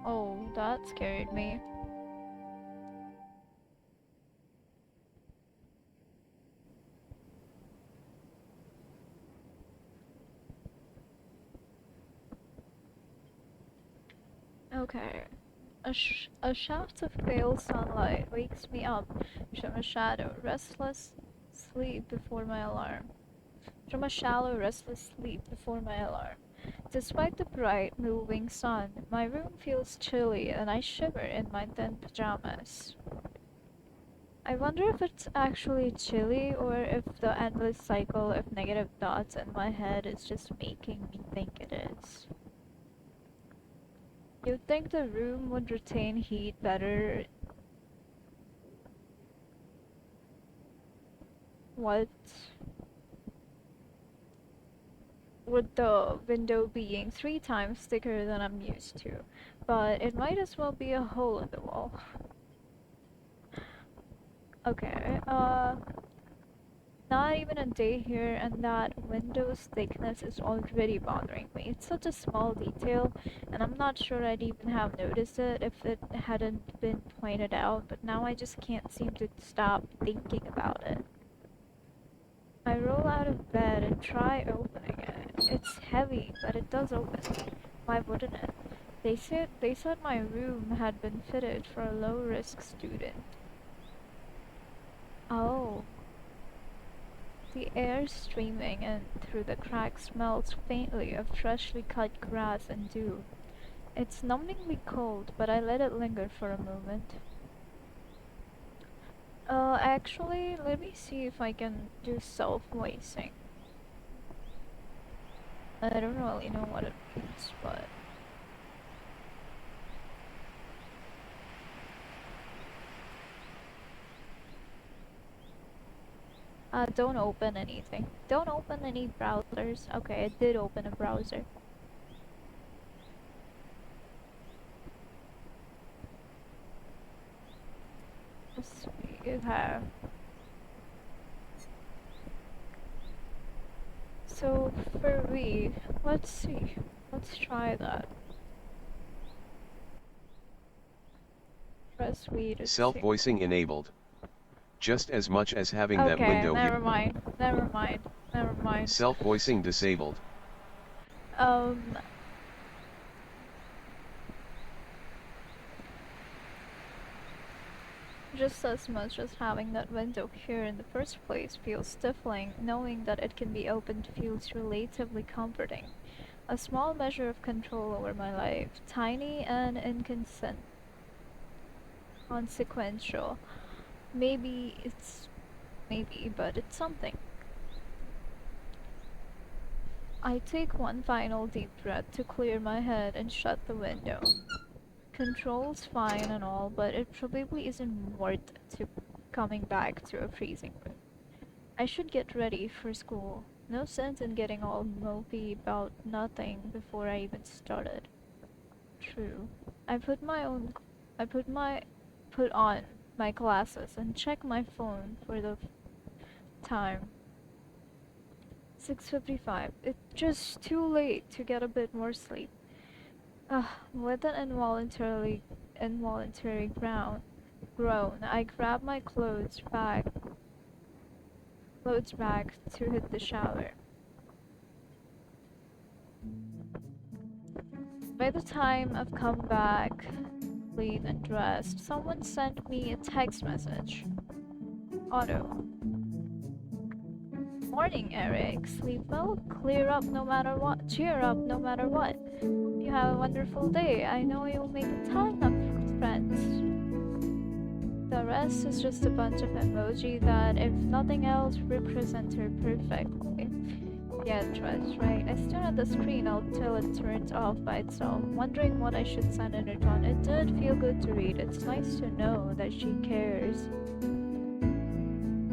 Oh, that scared me. Okay. A shaft of pale sunlight wakes me up from a shadow, restless sleep before my alarm. From a shallow, restless sleep before my alarm. Despite the bright, moving sun, my room feels chilly and I shiver in my thin pajamas. I wonder if it's actually chilly or if the endless cycle of negative thoughts in my head is just making me think it is. You'd think the room would retain heat better. What with the window being 3 times thicker than I'm used to, but it might as well be a hole in the wall. Okay, not even a day here, and that window's thickness is already bothering me. It's such a small detail, and I'm not sure I'd even have noticed it if it hadn't been pointed out, but now I just can't seem to stop thinking about it. I roll out of bed and try opening it. It's heavy, but it does open. Why wouldn't it? They said my room had been fitted for a low-risk student. Oh, the air streaming in through the cracks smells faintly of freshly cut grass and dew. It's numbingly cold, but I let it linger for a moment. Actually, let me see if I can do self-voicing. I don't really know what it means, but don't open anything. Don't open any browsers. Okay, I did open a browser. Let's see. Okay. So for read, let's see. Let's try that. Press read to see. Self-voicing enabled. Just as much as having that Okay, window here. never mind. Never mind. Never mind. Self-voicing disabled. Um, just as much as having that window here in the first place feels stifling, knowing that it can be opened feels relatively comforting. A small measure of control over my life, tiny and inconsequential. Maybe, but it's something. I take one final deep breath to clear my head and shut the window. Control's fine and all, but it probably isn't worth to coming back to a freezing room. I should get ready for school. No sense in getting all mopey about nothing before I even started. True. I put my own I put on my glasses and check my phone for the time. 6:55. It's just too late to get a bit more sleep. With an involuntary groan, I grab my clothes bag to hit the shower. By the time I've come back, clean and dressed, someone sent me a text message. Otto. Morning, Eric. Sleep well? Clear up no matter what. Cheer up no matter what. Hope you have a wonderful day. I know you'll make a ton of friends. The rest is just a bunch of emoji that, if nothing else, represent her perfectly. Yeah, trust, right? I stare at the screen until it turns off by itself, wondering what I should send in return. It did feel good to read. It's nice to know that she cares.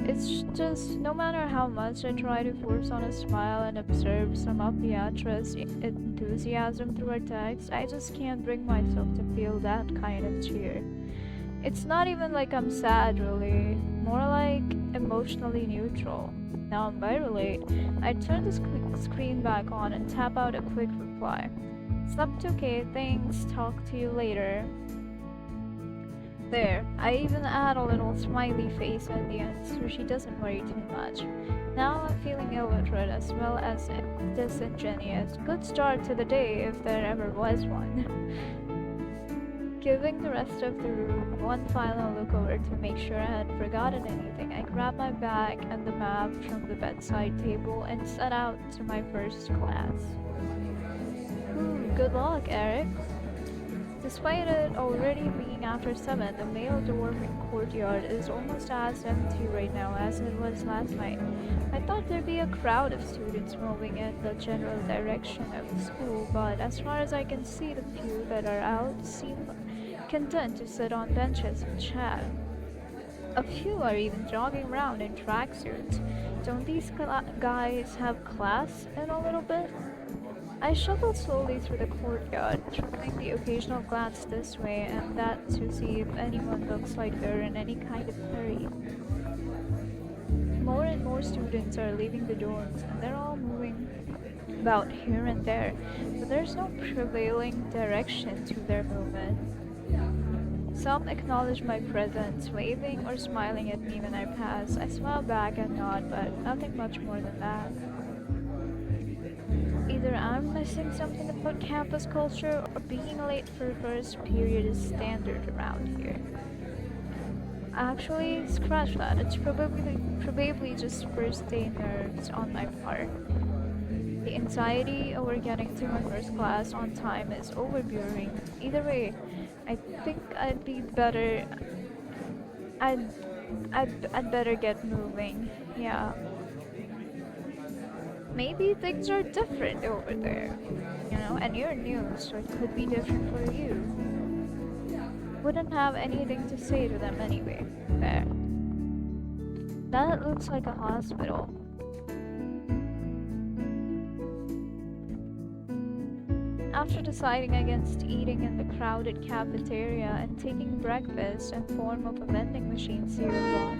It's just, no matter how much I try to force on a smile and observe some of Beatrice's enthusiasm through her text, I just can't bring myself to feel that kind of cheer. It's not even like I'm sad, really. More like emotionally neutral. Now I'm by relate. I turn the screen back on and tap out a quick reply. Slept okay, thanks, talk to you later. There, I even add a little smiley face at the end so she doesn't worry too much. Now I'm feeling illiterate as well as disingenuous. Good start to the day if there ever was one. Giving the rest of the room one final look over to make sure I hadn't forgotten anything, I grabbed my bag and the map from the bedside table and set out to my first class. Ooh, good luck, Eric. Despite it already being after 7, the male dormitory courtyard is almost as empty right now as it was last night. I thought there'd be a crowd of students moving in the general direction of the school, but as far as I can see, the few that are out seem content to sit on benches and chat. A few are even jogging around in tracksuits. Don't these guys have class in a little bit? I shuffled slowly through the courtyard, throwing the occasional glance this way and that to see if anyone looks like they're in any kind of hurry. More and more students are leaving the dorms, and they're all moving about here and there, but there's no prevailing direction to their movement. Some acknowledge my presence, waving or smiling at me when I pass. I smile back and nod, but nothing much more than that. Either I'm missing something about campus culture, or being late for first period is standard around here. Actually, scratch that. It's probably just first day nerves on my part. The anxiety over getting to my first class on time is overbearing. Either way, I think I'd be better. I'd I'd better get moving. Yeah. Maybe things are different over there, and you're new, so it could be different for you. Wouldn't have anything to say to them anyway. There. That looks like a hospital. After deciding against eating in the crowded cafeteria and taking breakfast in form of a vending machine cereal bar.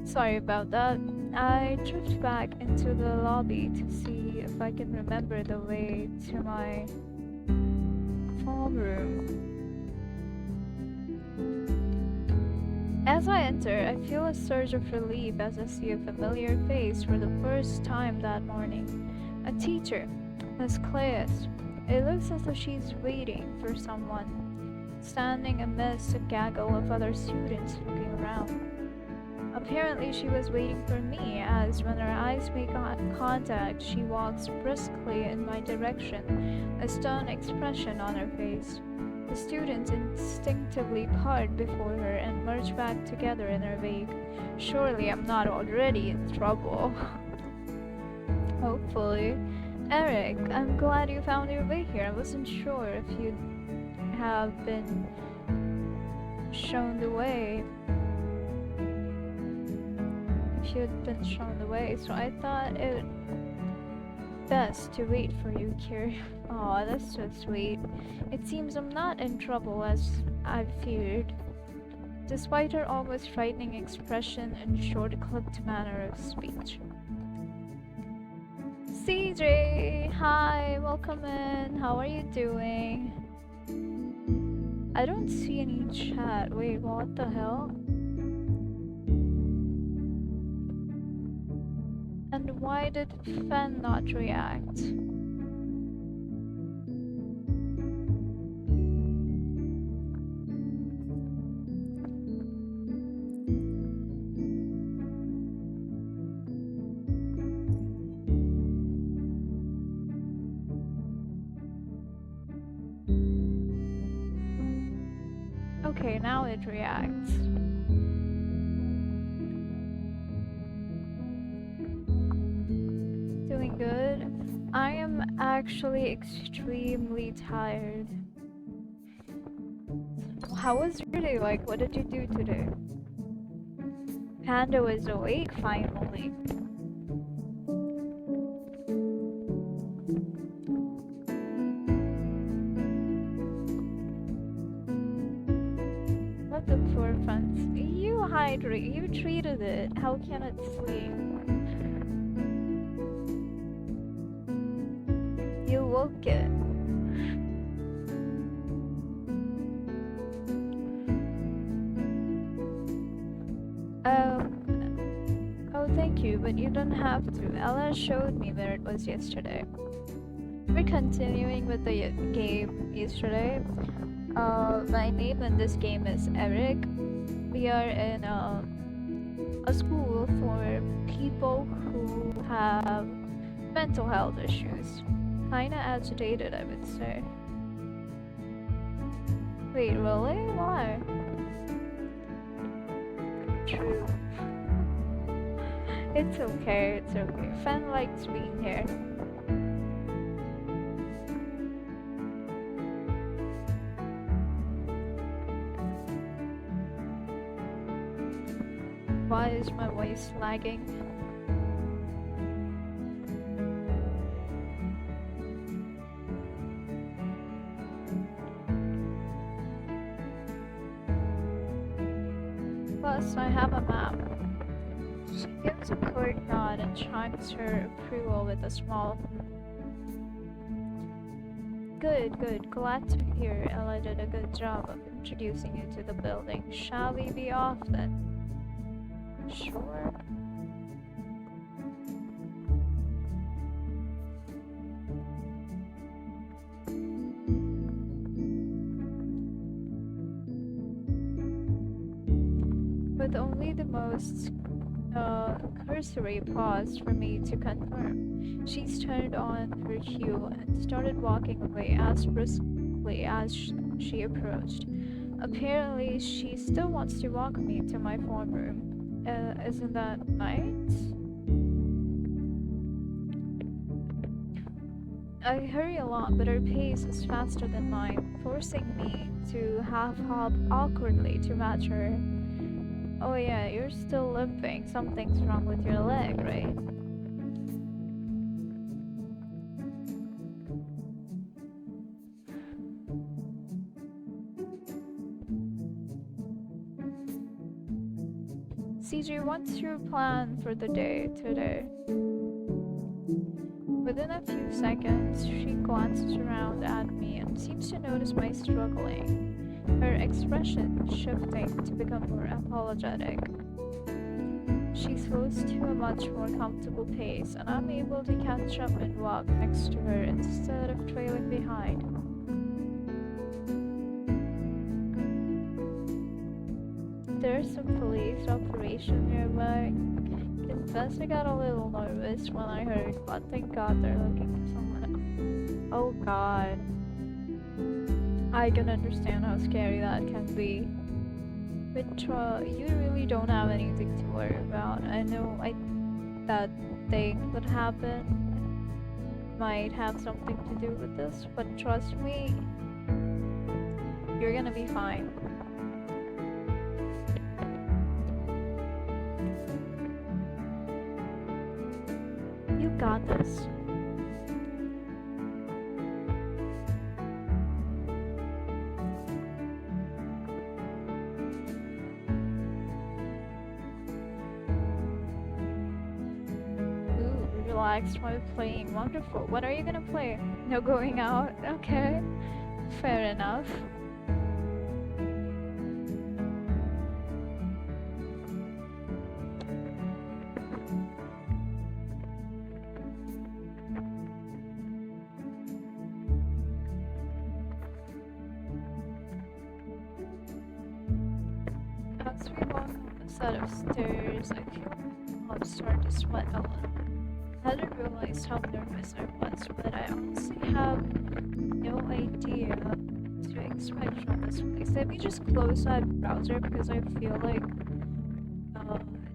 Sorry about that. I drift back into the lobby to see if I can remember the way to my form room. As I enter, I feel a surge of relief as I see a familiar face for the first time that morning. A teacher, Miss Claes. It looks as though she's waiting for someone, standing amidst a gaggle of other students looking around. Apparently, she was waiting for me, as when our eyes make contact, she walks briskly in my direction, a stern expression on her face. The students instinctively part before her and merge back together in her wake. Surely I'm not already in trouble. Hopefully. Eric, I'm glad you found your way here. I wasn't sure if you'd have been shown the way. If you'd been shown the way, so I thought it best to wait for you here. Aw, that's so sweet. It seems I'm not in trouble as I feared. Despite her almost frightening expression and short-clipped manner of speech. CJ! Hi, welcome in. How are you doing? I don't see any chat. Wait, what the hell? And why did Fen not react? Okay, now it reacts. Doing good. I am actually extremely tired. How was your day like? What did you do today? Panda was awake finally. What the poor fun. You hydrate. You treated it. How can it sleep? You woke it. but you don't have to. Ella showed me where it was yesterday. We're continuing with the game yesterday. My name in this game is Eric. We are in a school for people who have mental health issues. Kinda agitated, I would say. Wait, really? Why? True. It's okay, it's okay. Fen likes being here. Why is my voice lagging? Plus, I have a map. She gives a quick nod and chimes her approval with a small good, good. Glad to hear Ella did a good job of introducing you to the building. Shall we be off then? Sure. With only the most cursory pause for me to confirm, she's turned on her heel and started walking away as briskly as she approached. Apparently, she still wants to walk me to my form room. Isn't that right? I hurry along, but her pace is faster than mine, forcing me to half hop awkwardly to match her. Oh yeah, you're still limping. Something's wrong with your leg, right? CJ, what's your plan for the day today? Within a few seconds, she glances around at me and seems to notice my struggling, her expression shifting to become more apologetic. She slows to a much more comfortable pace, and I'm able to catch up and walk next to her instead of trailing behind. There's some police operation nearby. Confess I got a little nervous when I heard, but thank God they're looking for someone else. Oh God. I can understand how scary that can be. But you really don't have anything to worry about. I know that thing that happened might have something to do with this, but trust me, you're gonna be fine. You got this. Ooh, relaxed while playing. Wonderful. What are you gonna play? No going out? Okay. Fair enough. As we walk up a set of stairs, I feel my palms start to sweat a little. I hadn't realized how nervous I was, but I honestly have no idea what to expect from this place. Let me just close that browser because I feel like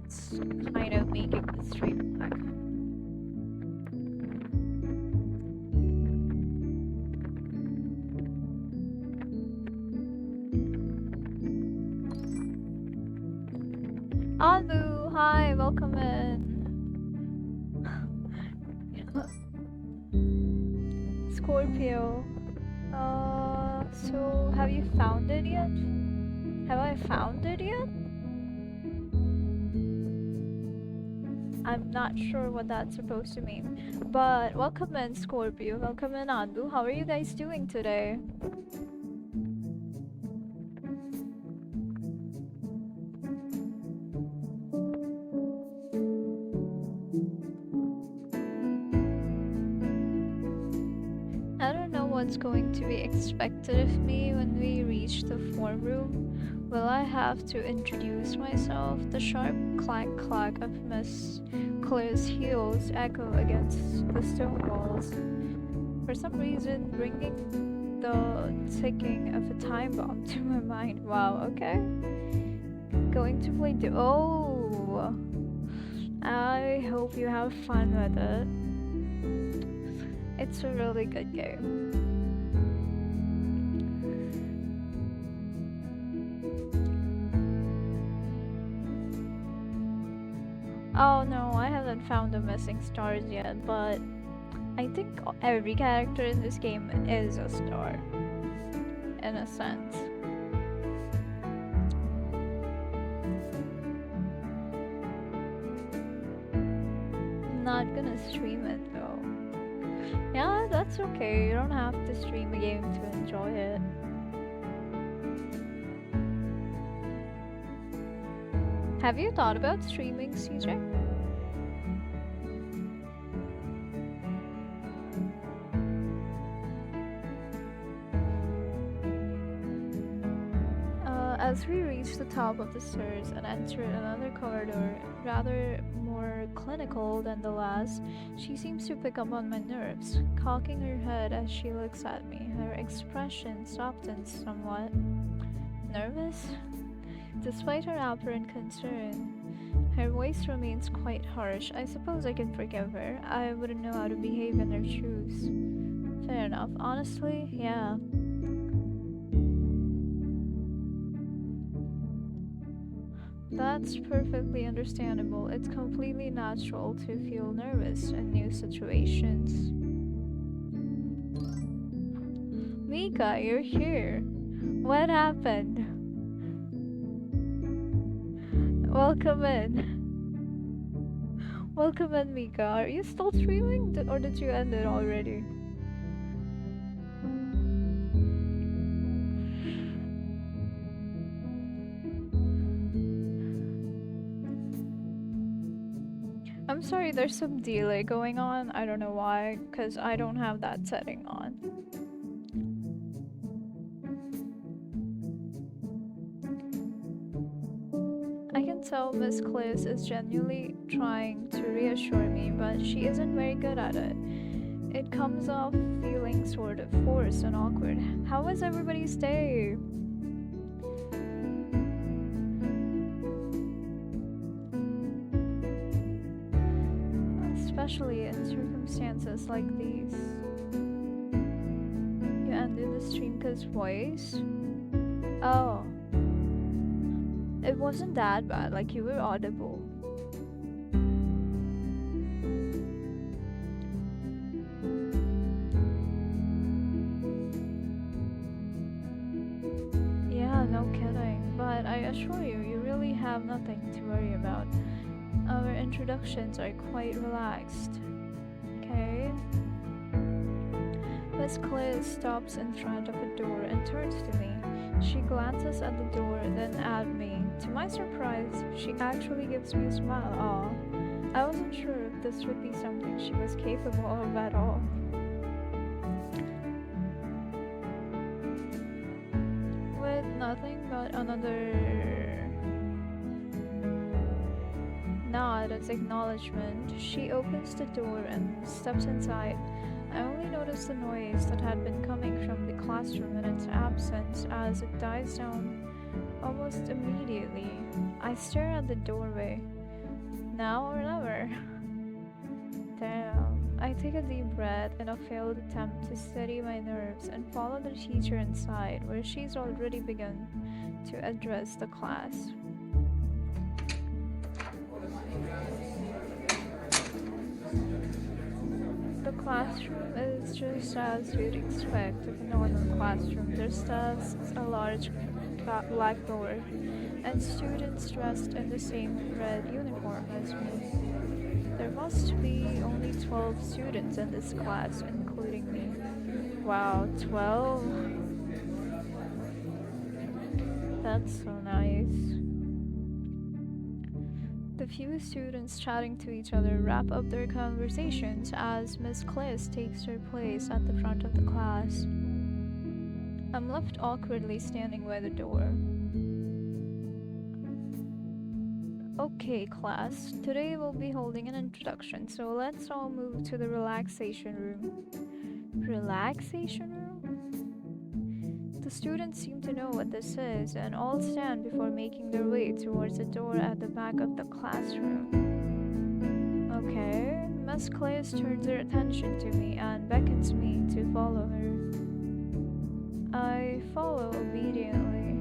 it's kind of making the stream black. Anu, hi, welcome in. Scorpio. So have you found it yet? Have I found it yet? I'm not sure what that's supposed to mean. But welcome in, Scorpio. Welcome in, Anbu. How are you guys doing today? is going to be expected of me when we reach the form room? Will I have to introduce myself? The sharp clack clack of Miss Claire's heels echo against the stone walls. For some reason, bringing the ticking of a time bomb to my mind. Wow, okay. Going to play oh! I hope you have fun with it. It's a really good game. Oh no, I haven't found the missing stars yet, but I think every character in this game is a star, in a sense. I'm not gonna stream it though. Yeah, that's okay. You don't have to stream a game to enjoy it. Have you thought about streaming, CJ? As we reach the top of the stairs and enter another corridor, rather more clinical than the last, she seems to pick up on my nerves, cocking her head as she looks at me. Her expression softens somewhat. Nervous? Despite her apparent concern, her voice remains quite harsh. I suppose I can forgive her. I wouldn't know how to behave in her shoes. Fair enough. Honestly, yeah. That's perfectly understandable. It's completely natural to feel nervous in new situations. Mika, you're here. What happened? Welcome in. Welcome in, Mika. Are you still streaming or did you end it already? I'm sorry, there's some delay going on. I don't know why, because I don't have that setting on. I can tell Miss Cliss is genuinely trying to reassure me, but she isn't very good at it. It comes off feeling sort of forced and awkward. How was everybody's day? Especially in circumstances like these. You ended the stream because voice? Oh. It wasn't that bad, like you were audible. Yeah, no kidding. But I assure you, you really have nothing to worry about. Our introductions are quite relaxed. Okay? Miss Claire stops in front of a door and turns to me. She glances at the door, then at me. To my surprise, she actually gives me a smile. Aw, I wasn't sure if this would be something she was capable of at all. With nothing but another nod as acknowledgement, she opens the door and steps inside. I only noticed the noise that had been coming from the classroom in its absence as it dies down almost immediately. I stare at the doorway. Now or never. Damn. I take a deep breath in a failed attempt to steady my nerves and follow the teacher inside, where she's already begun to address the class. The classroom is just as you'd expect of a normal classroom. There stands a large blackboard and students dressed in the same red uniform as me. There must be only 12 students in this class, including me. Wow, 12? That's so nice. The few students chatting to each other wrap up their conversations as Miss Cliss takes her place at the front of the class. I'm left awkwardly standing by the door. Okay, class, today we'll be holding an introduction, so let's all move to the relaxation room. Relaxation room? The students seem to know what this is and all stand before making their way towards the door at the back of the classroom. Okay, Miss Clays turns her attention to me and beckons me to follow her. I follow obediently.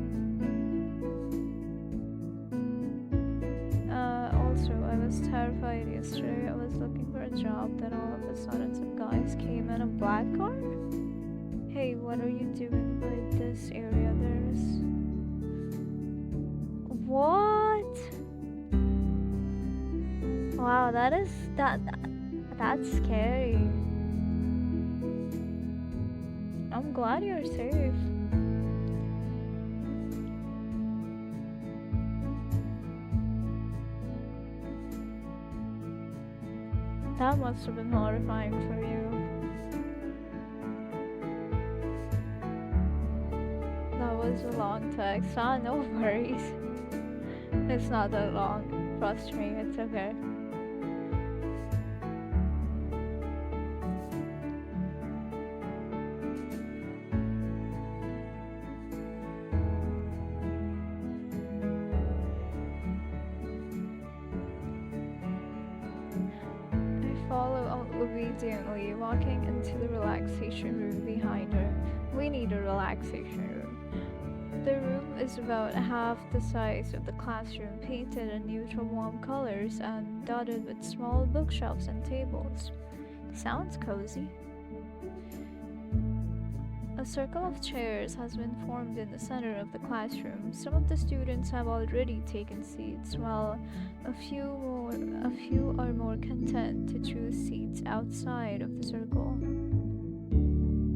Also, I was terrified yesterday. I was looking for a job, then all of a sudden some guys came in a black car. Hey, what are you doing by this area? There's... What? Wow, that's scary. I'm glad you're safe. That must have been horrifying for you. That was a long text. Ah, no worries. It's not that long. Trust me, it's okay. Follow obediently, walking into the relaxation room behind her. We need a relaxation room. The room is about half the size of the classroom, painted in neutral warm colors and dotted with small bookshelves and tables. Sounds cozy. A circle of chairs has been formed in the center of the classroom. Some of the students have already taken seats, while a few are more content to choose seats outside of the circle.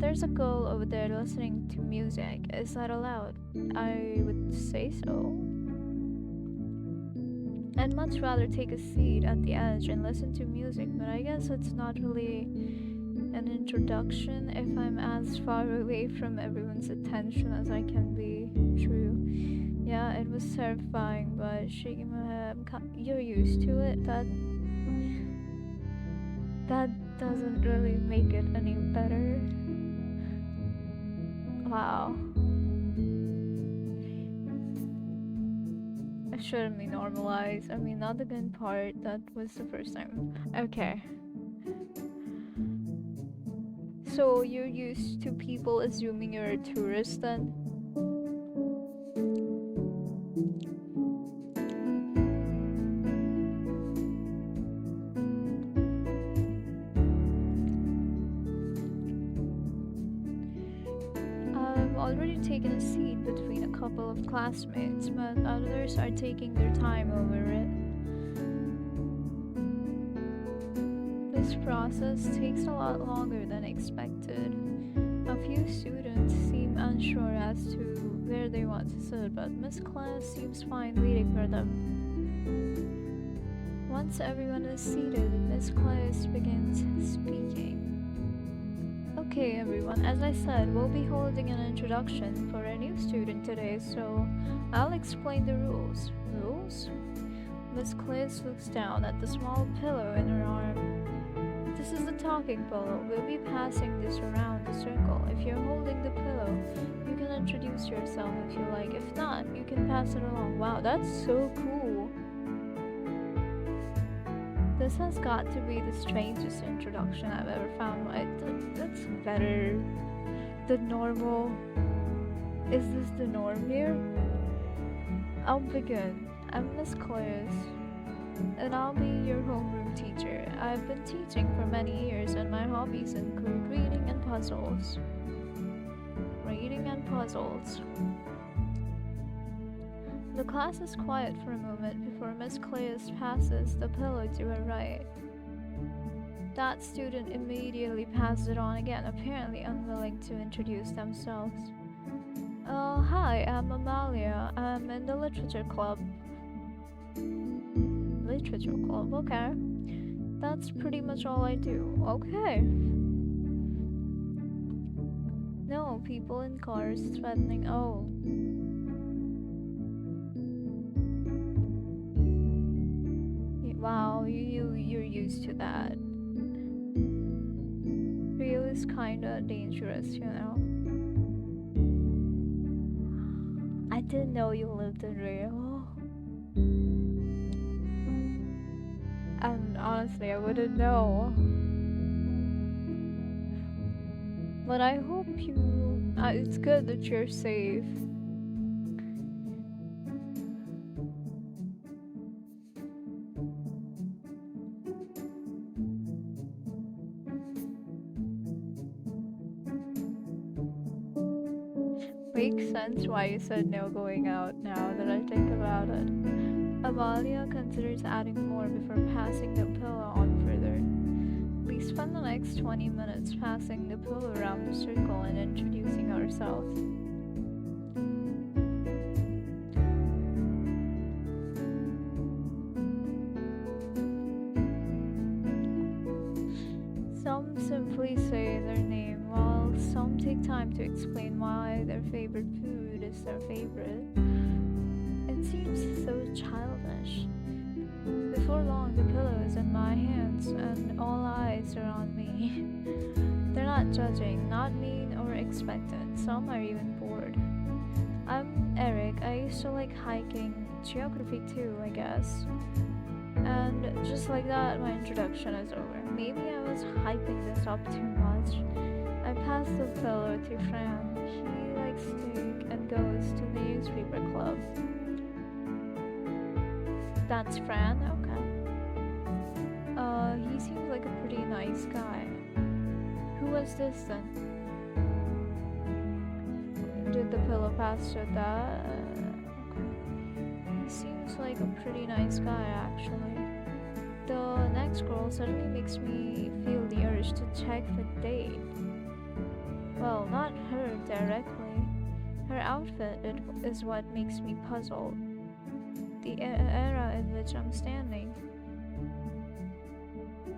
There's a girl over there listening to music. Is that allowed? I would say so. I'd much rather take a seat at the edge and listen to music, but I guess it's not really an introduction if I'm as far away from everyone's attention as I can be. True. Yeah, it was terrifying, but shaking my head, you're used to it. That doesn't really make it any better. Wow. It shouldn't be normalized. I mean, not the good part. That was the first time. Okay. So you're used to people assuming you're a tourist then? I've already taken a seat between a couple of classmates, but others are taking their time over it. This process takes a lot longer than expected. A few students seem unsure as to where they want to sit, but Miss Class seems fine waiting for them. Once everyone is seated, Miss Class begins speaking. Okay, everyone, as I said, we'll be holding an introduction for a new student today, so I'll explain the rules. Rules? Miss Class looks down at the small pillow in her arm. This is the talking pillow. We'll be passing this around the circle. If you're holding the pillow, you can introduce yourself if you like. If not, you can pass it along. Wow, that's so cool. This has got to be the strangest introduction I've ever found. That's better than normal. Is this the norm here? I'll begin. I'm Miss Claus, and I'll be your homeroom teacher. I've been teaching for many years, and my hobbies include reading and puzzles. Reading and puzzles. The class is quiet for a moment before Miss Claus passes the pillow to her right. That student immediately passes it on again, apparently unwilling to introduce themselves. Hi, I'm Amalia. I'm in the literature club. Literature club, okay. That's pretty much all I do. Okay. No, people in cars threatening. Oh. Wow, you're used to that. Rio is kinda dangerous, you know. I didn't know you lived in Rio. And honestly, I wouldn't know. But I hope you. It's good that you're safe. Makes sense why you said no going out now that I think about it. Amalia considers adding more before passing the pillow on further. We spend the next 20 minutes passing the pillow around the circle and introducing ourselves. Some simply say their name, while some take time to explain why their favorite food is their favorite. It seems so childish. Before long, the pillow is in my hands, and all eyes are on me. They're not judging, not mean or expectant. Some are even bored. I'm Eric. I used to like hiking, geography too, I guess. And just like that, my introduction is over. Maybe I was hyping this up too much. I pass the pillow to Fran. He likes steak and goes to the newspaper club. That's Fran? Okay. He seems like a pretty nice guy. Who was this then? Did the pillow pass to that? Okay. He seems like a pretty nice guy, actually. The next girl suddenly makes me feel the urge to check the date. Well, not her directly. Her outfit is what makes me puzzled. The era in which I'm standing.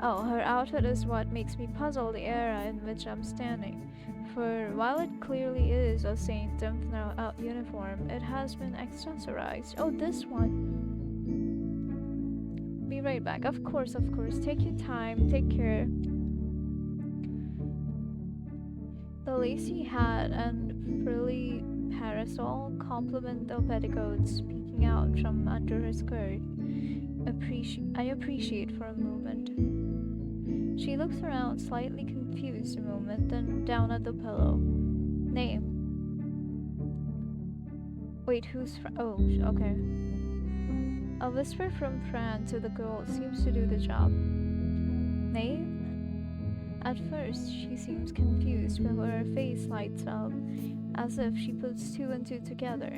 Oh, her outfit is what makes me puzzle the era in which I'm standing. For while it clearly is a Saint Dimphna uniform, it has been accessorized. Oh, this one. Be right back. Of course, of course. Take your time. Take care. The lacy hat and frilly parasol complement the petticoats peeking out from under her skirt. I appreciate for a moment. She looks around, slightly confused a moment, then down at the pillow. Name. Wait, who's oh, okay. A whisper from Fran to the girl seems to do the job. Name? At first, she seems confused before her face lights up, as if she puts two and two together.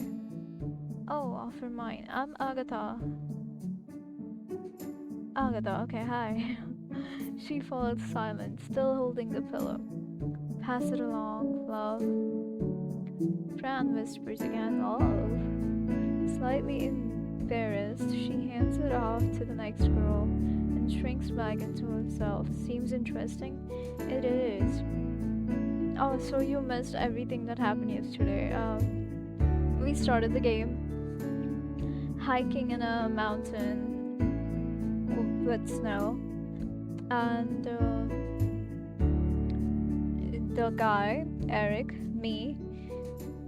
Oh, offer mine. I'm Agatha. Agatha, okay, hi. She falls silent, still holding the pillow. Pass it along, love. Fran whispers again, love. Slightly embarrassed, she hands it off to the next girl and shrinks back into herself. Seems interesting. It is. Oh, so you missed everything that happened yesterday. We started the game hiking in a mountain with snow, and the guy, Eric, me,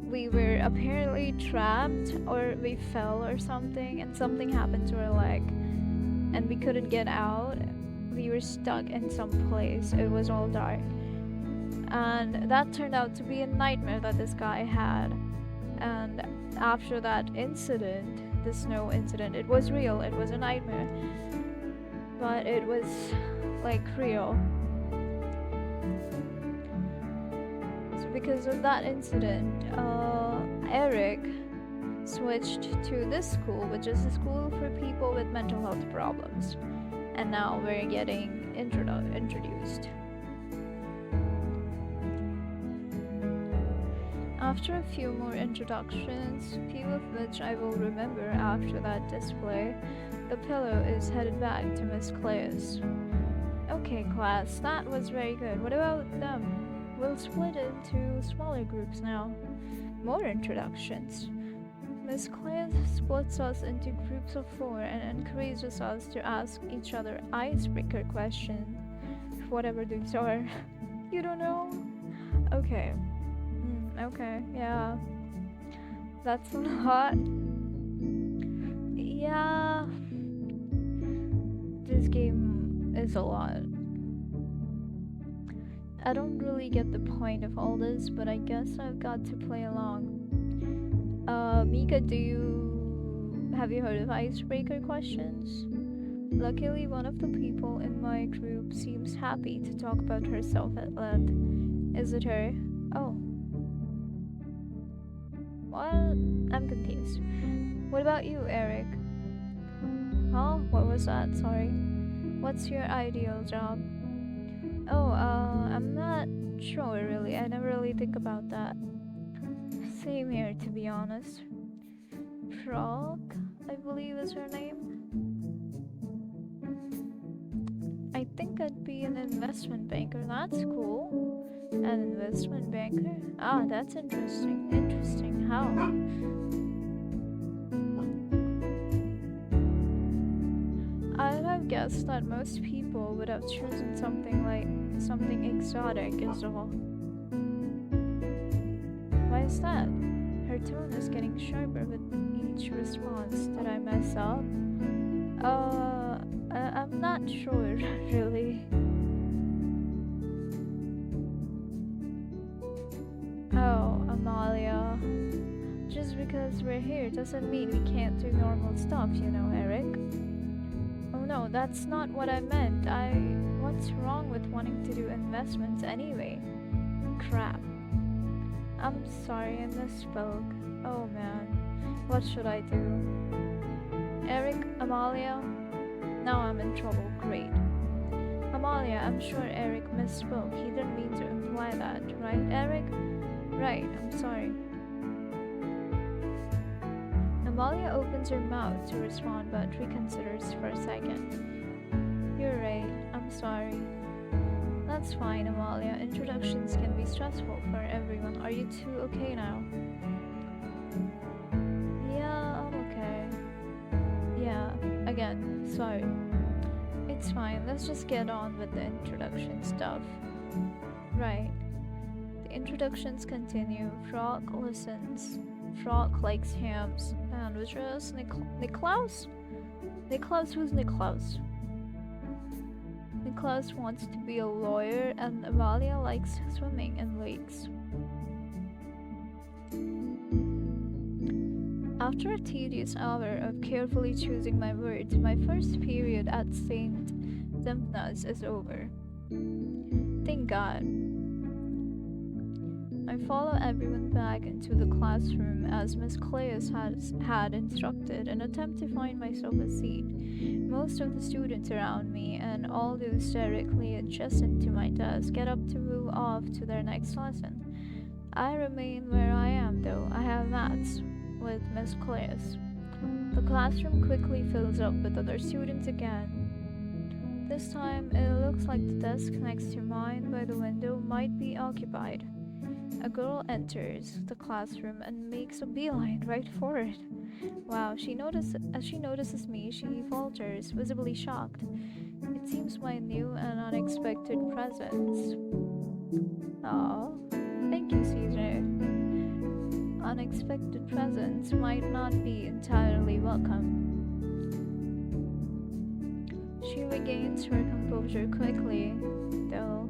we were apparently trapped, or we fell or something, and something happened to our leg, and we couldn't get out. We were stuck in some place. It was all dark, and that turned out to be a nightmare that this guy had. And after that incident, the snow incident, it was real. It was a nightmare, but it was like real. So because of that incident, Eric switched to this school, which is a school for people with mental health problems, and now we're getting introduced. After a few more introductions, few of which I will remember after that display, the pillow is headed back to Miss Claire's. Okay, class, that was very good. What about them? We'll split into smaller groups now. More introductions. Miss Clare splits us into groups of four and encourages us to ask each other icebreaker questions, whatever these are. You don't know? Okay. Okay, yeah. That's a lot. Yeah, this game is a lot. I don't really get the point of all this, but I guess I've got to play along. Mika, have you heard of icebreaker questions? Luckily, one of the people in my group seems happy to talk about herself at length. Is it her? Oh. Well, I'm confused. What about you, Eric? Huh? What was that? Sorry. What's your ideal job? Oh, I'm not sure really. I never really think about that. Same here, to be honest. Frog, I believe is her name. I think I'd be an investment banker. That's cool. An investment banker? Ah, that's interesting. Interesting. How? I'd have guessed that most people would have chosen something exotic as well. Why is that? Her tone is getting sharper with each response. Did I mess up? I'm not sure, really. Oh, Amalia. Just because we're here doesn't mean we can't do normal stuff, you know, Eric. Oh no, that's not what I meant. What's wrong with wanting to do investments anyway? Crap. I'm sorry, I misspoke. Oh man, what should I do? Eric, Amalia? Now I'm in trouble. Great. Amalia, I'm sure Eric misspoke. He didn't mean to imply that, right, Eric? Right, I'm sorry. Amalia opens her mouth to respond but reconsiders for a second. You're right, I'm sorry. That's fine, Amalia. Introductions can be stressful for everyone. Are you two okay now? Yeah, I'm okay. Yeah, again, sorry. It's fine, let's just get on with the introduction stuff. Right. The introductions continue. Frog listens. Frog likes hams, sandwiches. Niklaus? Niklaus, who's Niklaus? Niklaus wants to be a lawyer, and Amalia likes swimming in lakes. After a tedious hour of carefully choosing my words, my first period at St. Dimna's is over. Thank God. I follow everyone back into the classroom as Miss Cleus had instructed and attempt to find myself a seat. Most of the students around me and all those directly adjacent to my desk get up to move off to their next lesson. I remain where I am though. I have maths with Miss Cleus. The classroom quickly fills up with other students again. This time it looks like the desk next to mine by the window might be occupied. A girl enters the classroom and makes a beeline right for it. Wow, as she notices me, she falters, visibly shocked. It seems my new and unexpected presence. Oh, thank you, CJ. Unexpected presence might not be entirely welcome. She regains her composure quickly, though,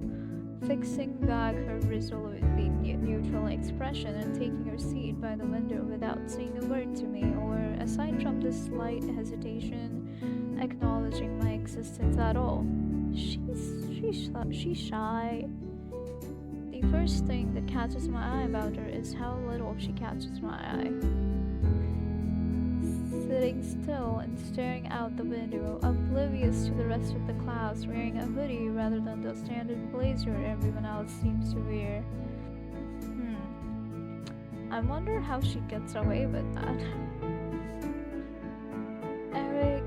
fixing back her resolutely neutral expression and taking her seat by the window without saying a word to me, or, aside from the slight hesitation, acknowledging my existence at all. She's shy. The first thing that catches my eye about her is how little she catches my eye. Sitting still and staring out the window, oblivious to the rest of the class, wearing a hoodie rather than the standard blazer everyone else seems to wear. I wonder how she gets away with that. Eric,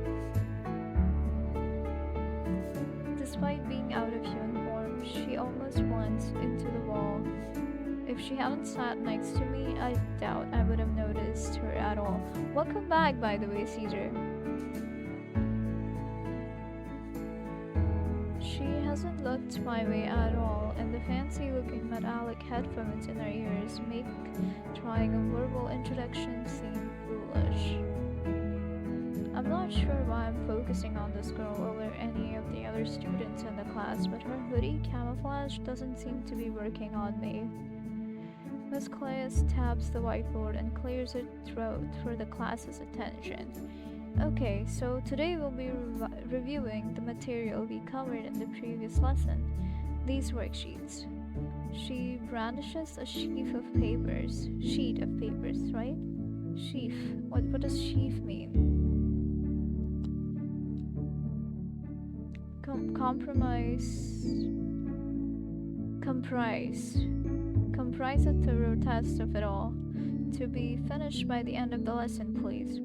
despite being out of uniform, she almost blends into the wall. she hadn't sat next to me, I doubt I would have noticed her at all. Welcome back, by the way, Caesar. She hasn't looked my way at all, and the fancy looking metallic headphones in her ears make trying a verbal introduction seem foolish. I'm not sure why I'm focusing on this girl over any of the other students in the class, but her hoodie camouflage doesn't seem to be working on me. Miss Claes taps the whiteboard and clears her throat for the class's attention. Okay, so today we'll be reviewing the material we covered in the previous lesson, these worksheets. She brandishes a sheaf of papers. Sheet of papers, right? Sheaf. What does sheaf mean? Compromise. Comprise a thorough test of it all. To be finished by the end of the lesson, please.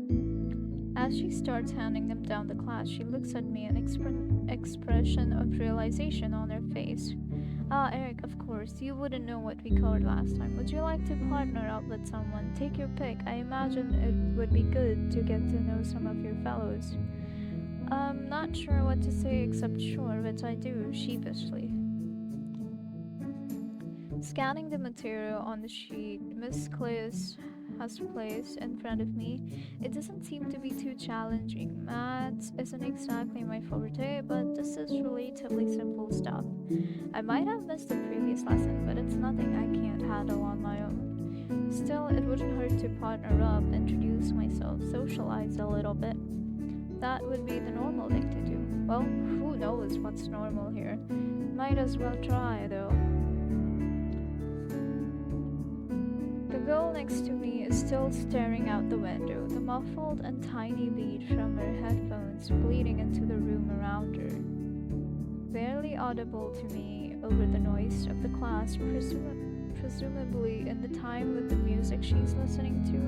As she starts handing them down the class, she looks at me, an expression of realization on her face. Ah, Eric, of course, you wouldn't know what we covered last time. Would you like to partner up with someone? Take your pick. I imagine it would be good to get to know some of your fellows. I'm not sure what to say except sure, which I do, sheepishly. Scanning the material on the sheet Miss Claes has placed in front of me, it doesn't seem to be too challenging. Maths isn't exactly my forte, but this is relatively simple stuff. I might have missed the previous lesson, but it's nothing I can't handle on my own. Still, it wouldn't hurt to partner up, introduce myself, socialize a little bit. That would be the normal thing to do. Well, who knows what's normal here? Might as well try, though. The girl next to me is still staring out the window, the muffled and tiny beat from her headphones bleeding into the room around her. Barely audible to me over the noise of the class, presumably in the time with the music she's listening to,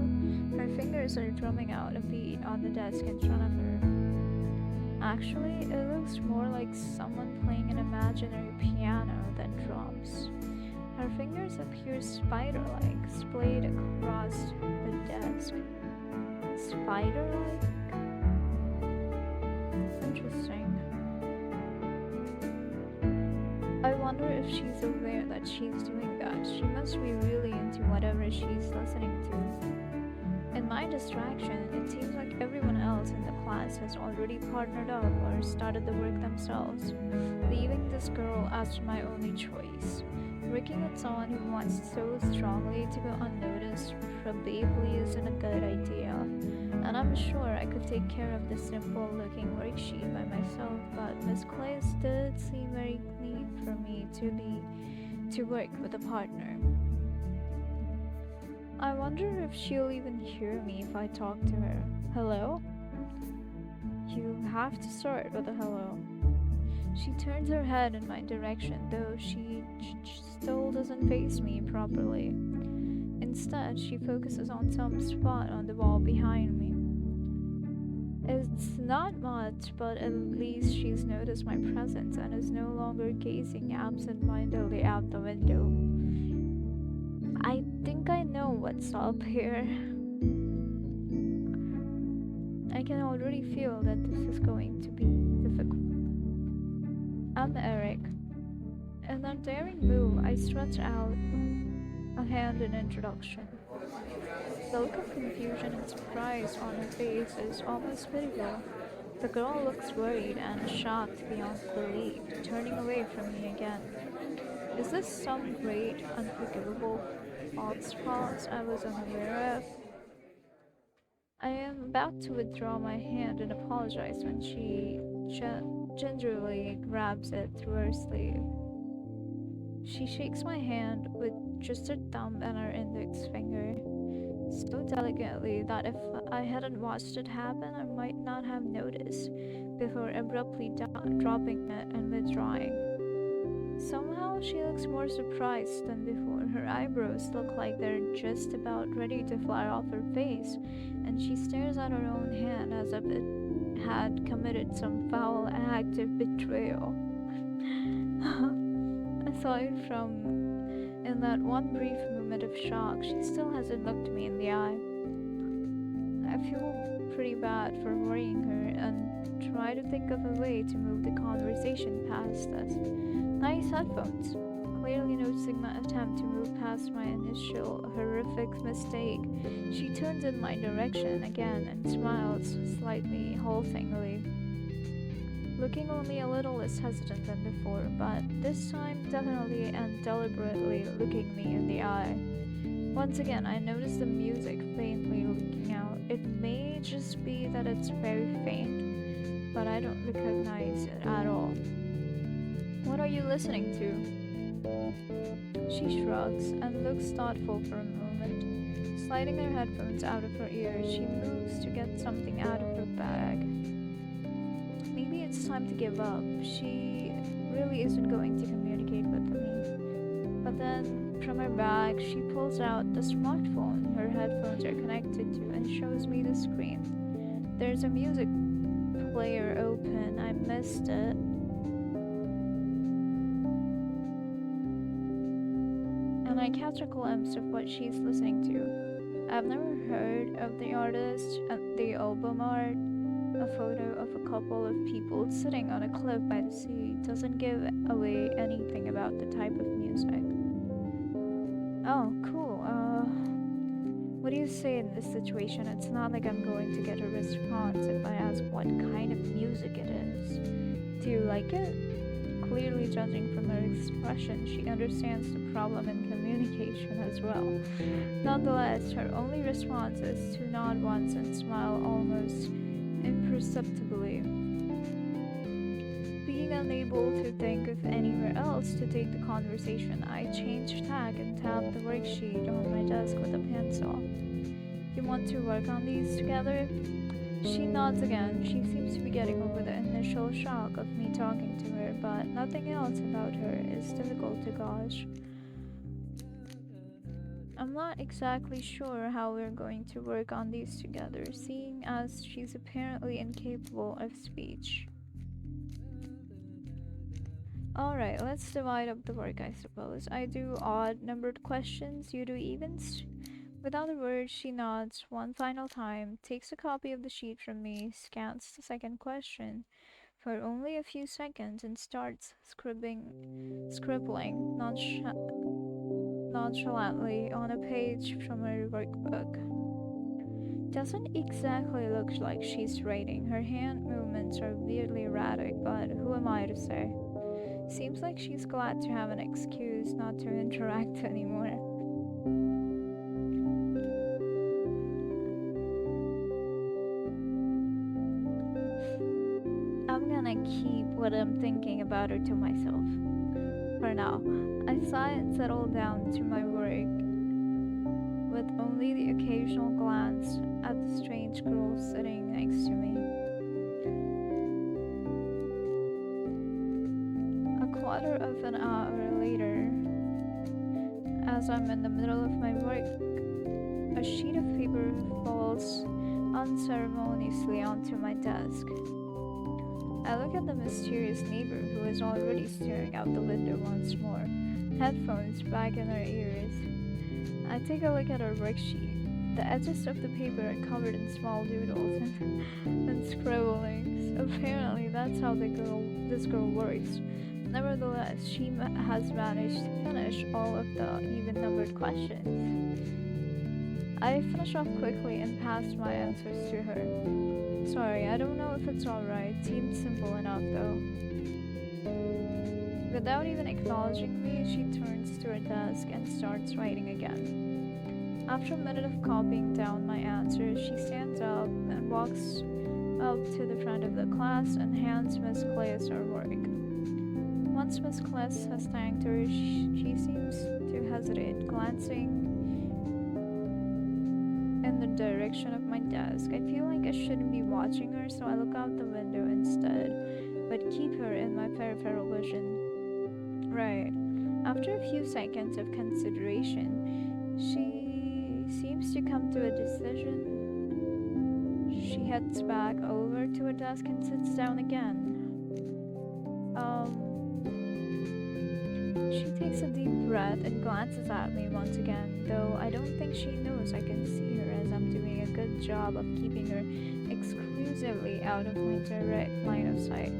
her fingers are drumming out a beat on the desk in front of her. Actually, it looks more like someone playing an imaginary piano than drums. Her fingers appear spider-like, splayed across the desk. Spider-like? Interesting. I wonder if she's aware that she's doing that. She must be really into whatever she's listening to. In my distraction, it seems like everyone else in the class has already partnered up or started the work themselves, leaving this girl as my only choice. Working with someone who wants so strongly to go unnoticed probably isn't a good idea, and I'm sure I could take care of this simple looking worksheet by myself, but Miss Claes did seem very keen for me to work with a partner. I wonder if she'll even hear me if I talk to her. Hello? You have to start with a hello. She turns her head in my direction, though she still doesn't face me properly. Instead, she focuses on some spot on the wall behind me. It's not much, but at least she's noticed my presence and is no longer gazing absent-mindedly out the window. I think I know what's up here. I can already feel that this is going to be difficult. I'm Eric. In a daring move, I stretch out a hand in introduction. The look of confusion and surprise on her face is almost pitiful. The girl looks worried and shocked beyond belief, turning away from me again. Is this some great, unforgivable false spot I was unaware of? I am about to withdraw my hand and apologize when she gingerly grabs it through her sleeve. She shakes my hand with just her thumb and her index finger, so delicately that if I hadn't watched it happen, I might not have noticed, before abruptly dropping it and withdrawing. Somehow she looks more surprised than before. Her eyebrows look like they're just about ready to fly off her face, and she stares at her own hand as if it had committed some foul act of betrayal. Aside from In that one brief moment of shock, she still hasn't looked me in the eye. I feel pretty bad for worrying her and try to think of a way to move the conversation past us. Nice headphones. Clearly noticing my attempt to move past my initial horrific mistake, she turns in my direction again and smiles slightly haltingly, looking only a little less hesitant than before, but this time definitely and deliberately looking me in the eye. Once again, I notice the music faintly leaking out. It may just be that it's very faint, but I don't recognize it at all. What are you listening to? She shrugs and looks thoughtful for a moment. Sliding her headphones out of her ears, she moves to get something out of her bag. Maybe it's time to give up. She really isn't going to communicate with me. But then, from her bag, she pulls out the smartphone her headphones are connected to and shows me the screen. There's a music player open. I missed it. And I catch a glimpse of what she's listening to. I've never heard of the artist, and the album art. A photo of a couple of people sitting on a cliff by the sea doesn't give away anything about the type of music. Oh, cool. What do you say in this situation? It's not like I'm going to get a response if I ask what kind of music it is. Do you like it? Clearly judging from her expression, she understands the problem in communication as well. Nonetheless, her only response is to nod once and smile almost imperceptibly. Being unable to think of anywhere else to take the conversation, I change tack and tap the worksheet on my desk with a pencil. You want to work on these together? She nods again. She seems to be getting over the initial shock of me talking to her, but nothing else about her is difficult to gauge. I'm not exactly sure how we're going to work on these together, seeing as she's apparently incapable of speech. Alright, let's divide up the work, I suppose. I do odd numbered questions, you do evens. Without a word, she nods one final time, takes a copy of the sheet from me, scans the second question for only a few seconds, and starts scribbling nonchalantly on a page from her workbook. Doesn't exactly look like she's writing. Her hand movements are weirdly erratic, but who am I to say? Seems like she's glad to have an excuse not to interact anymore. I'm gonna keep what I'm thinking about her to myself. For now, I sigh and settle down to my work, with only the occasional glance at the strange girl sitting next to me. A quarter of an hour later, as I'm in the middle of my work, a sheet of paper falls unceremoniously onto my desk. I look at the mysterious neighbor who is already staring out the window once more, headphones back in her ears. I take a look at her worksheet. The edges of the paper are covered in small doodles and scribblings. Apparently, that's how this girl works. Nevertheless, she has managed to finish all of the even-numbered questions. I finish off quickly and pass my answers to her. Sorry, I don't know if it's alright. Seems simple enough though. Without even acknowledging me, she turns to her desk and starts writing again. After a minute of copying down my answers, she stands up and walks up to the front of the class and hands Miss Claes her work. Once Miss Claes has thanked her, she seems to hesitate, glancing in the direction of my desk. I feel like I shouldn't be watching her, so I look out the window instead, but keep her in my peripheral vision. Right. After a few seconds of consideration, she seems to come to a decision. She heads back over to her desk and sits down again. She takes a deep breath and glances at me once again, though I don't think she knows I can see her as I'm doing a good job of keeping her exclusively out of my direct line of sight.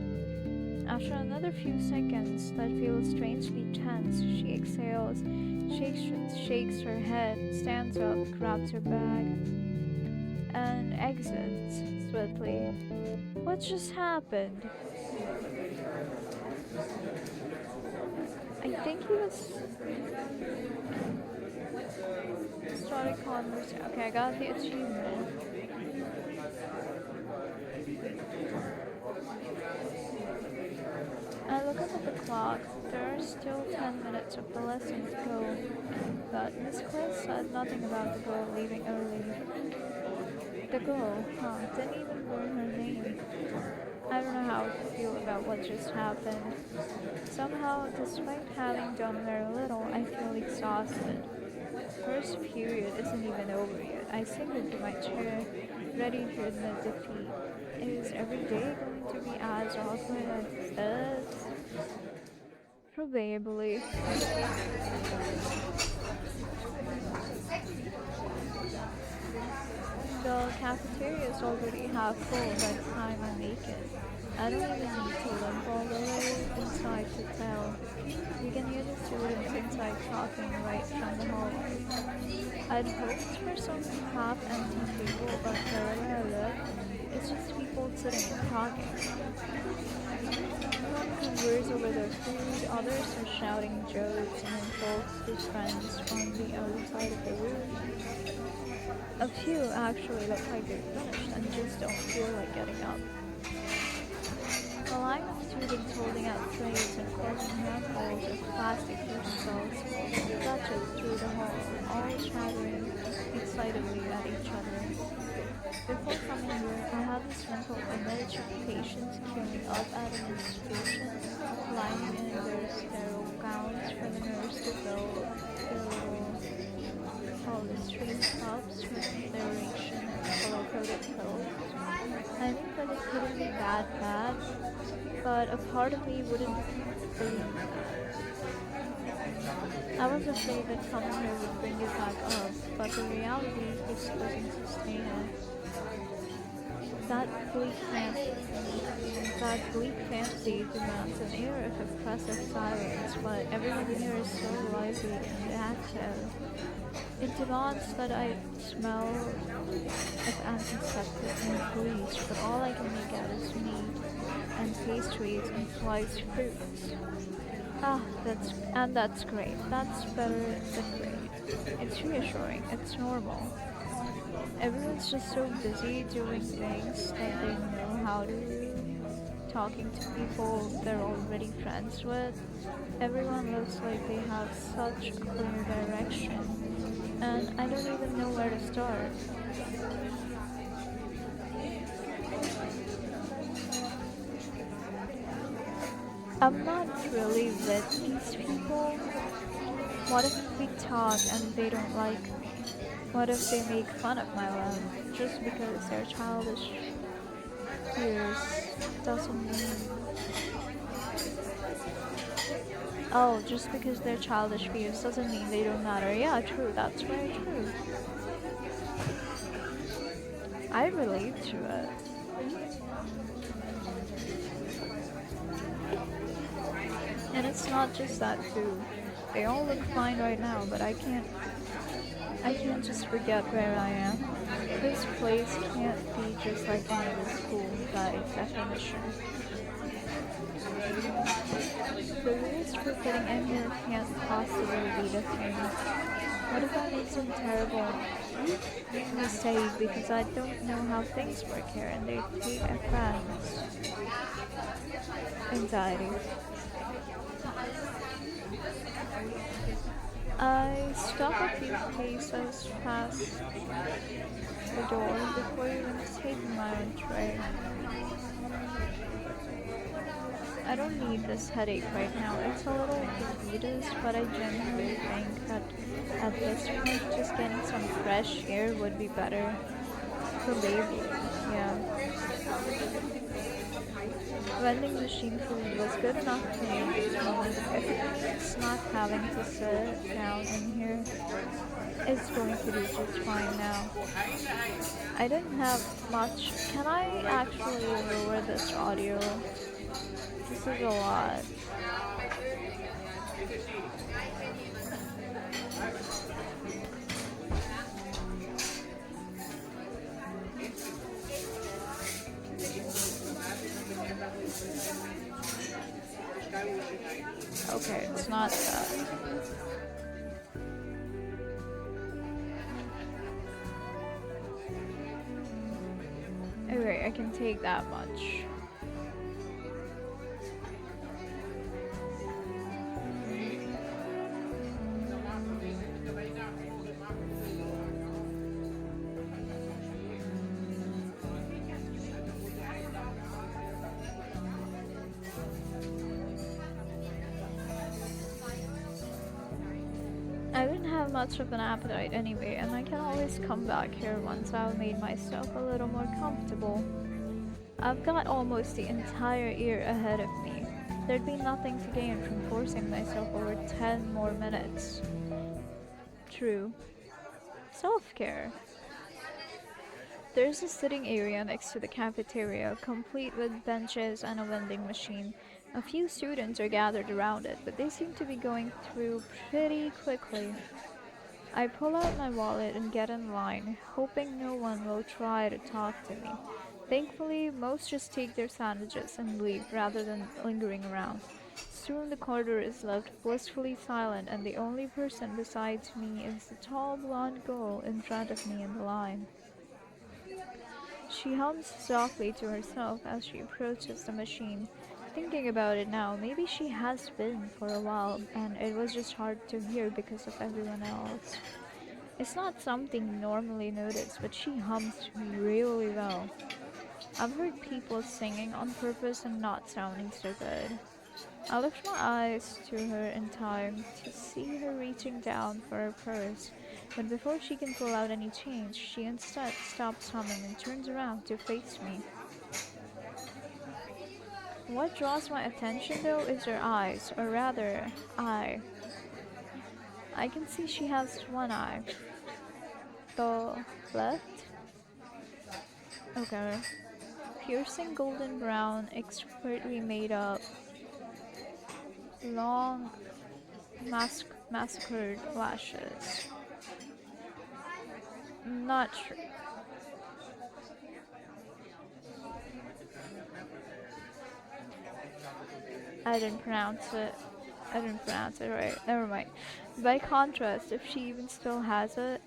After another few seconds that feel strangely tense, she exhales, shakes her head, stands up, grabs her bag, and exits swiftly. What just happened? I think he was starting conversation. Okay, I got the achievement. I look up at the clock. There are still 10 minutes of the lesson to go. But Miss Clare said nothing about the girl leaving early. The girl, huh, didn't even learn her name. I don't know how to feel about what just happened. Somehow, despite having done very little, I feel exhausted. First period isn't even over yet. I sink into my chair, ready to admit defeat. Is every day going to be as awkward as this? Probably. The cafeteria is already half full by the time I make it. I don't even need to limp all the way inside to tell. You can hear the students inside talking right from the hallway. I'd hoped for some half-empty table, but wherever I look, it's just people sitting and talking. Some converse over their food, others are shouting jokes and insults to friends on the other side of the room. A few actually look like they're finished and just don't feel like getting up. A line of students holding out trays and crushing handfuls of plastic utensils stretches through the hall, all chattering excitedly at each other. Before coming here, I had this mental image of patients queuing up at an institution, lining in their sterile gowns for the nurse to fill their little polystyrene cups with aeration and color-coded pills. I knew that it couldn't be that bad, but a part of me wouldn't believe it. I was afraid that coming here would bring it back up, but the reality is doesn't sustain it. That bleak fantasy, that bleak fantasy demands an air of oppressive silence, but everyone here is so lively and active. It demands that I smell of antiseptic and bleach, but all I can make out is meat and pastries and sliced fruits. That's great. That's better than great. It's reassuring. It's normal. Everyone's just so busy doing things that they know how to do, talking to people they're already friends with. Everyone looks like they have such a clear direction, and I don't even know where to start. I'm not really with these people. What if we talk and they don't like me? What if they make fun of my love just because they're childish fears doesn't mean. Oh, just because they're childish fears doesn't mean they don't matter. Yeah, true, that's very true. I relate to it. And it's not just that too. They all look fine right now, but I can't just forget where I am. This place can't be just like any other school by definition. The rules for getting in here can't possibly be the thing. What if I make some terrible mistake because I don't know how things work here and they take offense? Anxiety. I stop a few paces past the door before even taking my own tray. I don't need this headache right now. It's a little defeatist, but I genuinely think that at this point, just getting some fresh air would be better for baby. Yeah. Vending machine food was good enough for me. If it means not having to sit down in here, it's going to do just fine now. I didn't have much. Can I actually lower this audio? This is a lot. Okay, it's not that. Okay, I can take that much. I didn't have much of an appetite anyway, and I can always come back here once I've made myself a little more comfortable. I've got almost the entire year ahead of me. There'd be nothing to gain from forcing myself over 10 more minutes. True. Self-care. There's a sitting area next to the cafeteria, complete with benches and a vending machine. A few students are gathered around it, but they seem to be going through pretty quickly. I pull out my wallet and get in line, hoping no one will try to talk to me. Thankfully, most just take their sandwiches and leave rather than lingering around. Soon the corridor is left blissfully silent, and the only person besides me is the tall blonde girl in front of me in the line. She hums softly to herself as she approaches the machine. Thinking about it now, maybe she has been for a while, and it was just hard to hear because of everyone else. It's not something normally noticed, but she hums really well. I've heard people singing on purpose and not sounding so good. I lift my eyes to her in time to see her reaching down for her purse, but before she can pull out any change, she instead stops humming and turns around to face me. What draws my attention though is her eyes, or rather, eye. I can see she has one eye. The left? Okay. Piercing golden brown, expertly made up, long, massacred lashes. Not sure. I didn't pronounce it. I didn't pronounce it right. Never mind. By contrast, if she even still has it,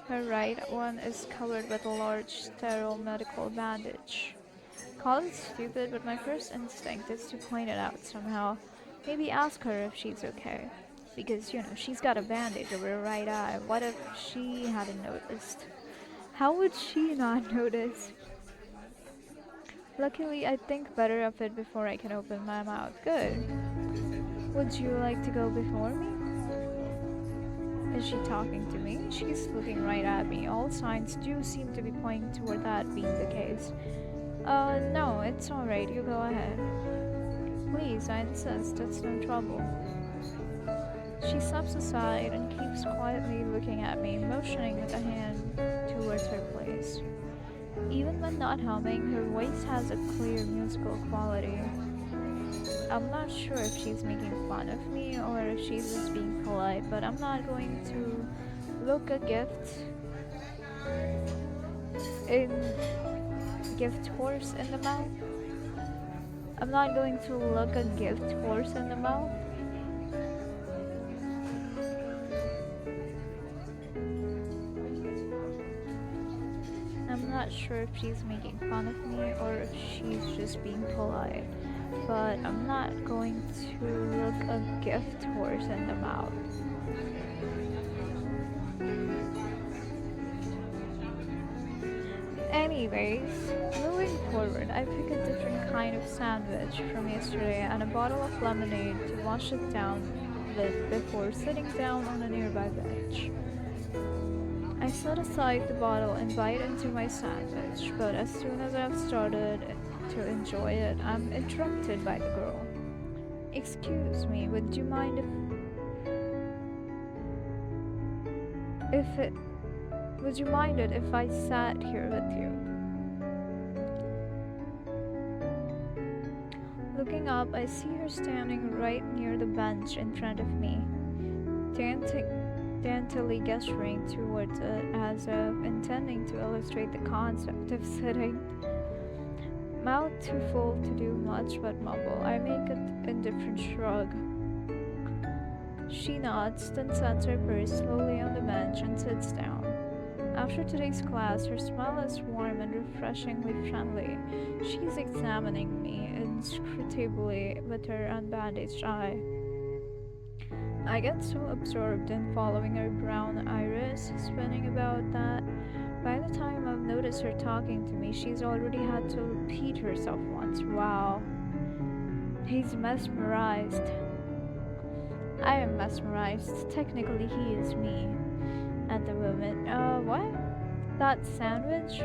her right one is covered with a large, sterile medical bandage. Call it stupid, but my first instinct is to point it out somehow. Maybe ask her if she's okay. Because, she's got a bandage over her right eye. What if she hadn't noticed? How would she not notice? Luckily, I think better of it before I can open my mouth. Good. Would you like to go before me? Is she talking to me? She's looking right at me. All signs do seem to be pointing toward that being the case. No, it's alright. You go ahead. Please, I insist. It's no trouble. She steps aside and keeps quietly looking at me, motioning with a hand towards her place. Even when not humming, her voice has a clear musical quality. I'm not sure if she's making fun of me or if she's just being polite, but I'm not going to look a in gift horse in the mouth. I'm not going to look a gift horse in the mouth. I'm not sure if she's making fun of me or if she's just being polite, but I'm not going to look a gift horse in the mouth. Anyways, moving forward, I pick a different kind of sandwich from yesterday and a bottle of lemonade to wash it down with before sitting down on a nearby bench. I set aside the bottle and bite into my sandwich, but as soon as I've started, to enjoy it, I'm interrupted by the girl. Excuse me, would you mind if it would you mind it if I sat here with you? Looking up, I see her standing right near the bench in front of me, daintily gesturing towards it as if intending to illustrate the concept of sitting. Mouth too full to do much but mumble. I make an indifferent shrug. She nods, then sets her purse slowly on the bench and sits down. After today's class, her smile is warm and refreshingly friendly. She's examining me inscrutably with her unbandaged eye. I get so absorbed in following her brown iris spinning about that by the time I've noticed her talking to me, she's already had to repeat herself once. Wow. He's mesmerized. I am mesmerized. Technically, he is me. At the moment, what? That sandwich?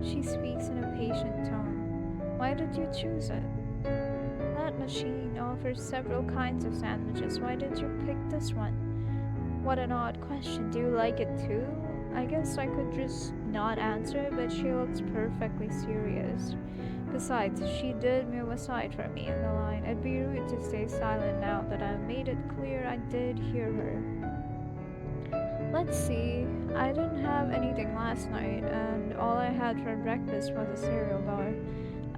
She speaks in a patient tone. Why did you choose it? That machine offers several kinds of sandwiches. Why did you pick this one? What an odd question. Do you like it too? I guess I could just not answer, but she looks perfectly serious. Besides, she did move aside from me in the line. It'd be rude to stay silent now that I've made it clear I did hear her. Let's see. I didn't have anything last night, and all I had for breakfast was a cereal bar.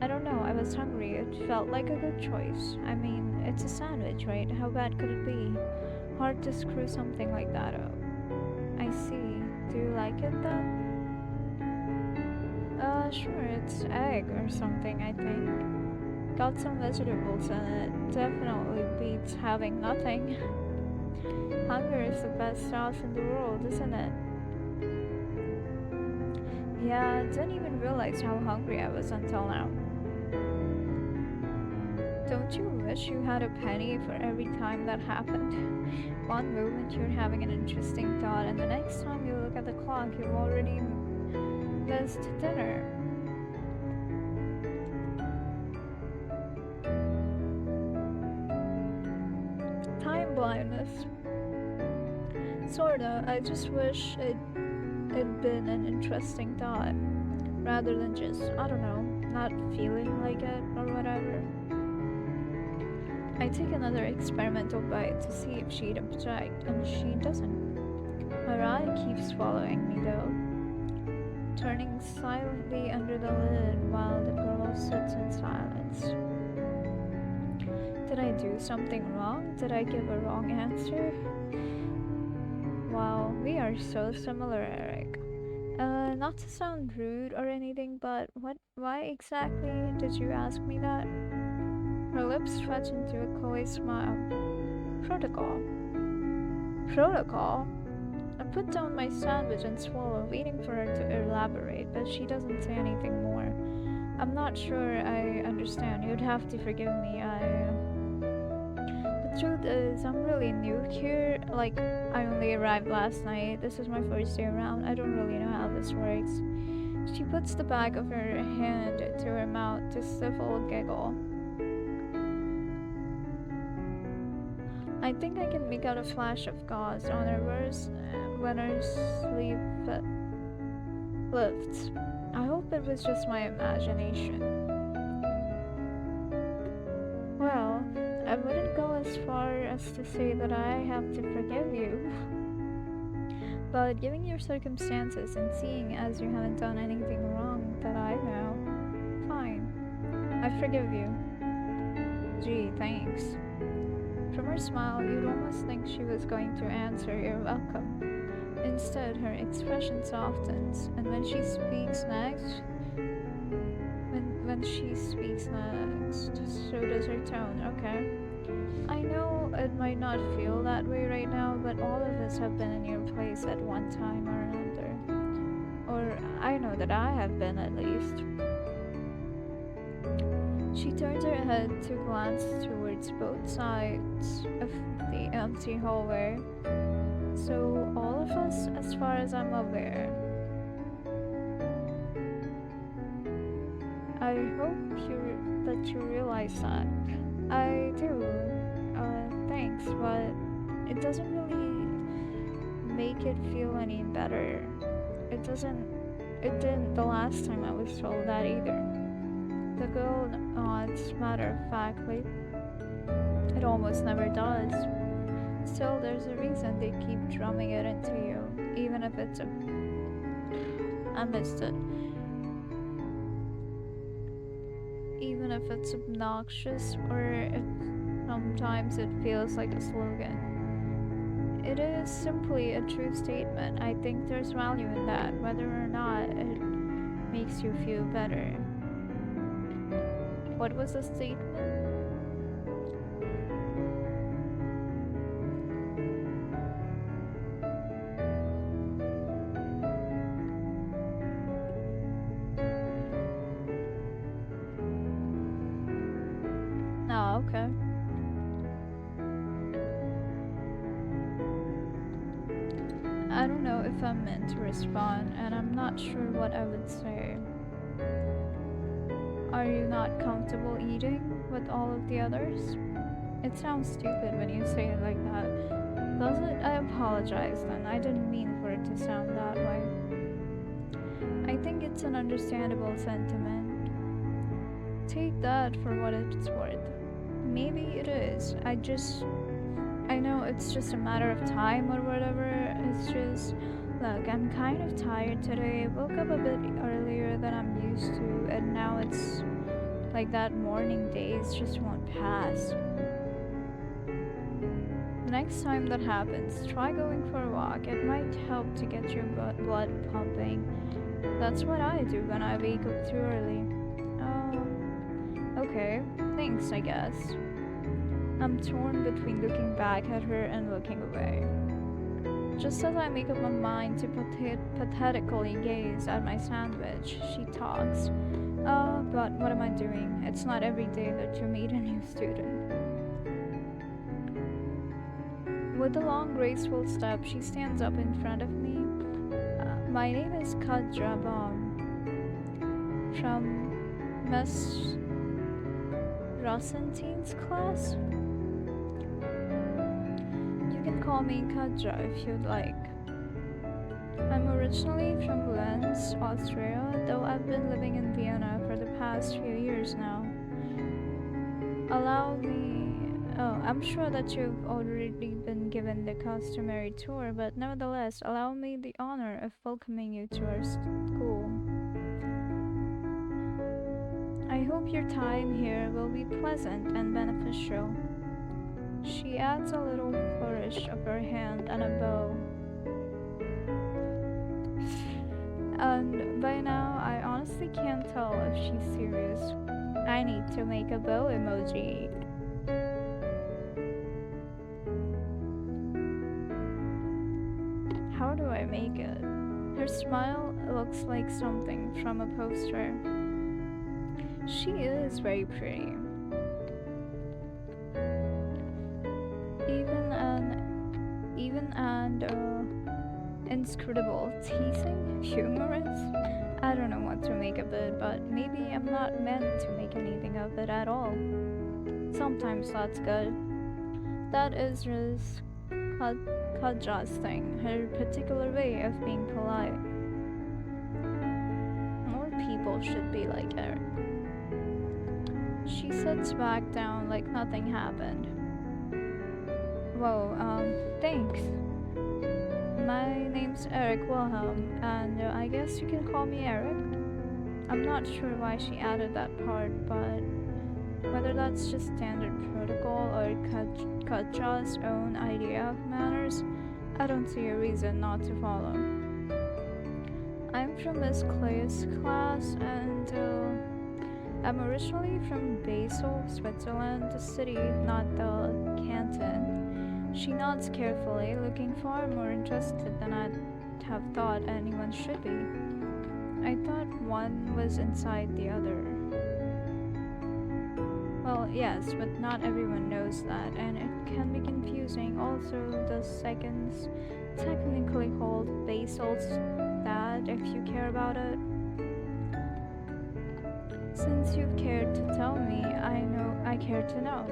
I don't know, I was hungry. It felt like a good choice. I mean, it's a sandwich, right? How bad could it be? Hard to screw something like that up. I see. Do you like it then? Sure, it's egg or something, I think. Got some vegetables in it. Definitely beats having nothing. Hunger is the best sauce in the world, isn't it? Yeah, I didn't even realize how hungry I was until now. Don't you wish you had a penny for every time that happened? One moment you're having an interesting thought, and the next time you look at the clock, you've already missed dinner. Time blindness. Sorta. I just wish it'd been an interesting thought, rather than just, I don't know, not feeling like it or whatever. I take another experimental bite to see if she'd object, and she doesn't. Her eye keeps following me though, turning silently under the lid while the girl sits in silence. Did I do something wrong? Did I give a wrong answer? Wow, we are so similar, Eric. Not to sound rude or anything, but why exactly did you ask me that? Her lips stretch into a coy smile. Protocol. Protocol? I put down my sandwich and swallow, waiting for her to elaborate, but she doesn't say anything more. I'm not sure I understand. You'd have to forgive me. The truth is, I'm really new here. Like, I only arrived last night. This is my first day around. I don't really know how this works. She puts the back of her hand to her mouth to stifle a giggle. I think I can make out a flash of gauze on her words when her sleeve lifts. I hope it was just my imagination. Well, I wouldn't go as far as to say that I have to forgive you. But given your circumstances and seeing as you haven't done anything wrong that I know, fine. I forgive you. Gee, thanks. From her smile, you'd almost think she was going to answer, "You're welcome." Instead, her expression softens, and when she speaks next, so does her tone. Okay. I know it might not feel that way right now, but all of us have been in your place at one time or another. Or I know that I have been at least. She turns her head to glance towards both sides of the empty hallway. So, all of us, as far as I'm aware. I hope that you realize that. I do. Thanks, but it doesn't really make it feel any better. It doesn't. It didn't the last time I was told that either. The girl nods matter of factly. It almost never does. Still, there's a reason they keep drumming it into you, even if it's a. I missed it. Even if it's obnoxious or if sometimes it feels like a slogan. It is simply a true statement. I think there's value in that, whether or not it makes you feel better. What was the statement? Oh, okay. I don't know if I'm meant to respond, and I'm not sure what I would say. Are you not comfortable eating with all of the others? It sounds stupid when you say it like that. Does it? I apologize then. I didn't mean for it to sound that way. I think it's an understandable sentiment. Take that for what it's worth. Maybe it is. I know it's just a matter of time or whatever. It's just, look, I'm kind of tired today. Woke up a bit earlier than I'm used to, and now it's like that morning days just won't pass. The next time that happens, try going for a walk. It might help to get your blood pumping. That's what I do when I wake up too early. Okay, thanks, I guess. I'm torn between looking back at her and looking away. Just as I make up my mind to pathetically gaze at my sandwich, she talks. But what am I doing? It's not every day that you meet a new student. With a long, graceful step, she stands up in front of me. My name is Kadra from Miss Rosentine's class. You can call me Kadra if you'd like. I'm originally from Lens, Austria, though I've been living in Vienna for the past few years now. Allow me. Oh, I'm sure that you've already been given the customary tour, but nevertheless, allow me the honor of welcoming you to our school. I hope your time here will be pleasant and beneficial. She adds a little flourish of her hand and a bow. And by now, I honestly can't tell if she's serious. I need to make a bow emoji. How do I make it? Her smile looks like something from a poster. She is very pretty. Even and inscrutable, teasing, humorous. I don't know what to make of it, but maybe I'm not meant to make anything of it at all. Sometimes that's good. That is just Kaja's thing, her particular way of being polite. More people should be like her. She sits back down like nothing happened. Whoa, thanks. My name's Eric Wilhelm, and I guess you can call me Eric. I'm not sure why she added that part, but whether that's just standard protocol or Kaja's own idea of manners, I don't see a reason not to follow. I'm from Miss Clay's class, and I'm originally from Basel, Switzerland, the city, not the canton. She nods carefully, looking far more interested than I'd have thought anyone should be. I thought one was inside the other. Well, yes, but not everyone knows that, and it can be confusing. Also, the second's technically called Basil's dad, if you care about it. Since you've cared to tell me, I know I care to know.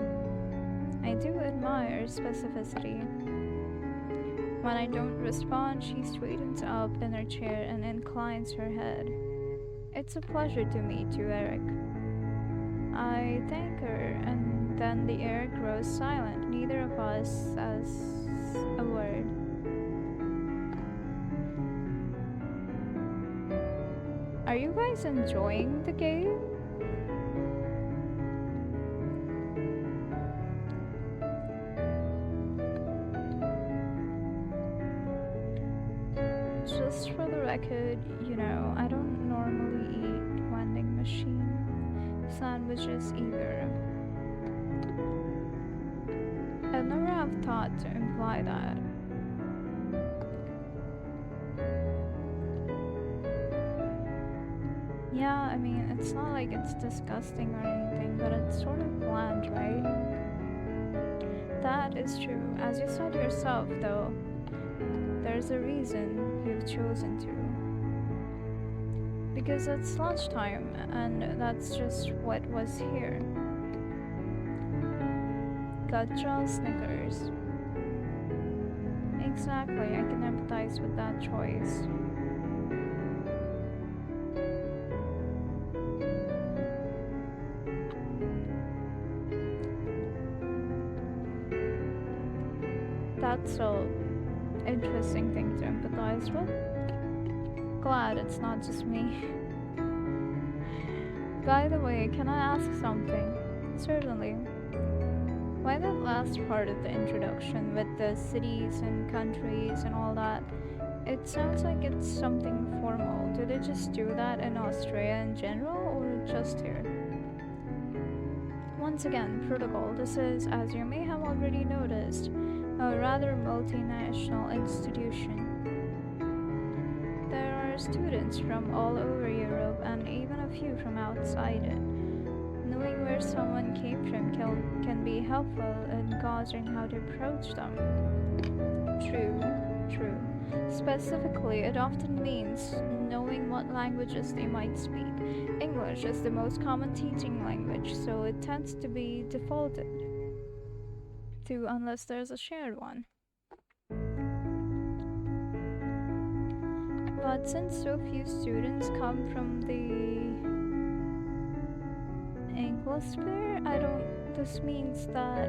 I do admire specificity. When I don't respond, she straightens up in her chair and inclines her head. It's a pleasure to meet you, Eric. I thank her, and then the air grows silent. Neither of us says a word. Are you guys enjoying the game? Just for the record, I don't normally eat vending machine sandwiches either. I'd never have thought to imply that. Yeah, I mean, it's not like it's disgusting or anything, but it's sort of bland, right? That is true. As you said yourself, though, there's a reason you've chosen to. Because it's lunchtime, and that's just what was here. Gotcha Snickers. Exactly, I can empathize with that choice. That's a interesting thing to empathize with. Glad it's not just me. By the way, can I ask something? Certainly. Why that last part of the introduction with the cities and countries and all that? It sounds like it's something formal. Do they just do that in Australia in general or just here? Once again, protocol. This is, as you may have already noticed, a rather multinational institution. There are students from all over Europe and even a few from outside it. Knowing where someone came from can be helpful in gauging how to approach them. True. Specifically, it often means knowing what languages they might speak. English is the most common teaching language, so it tends to be defaulted to unless there's a shared one. But since so few students come from the Anglosphere, this means that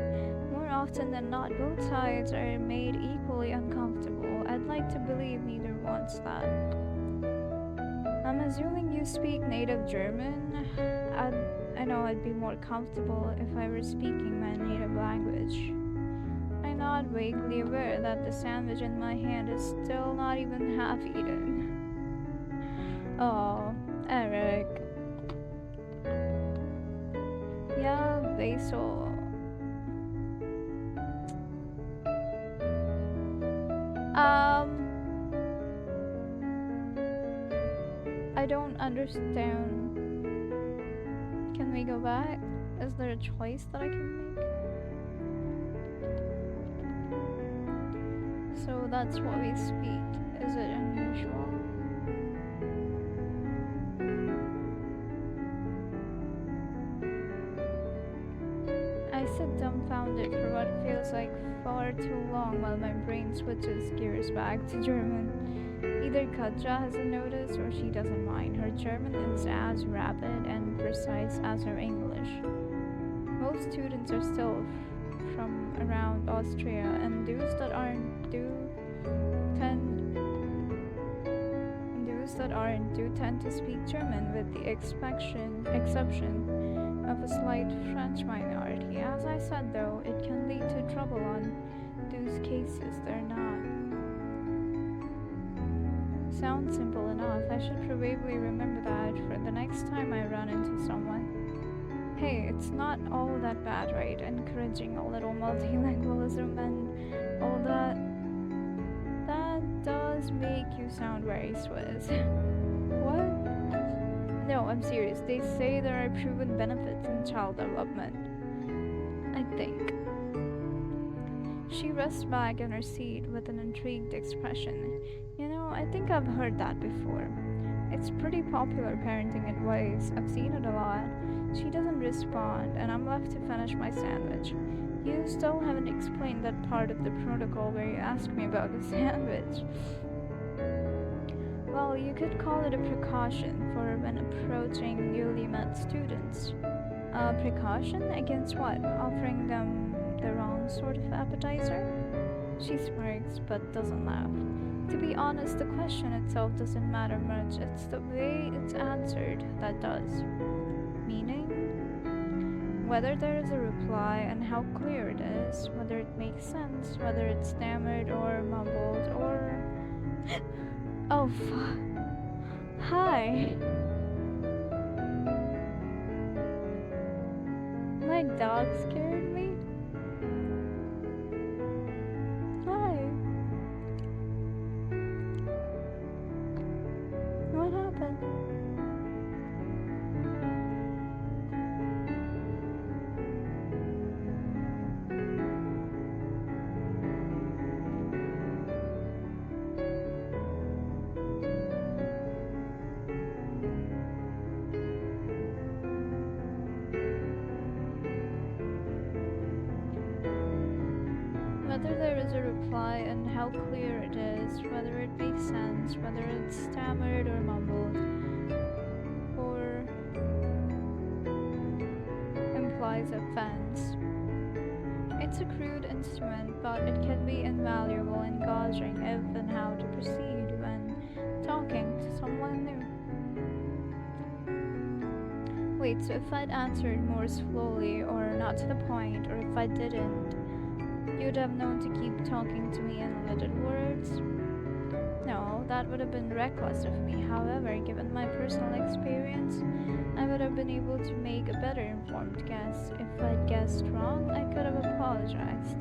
more often than not, both sides are made equally uncomfortable. I'd like to believe neither wants that. I'm assuming you speak native German. I know I'd be more comfortable if I were speaking my native language. I nod, vaguely aware that the sandwich in my hand is still not even half eaten. Oh, Eric. Yeah, Basil. I don't understand. Can we go back? Is there a choice that I can make? So that's what we speak. Is it unusual? I sit dumbfounded for what feels like far too long while my brain switches gears back to German. Either Katja hasn't noticed or she doesn't mind. Her German is as rapid and precise as her English. Most students are still from around Austria, and those that aren't do tend to speak German, with the exception of a slight French minority. As I said, though, it can lead to trouble on those cases they're not. Sounds simple enough. I should probably remember that for the next time I run into someone. Hey, it's not all that bad, right? Encouraging a little multilingualism and all that. That does make you sound very Swiss. What? No, I'm serious. They say there are proven benefits in child development. I think. She rests back in her seat with an intrigued expression. I think I've heard that before. It's pretty popular parenting advice. I've seen it a lot. She doesn't respond, and I'm left to finish my sandwich. You still haven't explained that part of the protocol where you ask me about the sandwich. Well, you could call it a precaution for when approaching newly met students. A precaution against what? Offering them the wrong sort of appetizer? She smirks but doesn't laugh. To be honest, the question itself doesn't matter much. It's the way it's answered that does. Meaning, whether there is a reply and how clear it is, whether it makes sense, whether it's stammered or mumbled or. Oh, hi. My dog scared me. Hi. What happened? Whether there is a reply and how clear it is, whether it makes sense, whether it's stammered or mumbled, or implies offense. It's a crude instrument, but it can be invaluable in gauging if and how to proceed when talking to someone new. Wait, so if I'd answered more slowly, or not to the point, or if I didn't, you'd have known to keep talking to me in little words? No, that would have been reckless of me. However, given my personal experience, I would have been able to make a better informed guess. If I'd guessed wrong, I could have apologized.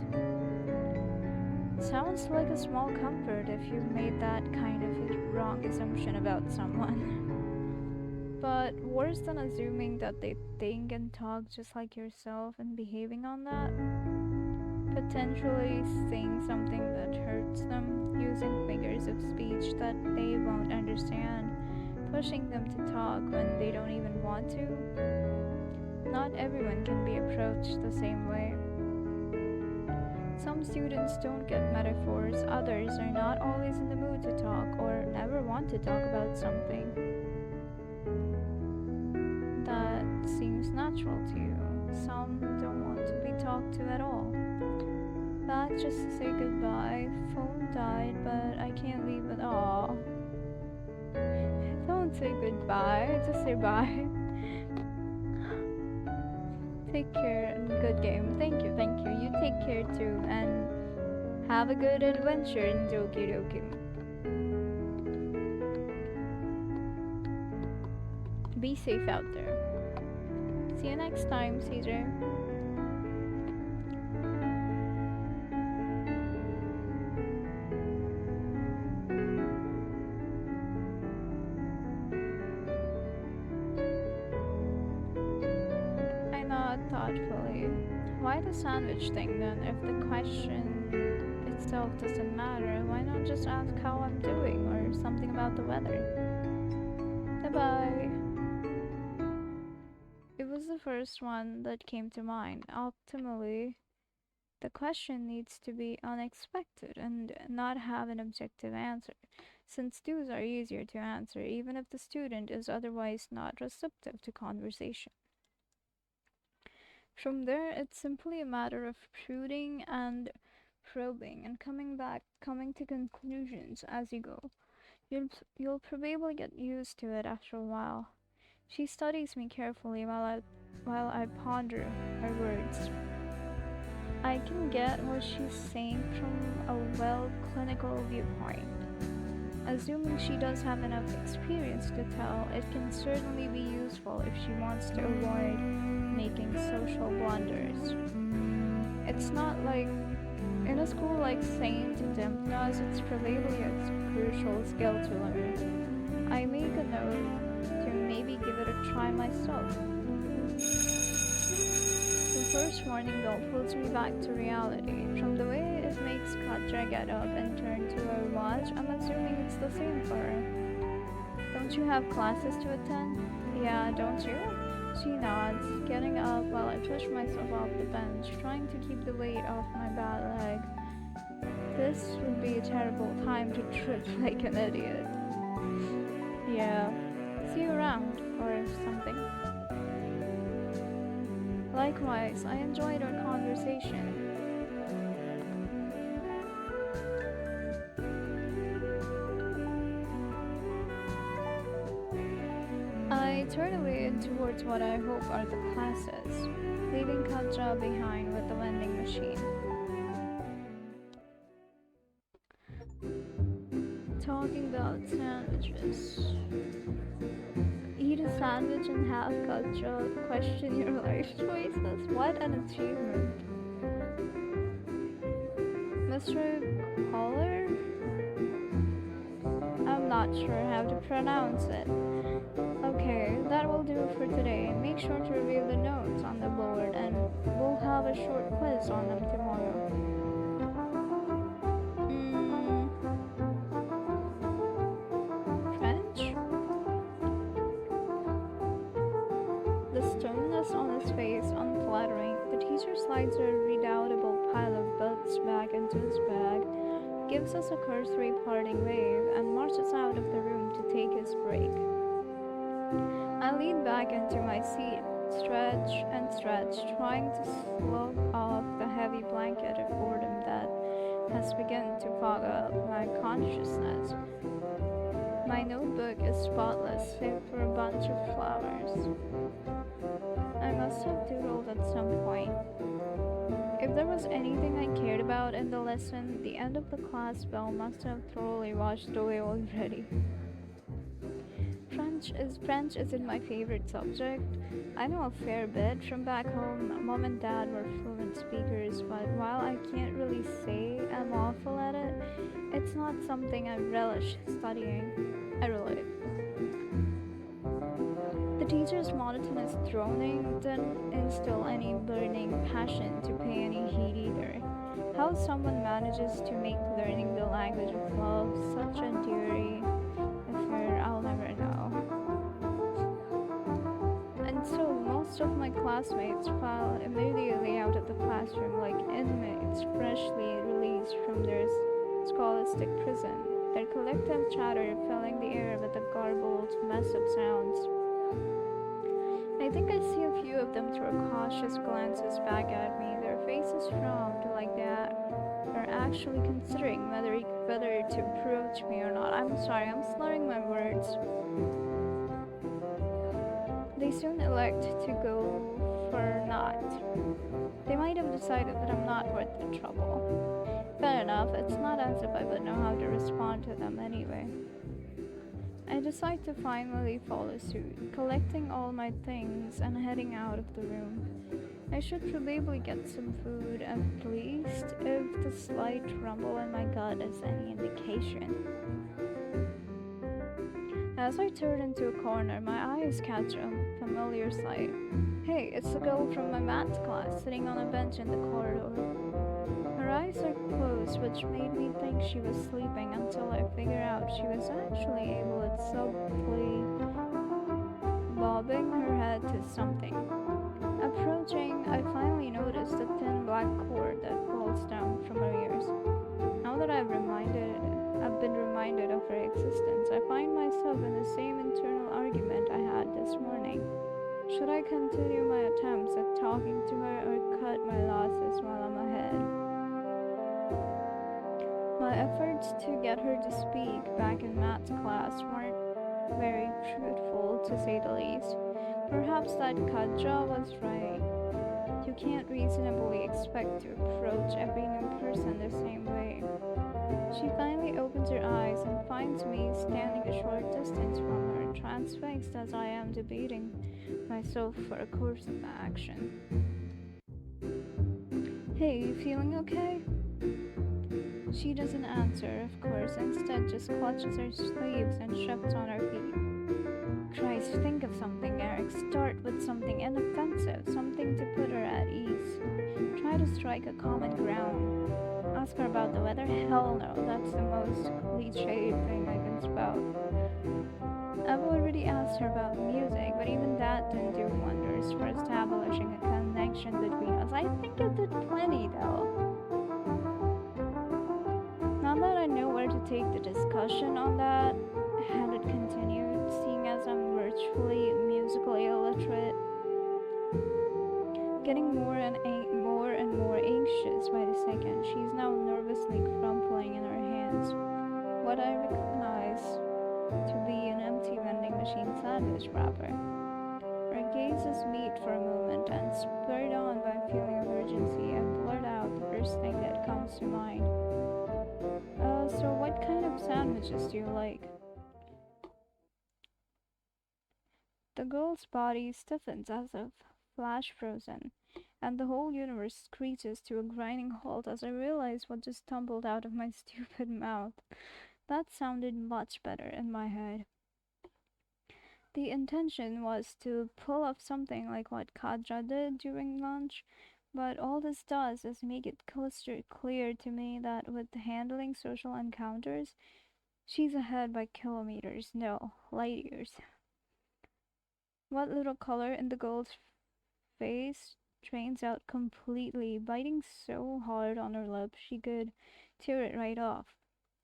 Sounds like a small comfort if you've made that kind of a wrong assumption about someone. But worse than assuming that they think and talk just like yourself and behaving on that, potentially saying something that hurts them, using figures of speech that they won't understand, pushing them to talk when they don't even want to. Not everyone can be approached the same way. Some students don't get metaphors, others are not always in the mood to talk or never want to talk about something that seems natural to you. Some don't want to be talked to at all. Back just to say goodbye. Phone died, but I can't leave it. Aw. Don't say goodbye, just say bye. Take care and good game. Thank you, thank you. You take care too, and have a good adventure in Doki Doki. Be safe out there. See you next time, Caesar. I nod thoughtfully. Why the sandwich thing then? If the question itself doesn't matter, why not just ask how I'm doing or something about the weather? Bye-bye. It was the first one that came to mind. Optimally, the question needs to be unexpected and not have an objective answer, since those are easier to answer even if the student is otherwise not receptive to conversation. From there, it's simply a matter of prodding and probing and coming to conclusions as you go. You'll probably get used to it after a while. She studies me carefully while I ponder her words. I can get what she's saying from a clinical viewpoint. Assuming she does have enough experience to tell, it can certainly be useful if she wants to avoid making social blunders. It's not like in a school like St. Dempna's, it's probably a crucial skill to learn. I make a note to maybe give it a try myself. The first morning bell pulls me back to reality. From the way it makes Katra get up and turn to her watch, I'm assuming it's the same for her. Don't Don't you have classes to attend? Yeah, don't you? She nods, getting up while I push myself off the bench, trying to keep the weight off my bad leg. This would be a terrible time to trip like an idiot. Yeah. See you around, or something. Likewise, I enjoyed our conversation. I turn away towards what I hope are the classes, leaving Katja behind with the vending machine. Talking about sandwiches. Eat a sandwich and have Katja question your life choices. What an achievement. Mr. Caller? I'm not sure how to pronounce it. Okay, that will do for today. Make sure to review the notes on the board and we'll have a short quiz on them tomorrow. Mm, French? The sternness on his face unflattering, the teacher slides a redoubtable pile of books back into his bag, gives us a cursory parting wave, and marches out of the room to take his break. I lean back into my seat, stretch and stretch, trying to slug off the heavy blanket of boredom that has begun to fog up my consciousness. My notebook is spotless, save for a bunch of flowers. I must have doodled at some point. If there was anything I cared about in the lesson, the end of the class bell must have thoroughly washed away already. French isn't my favorite subject. I know a fair bit from back home. Mom and dad were fluent speakers, but while I can't really say I'm awful at it, it's not something I relish studying. I relate. The teacher's monotonous droning didn't instill any burning passion to pay any heed either. How someone manages to make learning the language of love such a dreary affair, I'll never know. And so most of my classmates file immediately out of the classroom like inmates freshly released from their scholastic prison, their collective chatter filling the air with a garbled mess of sounds. I think I see a few of them throw cautious glances back at me, their faces frowned like they are actually considering whether to approach me or not. I'm sorry, I'm slurring my words. They soon elect to go for not. They might have decided that I'm not worth the trouble. Fair enough, it's not as if I would know how to respond to them anyway. I decide to finally follow suit, collecting all my things and heading out of the room. I should probably get some food at least, if the slight rumble in my gut is any indication. As I turn into a corner, my eyes catch a familiar sight. Hey, it's the girl from my math class sitting on a bench in the corridor. Her eyes are closed, which made me think she was sleeping until I figured out she was actually able to subtly bobbing her head to something. Approaching, I finally noticed a thin black cord that falls down from her ears. Now that I've been reminded of her existence, I find myself in the same internal argument I had this morning. Should I continue my attempts at talking to her or cut my losses while I'm ahead? My efforts to get her to speak back in math class weren't very fruitful, to say the least. Perhaps that Kadja was right. You can't reasonably expect to approach every new person the same way. She finally opens her eyes and finds me standing a short distance from her, transfixed as I am debating myself for a course of action. Hey, you feeling okay? She doesn't answer, of course, instead just clutches her sleeves and shifts on her feet. Christ, think of something, Eric. Start with something inoffensive, something to put her at ease. Try to strike a common ground. Ask her about the weather? Hell no, that's the most cliched thing I can spout. I've already asked her about music, but even that didn't do wonders for establishing a connection between us. I think it did plenty, though. Now that I know where to take the discussion on that, had it continued, seeing as I'm virtually musically illiterate, getting more anxious by the second. She's now nervously crumpling in her hands what I recognize to be an empty vending machine sandwich wrapper. Our gazes meet for a moment, and spurred on by a feeling of urgency, I blurt out the first thing that comes to mind. So what kind of sandwiches do you like? The girl's body stiffens as if flash frozen, and the whole universe screeches to a grinding halt as I realize what just tumbled out of my stupid mouth. That sounded much better in my head. The intention was to pull off something like what Kadra did during lunch, but all this does is make it crystal clear to me that with handling social encounters, she's ahead by kilometers, no, light years. What little color in the girl's face drains out completely, biting so hard on her lip she could tear it right off.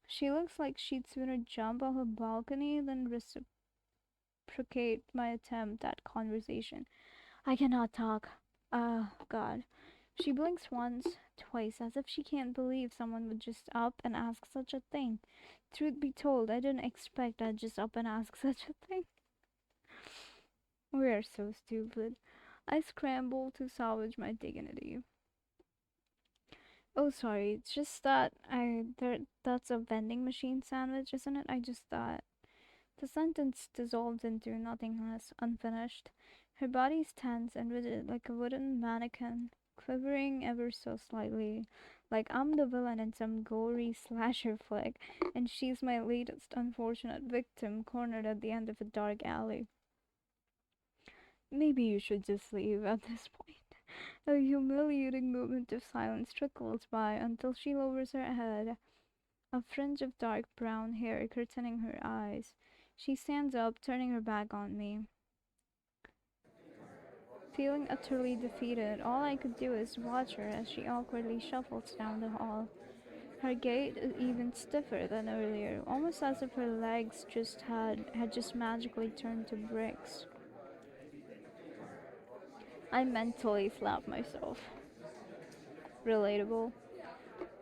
She looks like she'd sooner jump off a balcony than reciprocate my attempt at conversation. I cannot talk. Ah, God. She blinks once, twice, as if she can't believe someone would just up and ask such a thing. Truth be told, I didn't expect I'd just up and ask such a thing. We are so stupid. I scramble to salvage my dignity. Oh, sorry. It's just that that's a vending machine sandwich, isn't it? I just thought. The sentence dissolves into nothingness, unfinished. Her body's tense and rigid like a wooden mannequin, quivering ever so slightly, like I'm the villain in some gory slasher flick, and she's my latest unfortunate victim cornered at the end of a dark alley. Maybe you should just leave at this point. A humiliating moment of silence trickles by until she lowers her head, a fringe of dark brown hair curtaining her eyes. She stands up, turning her back on me. Feeling utterly defeated, all I could do is watch her as she awkwardly shuffles down the hall. Her gait is even stiffer than earlier, almost as if her legs had just magically turned to bricks. I mentally slap myself. Relatable.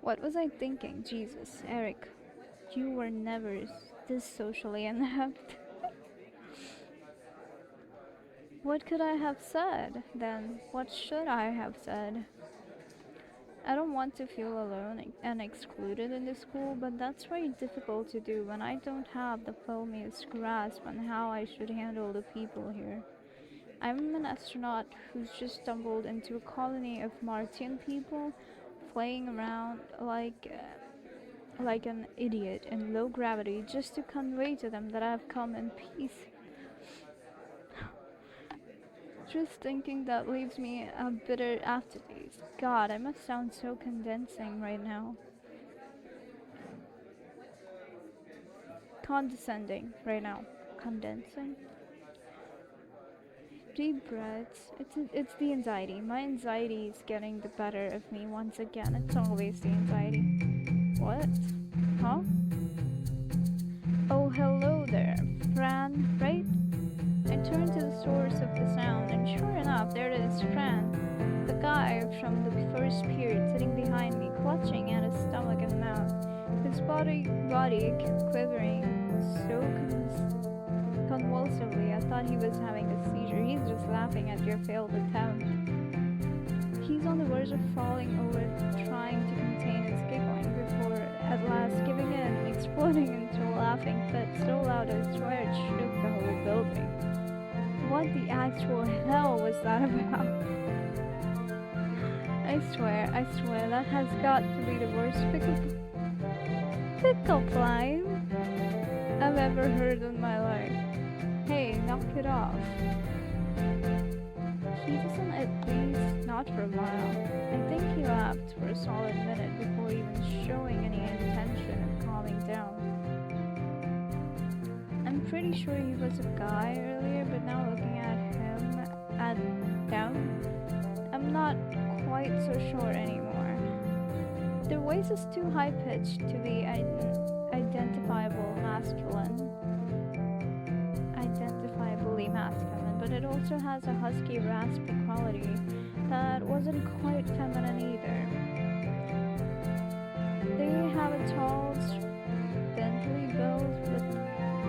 What was I thinking? Jesus, Eric, you were never this socially inept. What could I have said, then? What should I have said? I don't want to feel alone and excluded in the school, but that's very difficult to do when I don't have the filmiest grasp on how I should handle the people here. I'm an astronaut who's just stumbled into a colony of Martian people playing around like an idiot in low gravity just to convey to them that I've come in peace. Just thinking that leaves me a bitter aftertaste. God, I must sound so condensing right now. Condescending right now. Condensing? Deep breaths. It's the anxiety. My anxiety is getting the better of me once again. It's always the anxiety. What? Huh? Oh, hello there, Fran, right? I turn to the source of the sound, and sure enough, there it is, Fran, the guy from the first period sitting behind me, clutching at his stomach and mouth, his body quivering so convulsively I thought he was having a seizure. He's just laughing at your failed attempt. He's on the verge of falling over, trying to contain his giggling before at last giving in and exploding into a laughing fit so loud I swear it shook the whole building. What the actual hell was that about? I swear, that has got to be the worst pickle climb I've ever heard in my life. Hey, knock it off. He doesn't, at least not for a while. I think he laughed for a solid minute before even showing any intention of calming down. I'm pretty sure he was a guy earlier, but now looking at him, at them, I'm not quite so sure anymore. Their voice is too high pitched to be identifiable masculine. Identifiably masculine, but it also has a husky, raspy quality that wasn't quite feminine either. They have a tall, spindly build with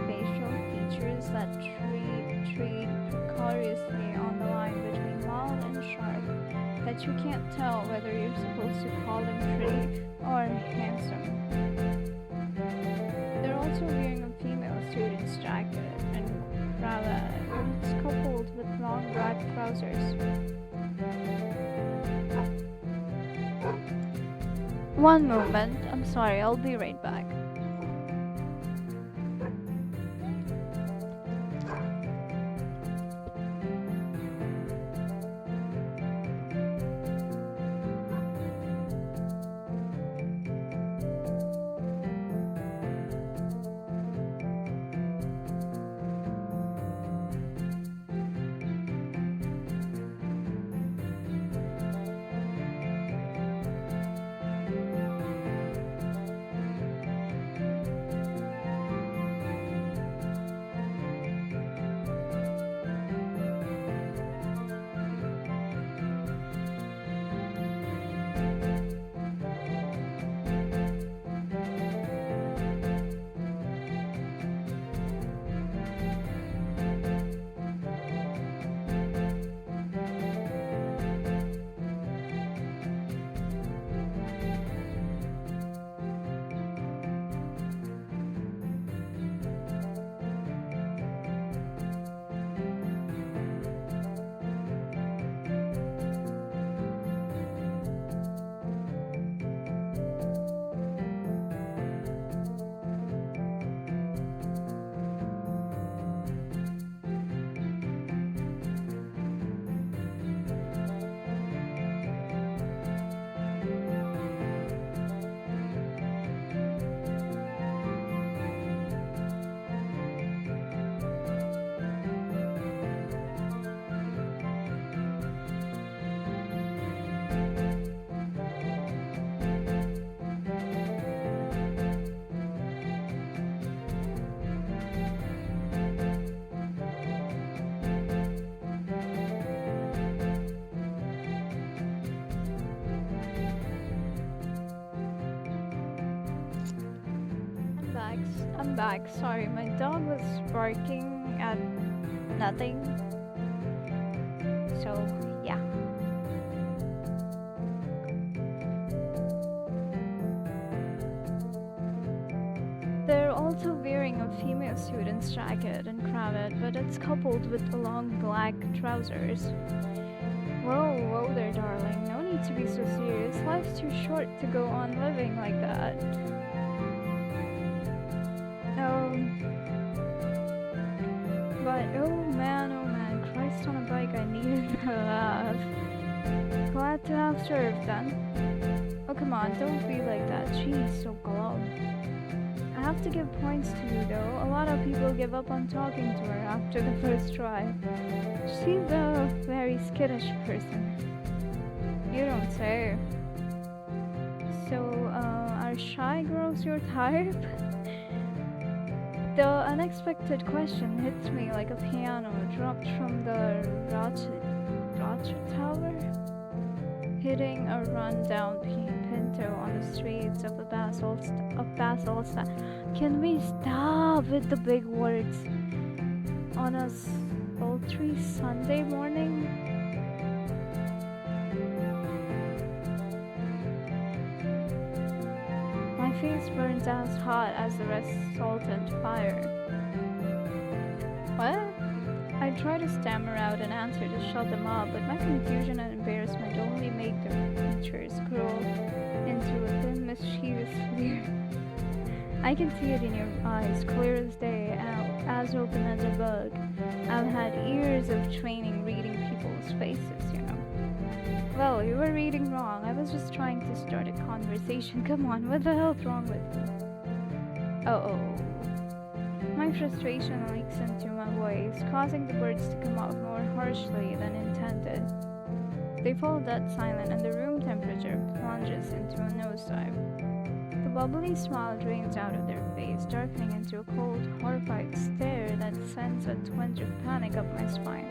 facial features that treat precariously on the line between mild and sharp, that you can't tell whether you're supposed to call them pretty or handsome. They're also wearing a female student's jacket and cravat, and it's coupled with long black trousers. One moment, I'm sorry, I'll be right back. I'm back. Sorry, my dog was barking at nothing. So, yeah. They're also wearing a female student's jacket and cravat, but it's coupled with the long black trousers. Whoa, whoa there, darling. No need to be so serious. Life's too short to go on living like that. But oh man, Christ on a bike, I needed a laugh. Glad to have served then. Oh come on, don't be like that. She's so glum. I have to give points to you though. A lot of people give up on talking to her after the first try. She's a very skittish person. You don't say. So, are shy girls your type? The unexpected question hits me like a piano dropped from the Rocha Tower, hitting a rundown Pinto on the streets of Basilsta. Can we stop with the big words on a sultry Sunday morning? My face burns as hot as the resultant fire. What? I try to stammer out an answer to shut them up, but my confusion and embarrassment only make their features curl into a thin, mischievous leer. I can see it in your eyes, clear as day, as open as a bug. I've had years of training reading people's faces, you know. Well, you were reading wrong. I was just trying to start a conversation. Come on, what the hell's wrong with you? Oh. My My frustration leaks into my voice, causing the words to come out more harshly than intended. They fall dead silent, and the room temperature plunges into a nosedive. The bubbly smile drains out of their face, darkening into a cold, horrified stare that sends a twinge of panic up my spine.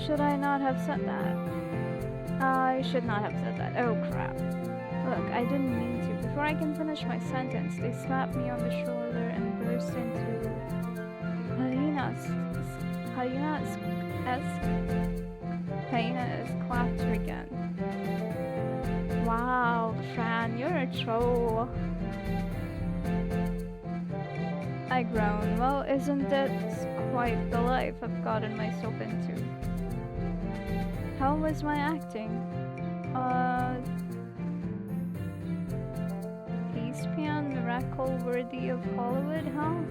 Should I not have said that? I should not have said that. Oh crap. Look, I didn't mean to. Before I can finish my sentence, they slap me on the shoulder and burst into hyenas laughter again. Wow, Fran, you're a troll. I groan. Well, isn't this quite the life I've gotten myself into? How was my acting? Thespian miracle worthy of Hollywood, huh?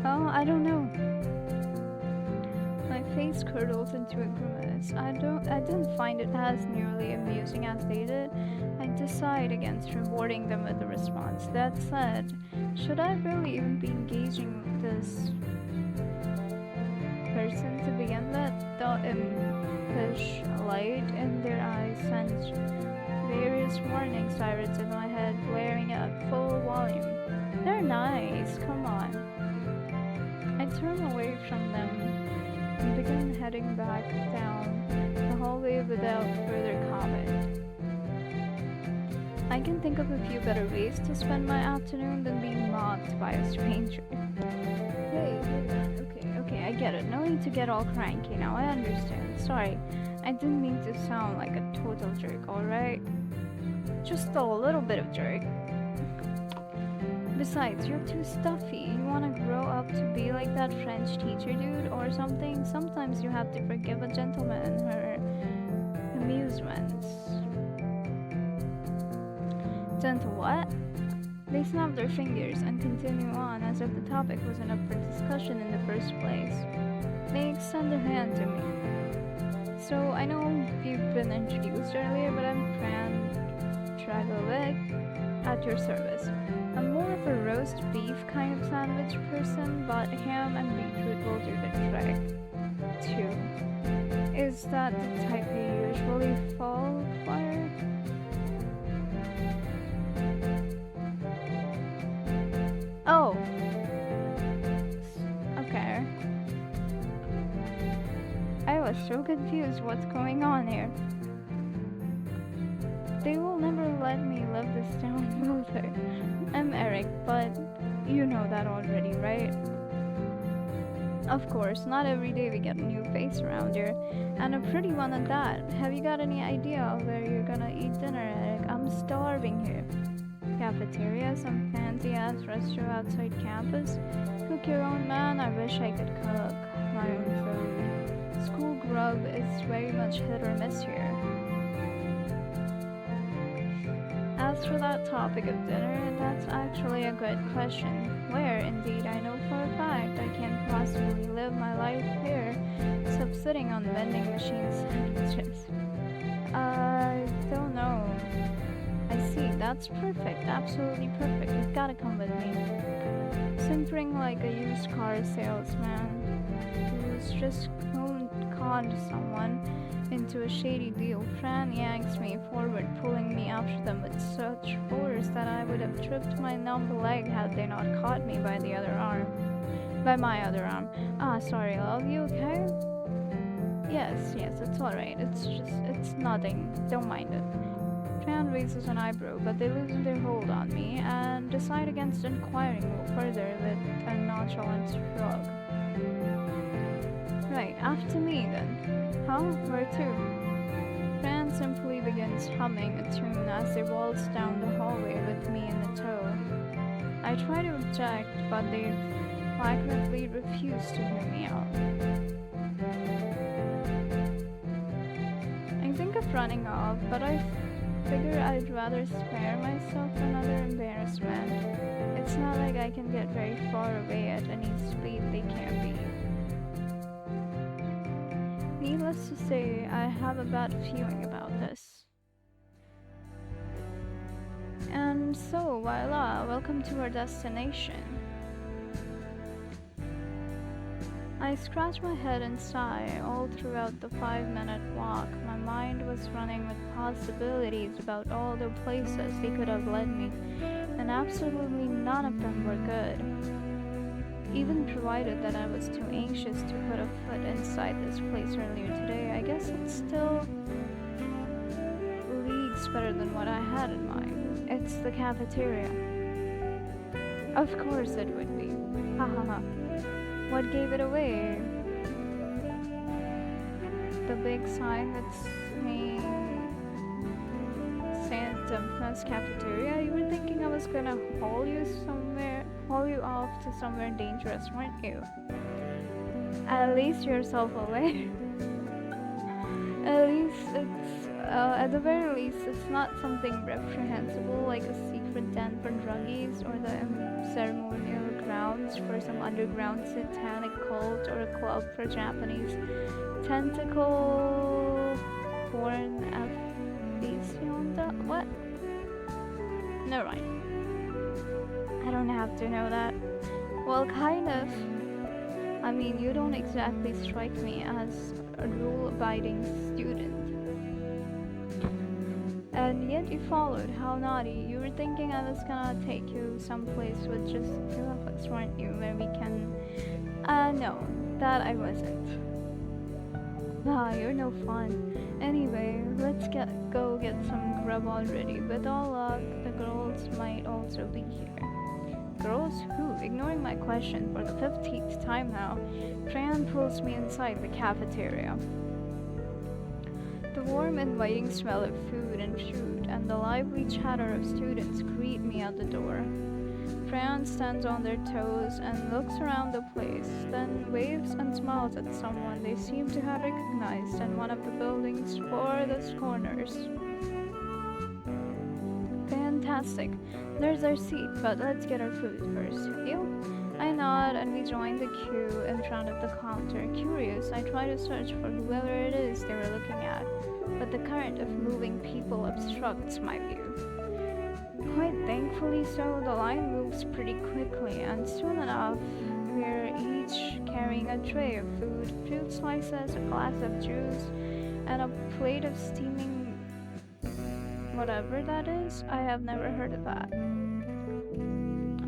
Oh, I don't know. My face curdles into a grimace. I didn't find it as nearly amusing as they did. I decide against rewarding them with a response. That said, should I really even be engaging with this person to begin with? The impish light in their eyes sends various warning sirens in my head blaring at full volume. They're nice, come on. I turn away from them and begin heading back down the hallway without further comment. I can think of a few better ways to spend my afternoon than being mocked by a stranger. Hey, hold on. Okay, I get it. No need to get all cranky now. I understand. Sorry, I didn't mean to sound like a total jerk, alright? Just a little bit of jerk. Besides, you're too stuffy. You wanna grow up to be like that French teacher dude or something? Sometimes you have to forgive a gentleman her amusements. Gentle what? They snap their fingers and continue on as if the topic wasn't up for discussion in the first place. They extend their hand to me. So, I know you've been introduced earlier, but I'm Fran Dragovic at your service. I'm more of a roast beef kind of sandwich person, but ham and beetroot will do the trick, too. Is that the type you usually fall for? Oh. Okay. I was so confused what's going on here. They will never let me live this down, will they? I'm Eric, but you know that already, right? Of course, not every day we get a new face around here, and a pretty one at that. Have you got any idea of where you're gonna eat dinner, Eric? I'm starving here. Cafeteria, some fancy-ass restaurant outside campus? Cook your own, man? I wish I could cook my own food. School grub is very much hit or miss here. As for that topic of dinner, that's actually a good question. Where, indeed, I know for a fact I can't possibly live my life here, except sitting on vending machine sandwiches. I don't know. I see, that's perfect, absolutely perfect. You've gotta come with me. Simpering like a used car salesman who's just conned someone into a shady deal, Fran yanks me forward, pulling me after them with such force that I would have tripped my numb leg had they not caught me by the other arm. By my other arm. Ah, sorry, love, you okay? Yes, it's alright. It's nothing. Don't mind it. Fran raises an eyebrow, but they loosen their hold on me and decide against inquiring further with a nonchalant shrug. Right, after me then. Huh? Where to? Fran simply begins humming a tune as they waltz down the hallway with me in the tow. I try to object, but they flagrantly refuse to hear me out. I think of running off, but I figure I'd rather spare myself another embarrassment. It's not like I can get very far away at any speed they can't beat. Needless to say, I have a bad feeling about this. And so, voila, welcome to our destination. I scratch my head and sigh. All throughout the 5-minute walk, my mind was running with possibilities about all the places they could have led me, and absolutely none of them were good. Even provided that I was too anxious to put a foot inside this place earlier today, I guess it's still leagues better than what I had in mind. It's the cafeteria. Of course it would be. Ha ha ha. What gave it away? The big sign that's saying St. Dumpness Cafeteria? You were thinking I was gonna haul you off to somewhere dangerous, weren't you? At least you're self-aware. At the very least, it's not something reprehensible like a secret den for druggies or the ceremonial grounds for some underground satanic cult or a club for Japanese tentacle porn aficionado. What? Never mind. I don't have to know that. Well, kind of. I mean, you don't exactly strike me as a rule-abiding student. And yet you followed. How naughty. You were thinking I was gonna take you someplace with just the two of us, weren't you? Where we can... no. That I wasn't. Ah, you're no fun. Anyway, let's go get some grub already. With all luck, the girls might also be here. Girls who? Ignoring my question for the 15th time now, Fran pulls me inside the cafeteria. The warm, inviting smell of food and fruit and the lively chatter of students greet me at the door. Fran stands on their toes and looks around the place, then waves and smiles at someone they seem to have recognized in one of the building's farthest corners. Fantastic. There's our seat, but let's get our food first. You? I nod and we join the queue in front of the counter. Curious, I try to search for whoever it is they were looking at, but the current of moving people obstructs my view. Quite thankfully so, the line moves pretty quickly, and soon enough, we're each carrying a tray of food, fruit slices, a glass of juice, and a plate of steaming whatever that is. I have never heard of that.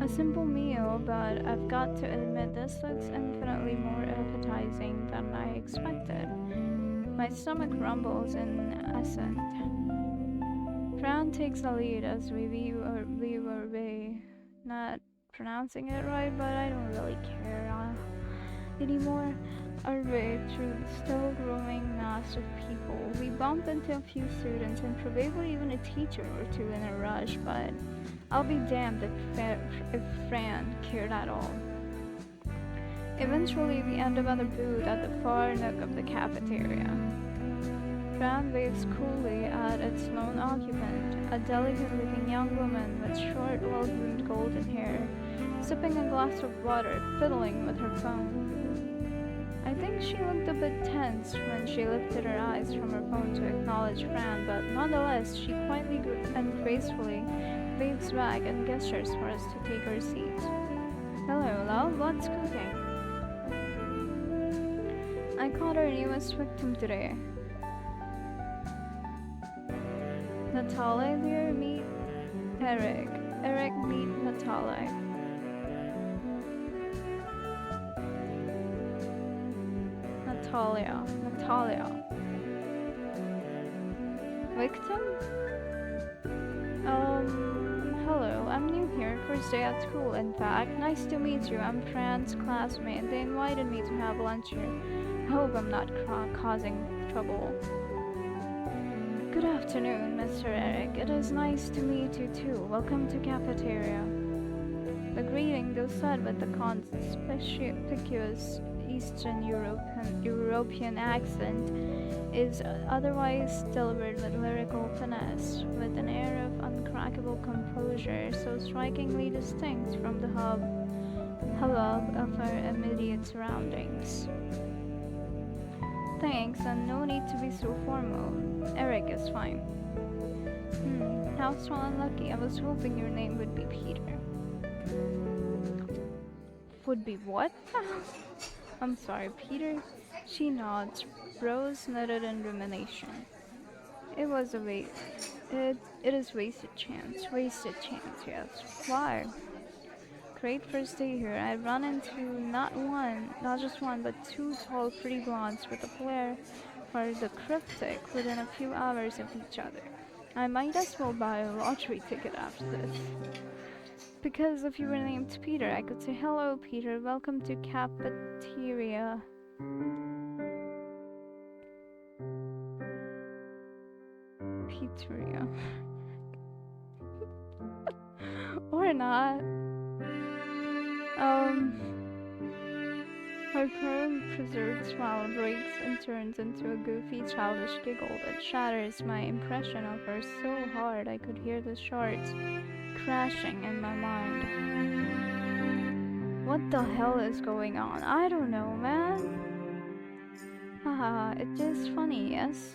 A simple meal, but I've got to admit this looks infinitely more appetizing than I expected. My stomach rumbles in assent. Fran takes the lead as we weave our way. Not pronouncing it right, but I don't really care anymore. Our way through the still growing mass of people. We bump into a few students and probably even a teacher or two in a rush, but I'll be damned if Fran cared at all. Eventually, we end up at a booth at the far nook of the cafeteria. Fran waves coolly at its lone occupant, a delicate-looking young woman with short, well-groomed golden hair, sipping a glass of water, fiddling with her phone. I think she looked a bit tense when she lifted her eyes from her phone to acknowledge Fran, but nonetheless, she quietly and gracefully waves back and gestures for us to take our seats. Hello, love, what's cooking? I caught our newest victim today. Natalie, dear, meet Eric. Eric, meet Natalie. Natalia. Victim? Hello, I'm new here, first day at school, in fact. Nice to meet you, I'm Fran's classmate. They invited me to have lunch here. I hope I'm not causing trouble. Good afternoon, Mr. Eric. It is nice to meet you too. Welcome to cafeteria. The greeting, though said with the conspicuous Eastern European accent, is otherwise delivered with lyrical finesse, with an air of uncrackable composure so strikingly distinct from the hubbub of our immediate surroundings. Thanks, and no need to be so formal. Eric is fine. How so unlucky. I was hoping your name would be Peter. Would be what? I'm sorry, Peter. She nods, brows knitted in rumination. It was a waste. It is wasted chance. Wasted chance, yes. Why? Great first day here. I run into not just one, but two tall, pretty blondes with a flair for the cryptic within a few hours of each other. I might as well buy a lottery ticket after this. Because if you were named Peter, I could say, "Hello, Peter. Welcome to cafeteria." Pizzeria. Or not. Um, Her firm, preserved smile breaks and turns into a goofy, childish giggle that shatters my impression of her so hard I could hear the shards crashing in my mind. What the hell is going on? I don't know, man. Haha, it's just funny, yes?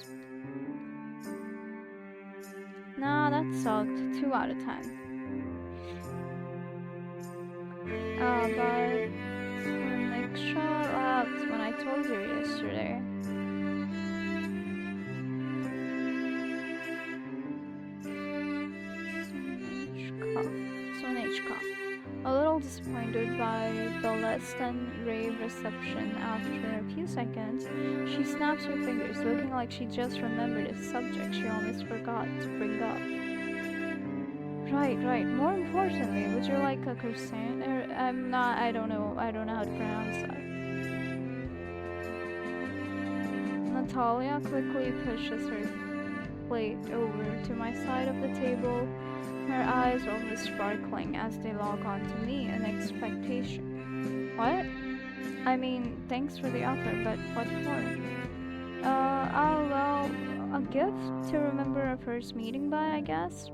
Nah, that sucked. 2 out of 10. But some extra laughed when I told her yesterday. Sonechka. A little disappointed by the less than rave reception after a few seconds, she snaps her fingers, looking like she just remembered a subject she almost forgot to bring up. Right. More importantly, would you like a croissant? I don't know how to pronounce that. Natalia quickly pushes her plate over to my side of the table, her eyes almost sparkling as they lock onto me in expectation. What? I mean, thanks for the offer, but what for? Well, a gift to remember our first meeting by, I guess?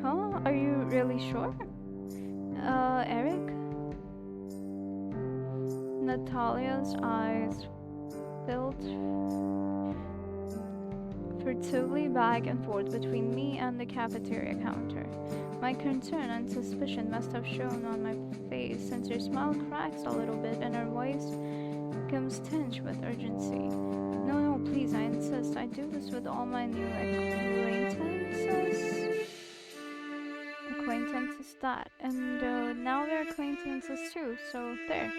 Huh? Are you really sure? Eric? Natalia's eyes filled furtively back and forth between me and the cafeteria counter. My concern and suspicion must have shown on my face since her smile cracks a little bit and her voice becomes tinged with urgency. No, please, I insist. I do this with all my new acquaintances that, and now they're acquaintances too, so there.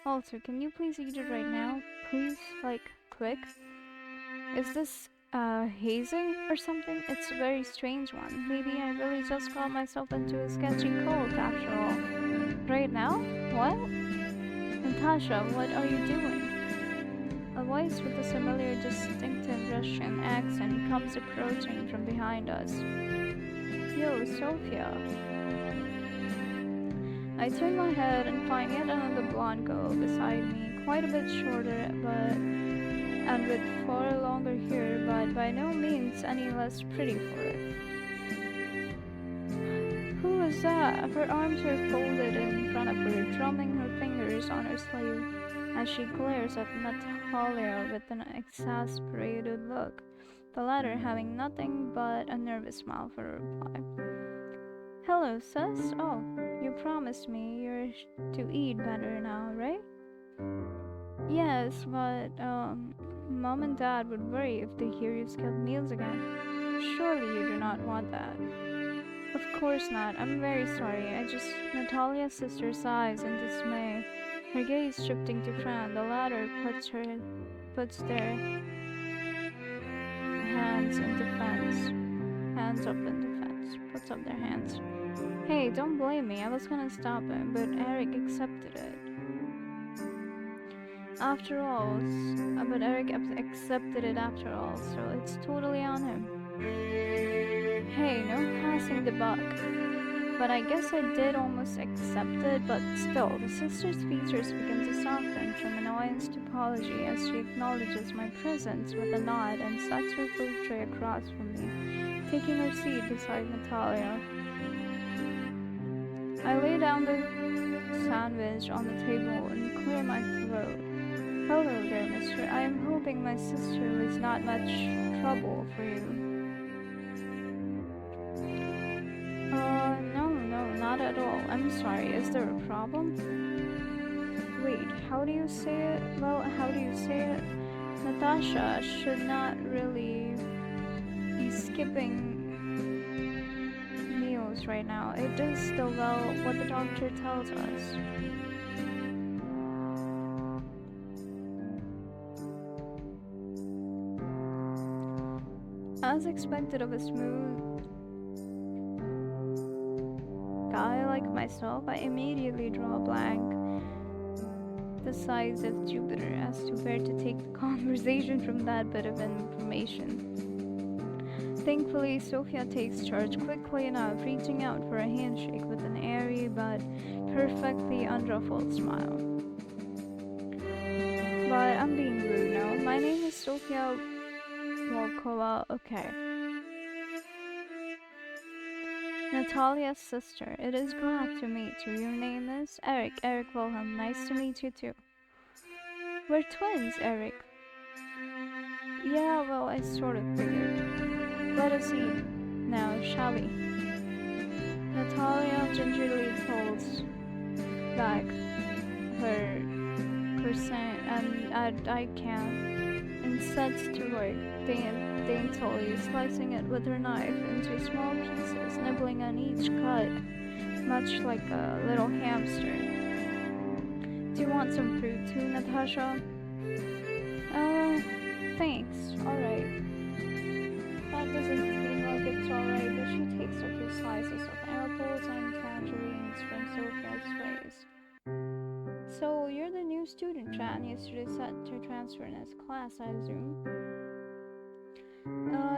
Also, can you please eat it right now? Please, like, quick? Is this hazing or something? It's a very strange one. Maybe I really just got myself into a sketchy cult after all. Right now? What? Natasha, what are you doing? A voice with a familiar, distinctive Russian accent comes approaching from behind us. Yo, Sophia. I turn my head and find yet another blonde girl beside me, quite a bit shorter, and with far longer hair, but by no means any less pretty for it. Who is that? Her arms are folded in front of her, drumming her fingers on her sleeve as she glares at Natalia with an exasperated look, the latter having nothing but a nervous smile for a reply. Hello, sis. Oh, you promised me you're to eat better now, right? Yes, but, Mom and Dad would worry if they hear you skip meals again. Surely you do not want that. Of course not. I'm very sorry. Natalia's sister sighs in dismay, her gaze shifting to Fran. The latter puts their hands in defense. Hands up in defense. Puts up their hands. Hey, don't blame me. I was gonna stop him, but Eric accepted it. After all, but Eric accepted it after all, so it's totally on him. Hey, no passing the buck. But I guess I did almost accept it, but still, the sister's features begin to soften from annoyance to apology as she acknowledges my presence with a nod and sets her food tray across from me, taking her seat beside Natalia. I lay down the sandwich on the table and clear my throat. Hello there, mister. I am hoping my sister was not much trouble for you. No, not at all. I'm sorry. Is there a problem? Wait, how do you say it? Well, how do you say it? Natasha should not really be skipping meals right now. It does still well what the doctor tells us. As expected of a smooth guy like myself, I immediately draw a blank the size of Jupiter as to where to take the conversation from that bit of information. Thankfully, Sophia takes charge quickly enough, reaching out for a handshake with an airy but perfectly unruffled smile. But I'm being rude now. My name is Sophia Volkova. Okay. Natalia's sister. It is glad to meet you. Your name is Eric. Eric Wilhelm. Nice to meet you too. We're twins, Eric. Yeah, well, I sort of figured. Let us eat. Now, shall we? Natalia gingerly pulls back her croissant and I can and sets to work, daintily slicing it with her knife into small pieces, nibbling on each cut, much like a little hamster. Do you want some fruit too, Natasha? Thanks. Alright. That doesn't seem like it's alright, but she takes a few slices of apples and tangerines from Sophia's trays. So, you're the new student, Jan. Yesterday set to transfer in his class, I assume.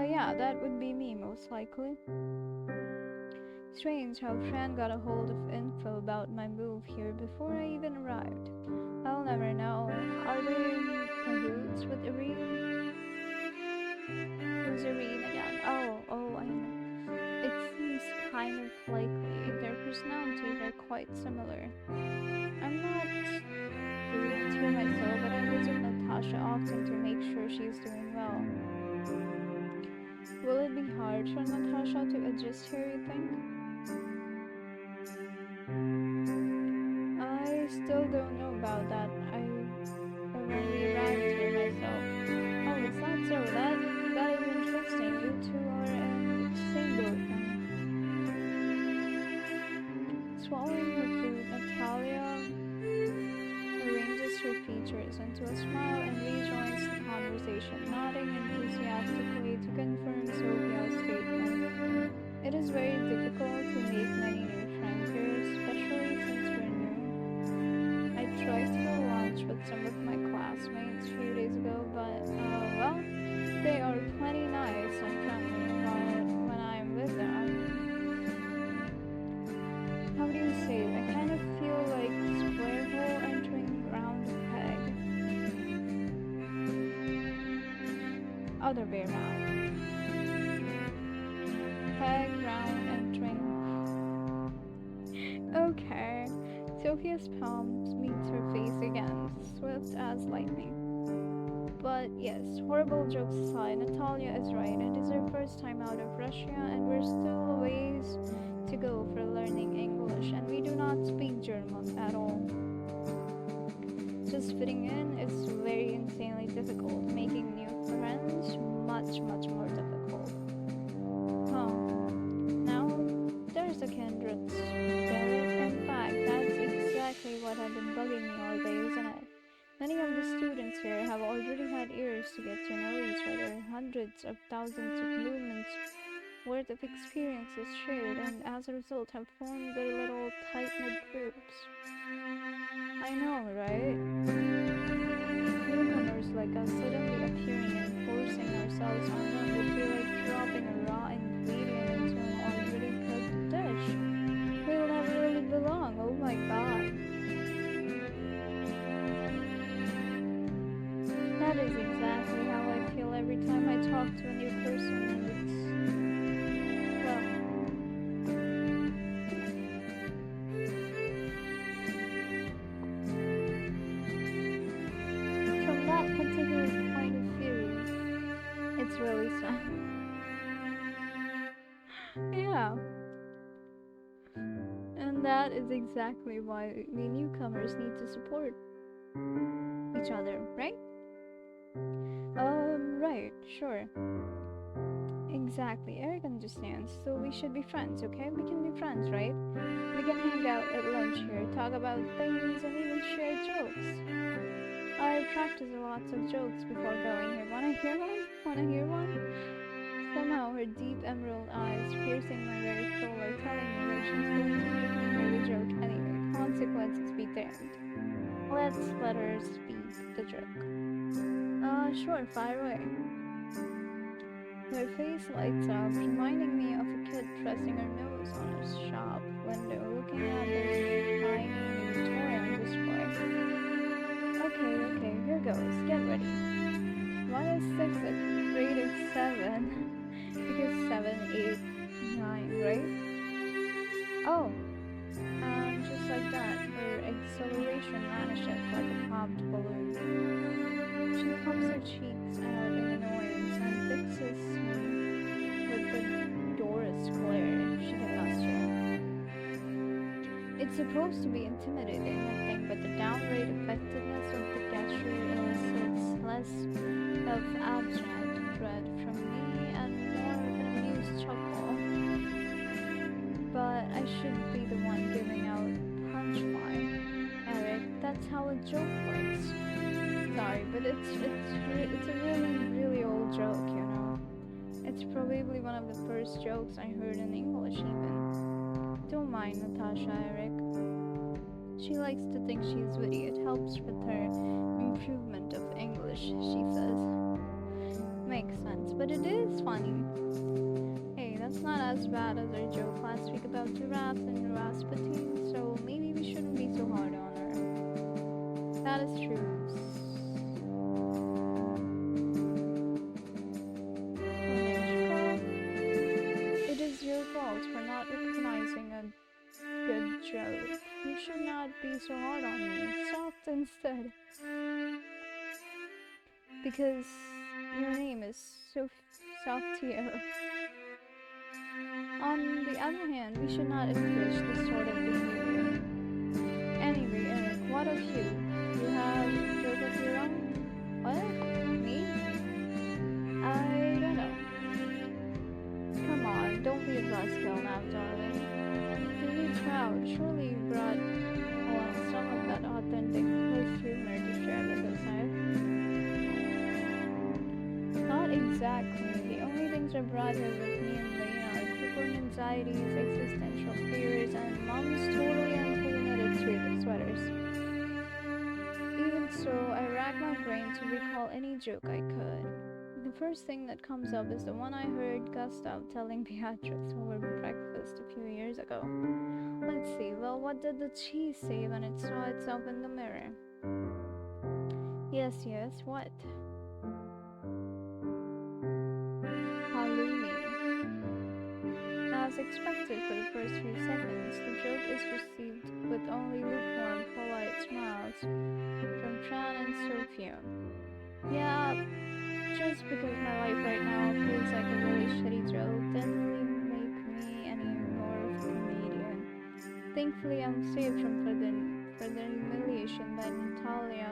Yeah, that would be me, most likely. Strange how Fran got a hold of info about my move here before I even arrived. I'll never know. Are they in cahoots with Irene? Who's Irene again? Oh, I know. It seems kind of likely. Their personalities are quite similar. I'm not fluent here myself, but I visit Natasha often to make sure she's doing well. Will it be hard for Natasha to adjust here, you think? I still don't know about that. I already arrived here myself. Oh, is that so? That is interesting. You two are in the same boat then. Swallowing her food, Natalia arranges her features into a smile and rejoins the conversation, nodding enthusiastically to confirm Sophia's statement. It is very difficult to make many new friends here, especially since we're new. I tried to go lunch with some of my classmates a few days ago, but, well, they are plenty nice and friendly when I'm with them. How do you say it? I kind of feel like square hole entering round peg. Other way around. Peg, round, entering. Okay. Sophia's palms meet her face again, swift as lightning. But yes, horrible jokes aside, Natalia is right. It is her first time out of Russia, and we're still a ways to go for learning English, and we do not speak German at all. Just fitting in is very insanely difficult, making new friends much more difficult. Huh. Now, there's a kindred spirit. In fact, that's exactly what had been bugging me all day, isn't it? Many of the students here have already had years to get to know each other, hundreds of thousands of movements worth of experiences shared, and as a result have formed their little tight-knit groups. I know, right? Newcomers like us suddenly appearing and forcing ourselves on them would be like dropping a raw ingredient into an already cooked dish. We'll never really belong, oh my god. That is exactly how I feel every time I talk to a new person, and it's, well, from that particular point of view, it's really sad. Yeah. And that is exactly why we newcomers need to support each other, right? Right, sure. Exactly, Eric understands, so we should be friends, okay? We can be friends, right? We can hang out at lunch here, talk about things, and even share jokes. I practice lots of jokes before going here. Wanna hear one? Wanna hear one? Somehow her deep emerald eyes, piercing my very soul, are telling me that she's going to make me hear the joke anyway. Consequences be damned. Let's let her speak the joke. Sure, fire away. Her face lights up, reminding me of a kid pressing her nose on a shop window, looking at those tiny toy on display. Okay, here goes. Get ready. 1 is 6 at grade of 7. Because 7, 8, 9, right? Oh, and just like that, her exhilaration vanishes like a popped balloon. She pumps her cheeks out in annoyance and fixes me with the Doris glare she can muster. It's supposed to be intimidating, I think, but the downright effectiveness of the gesture elicits less of abstract dread from me and more of an amused chuckle. But I should be the one giving out punchline. Eric, that's how a joke works. Sorry, but it's a really old joke, you know. It's probably one of the first jokes I heard in English even. Don't mind Natasha, Eric. She likes to think she's witty. It helps with her improvement of English, she says. Makes sense, but it is funny. Hey, that's not as bad as our joke last week about giraffes and Rasputin, so maybe we shouldn't be so hard on her. That is true. It is your fault for not recognizing a good joke. You should not be so hard on me. Soft instead. Because your name is Softier. On the other hand, we should not encourage this sort of behavior. Anyway, Eric, what of you? You have a joke of your own? What? Me? I don't know. Come on, don't be a buzzkill now, darling. To be proud, surely you brought along some of that authentic humor to share with us, eh? Not exactly. The only things I brought here with me and Lena are crippling anxieties, existential fears, and Mom's totally uncoordinated sweaters. Even so, I rack my brain to recall any joke I could. The first thing that comes up is the one I heard Gustav telling Beatrix over breakfast a few years ago. Let's see, well, what did the cheese say when it saw itself in the mirror? Yes, what? Halloumi. As expected for the first few seconds, the joke is received with only lukewarm, polite smiles from Fran and Sophia. Yeah, just because my life right now feels like a really shitty joke doesn't really make me any more of a comedian. Thankfully, I'm saved from further humiliation by Natalia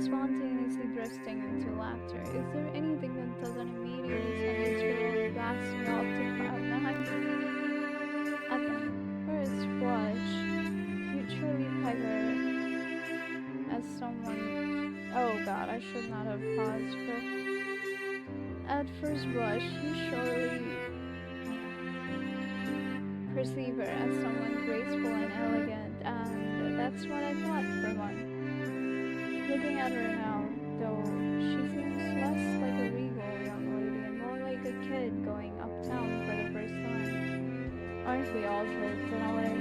spontaneously bursting into laughter. Is there anything that doesn't immediately send this girl blasting off to cloud nine? At the first blush, you truly peg her as someone. Oh god, I should not have paused for. At first blush, you surely perceive her as someone graceful and elegant, and that's what I thought for one. Looking at her now, though, she seems less like a regal young lady and more like a kid going uptown for the first time. Aren't we all kids in a way?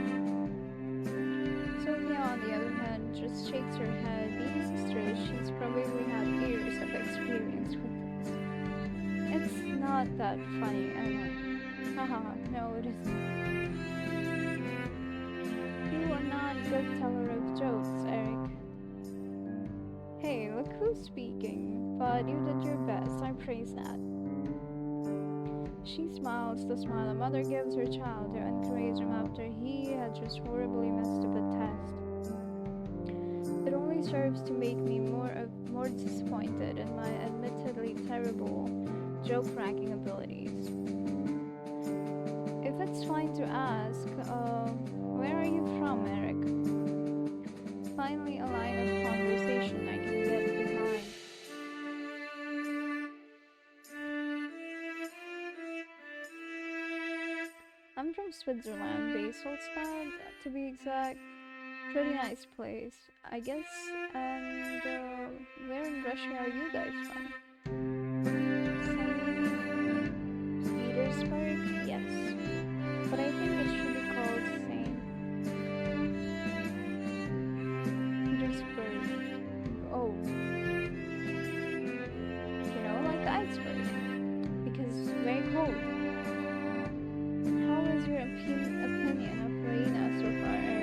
Sophia, on the other hand, just shakes her head. Being sisters, she's probably had years of experience with this. It's not that funny, Emma. Haha, no, it isn't. You are not a good teller of jokes, Eric. Hey, look who's speaking, but you did your best, I praise that. She smiles the smile a mother gives her child to encourage him after he had just horribly messed up a test. It serves to make me more disappointed in my admittedly terrible joke-cracking abilities. If it's fine to ask, where are you from, Eric? Finally, a line of conversation I can get behind. I'm from Switzerland, Baselstad, to be exact. Pretty nice place, I guess. And where in Russia are you guys from? St. Petersburg? Yes. But I think it should be called St. Petersburg. Oh, like iceberg. Because it's very cold. How is your opinion of Reina so far, Eric?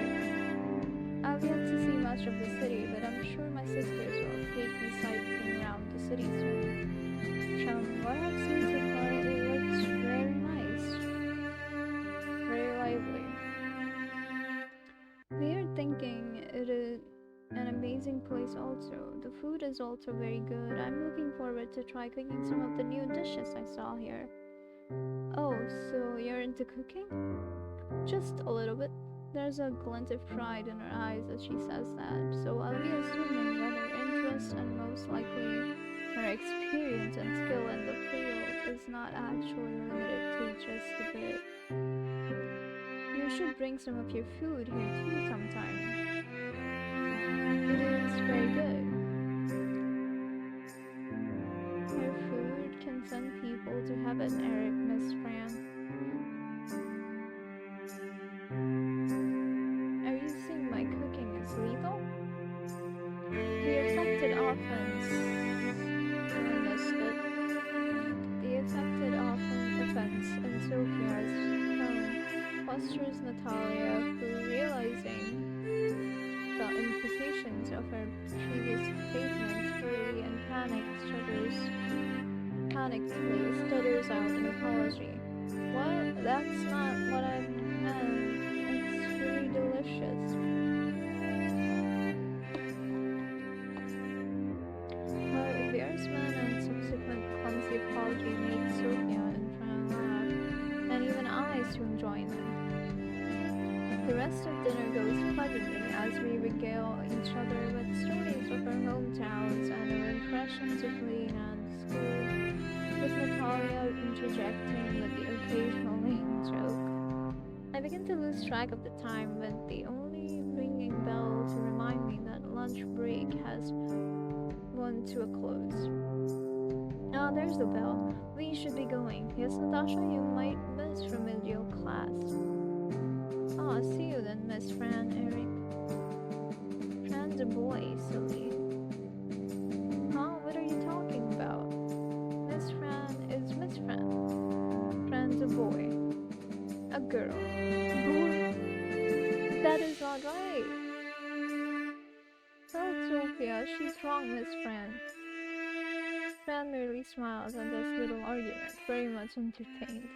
I've yet to see much of the city, but I'm sure my sisters will take me sightseeing around the city soon. From what I've seen so far, it looks very nice. Very lively. We're thinking it is an amazing place also. The food is also very good. I'm looking forward to try cooking some of the new dishes I saw here. Oh, so you're into cooking? Just a little bit. There's a glint of pride in her eyes as she says that, so I'll be assuming that her interest and most likely her experience and skill in the field is not actually limited to just a bit. You should bring some of your food here too sometime. It is very good. Her food can send people to heaven, Eric, Miss Fran. Are you saying my cooking is lethal? The affected offense. I missed it. The affected offense in Sophia's tone fosters Natalia, who, realizing the implications of her previous statements fully and panickedly stutters out an apology. What? That's not what I meant. It's really delicious. Her embarrassment and subsequent clumsy apology made Sophia and Fran laugh, and even I soon joined them. The rest of dinner goes pleasantly as we regale each other with stories of our hometowns and our impressions of Lena and school, with Natalia interjecting with the occasional lame joke. I begin to lose track of the time, with the only ringing bell to remind me that lunch break has run to a close. Ah, there's the bell. We should be going. Yes, Natasha, you might miss remedial class. Ah, see you then, Miss Fran, Eric. Fran's a boy, silly. Huh? What are you talking about? Miss Fran is Miss Fran. Fran's a boy. A girl. Boy? That is not right. Well, Sophia, she's wrong, Miss Fran. Fran merely smiles at this little argument, very much entertained.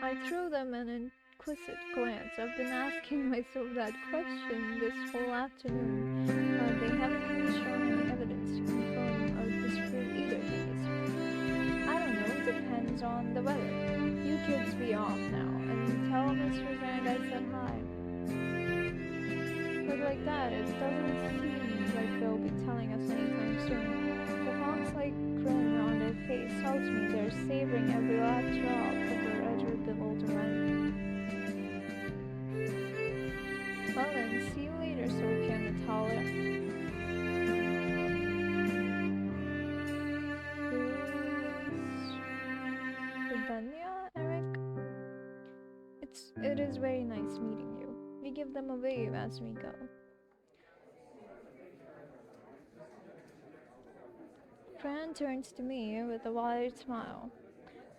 I throw them an inquisitive glance. I've been asking myself that question this whole afternoon, but they haven't even shown any evidence to confirm or disprove either case. I don't know, depends on the weather. You kids be off now, and tell Mr. Zang I said hi. But like that, it doesn't seem like they'll be telling us anytime soon. The fox-like grin on their face tells me they're savoring every last drop of their utter bewilderment. Well then, see you later, Sophia and Natalia. Rubenia, Eric? It is very nice meeting you. We give them a wave as we go. Fran turns to me with a wide smile.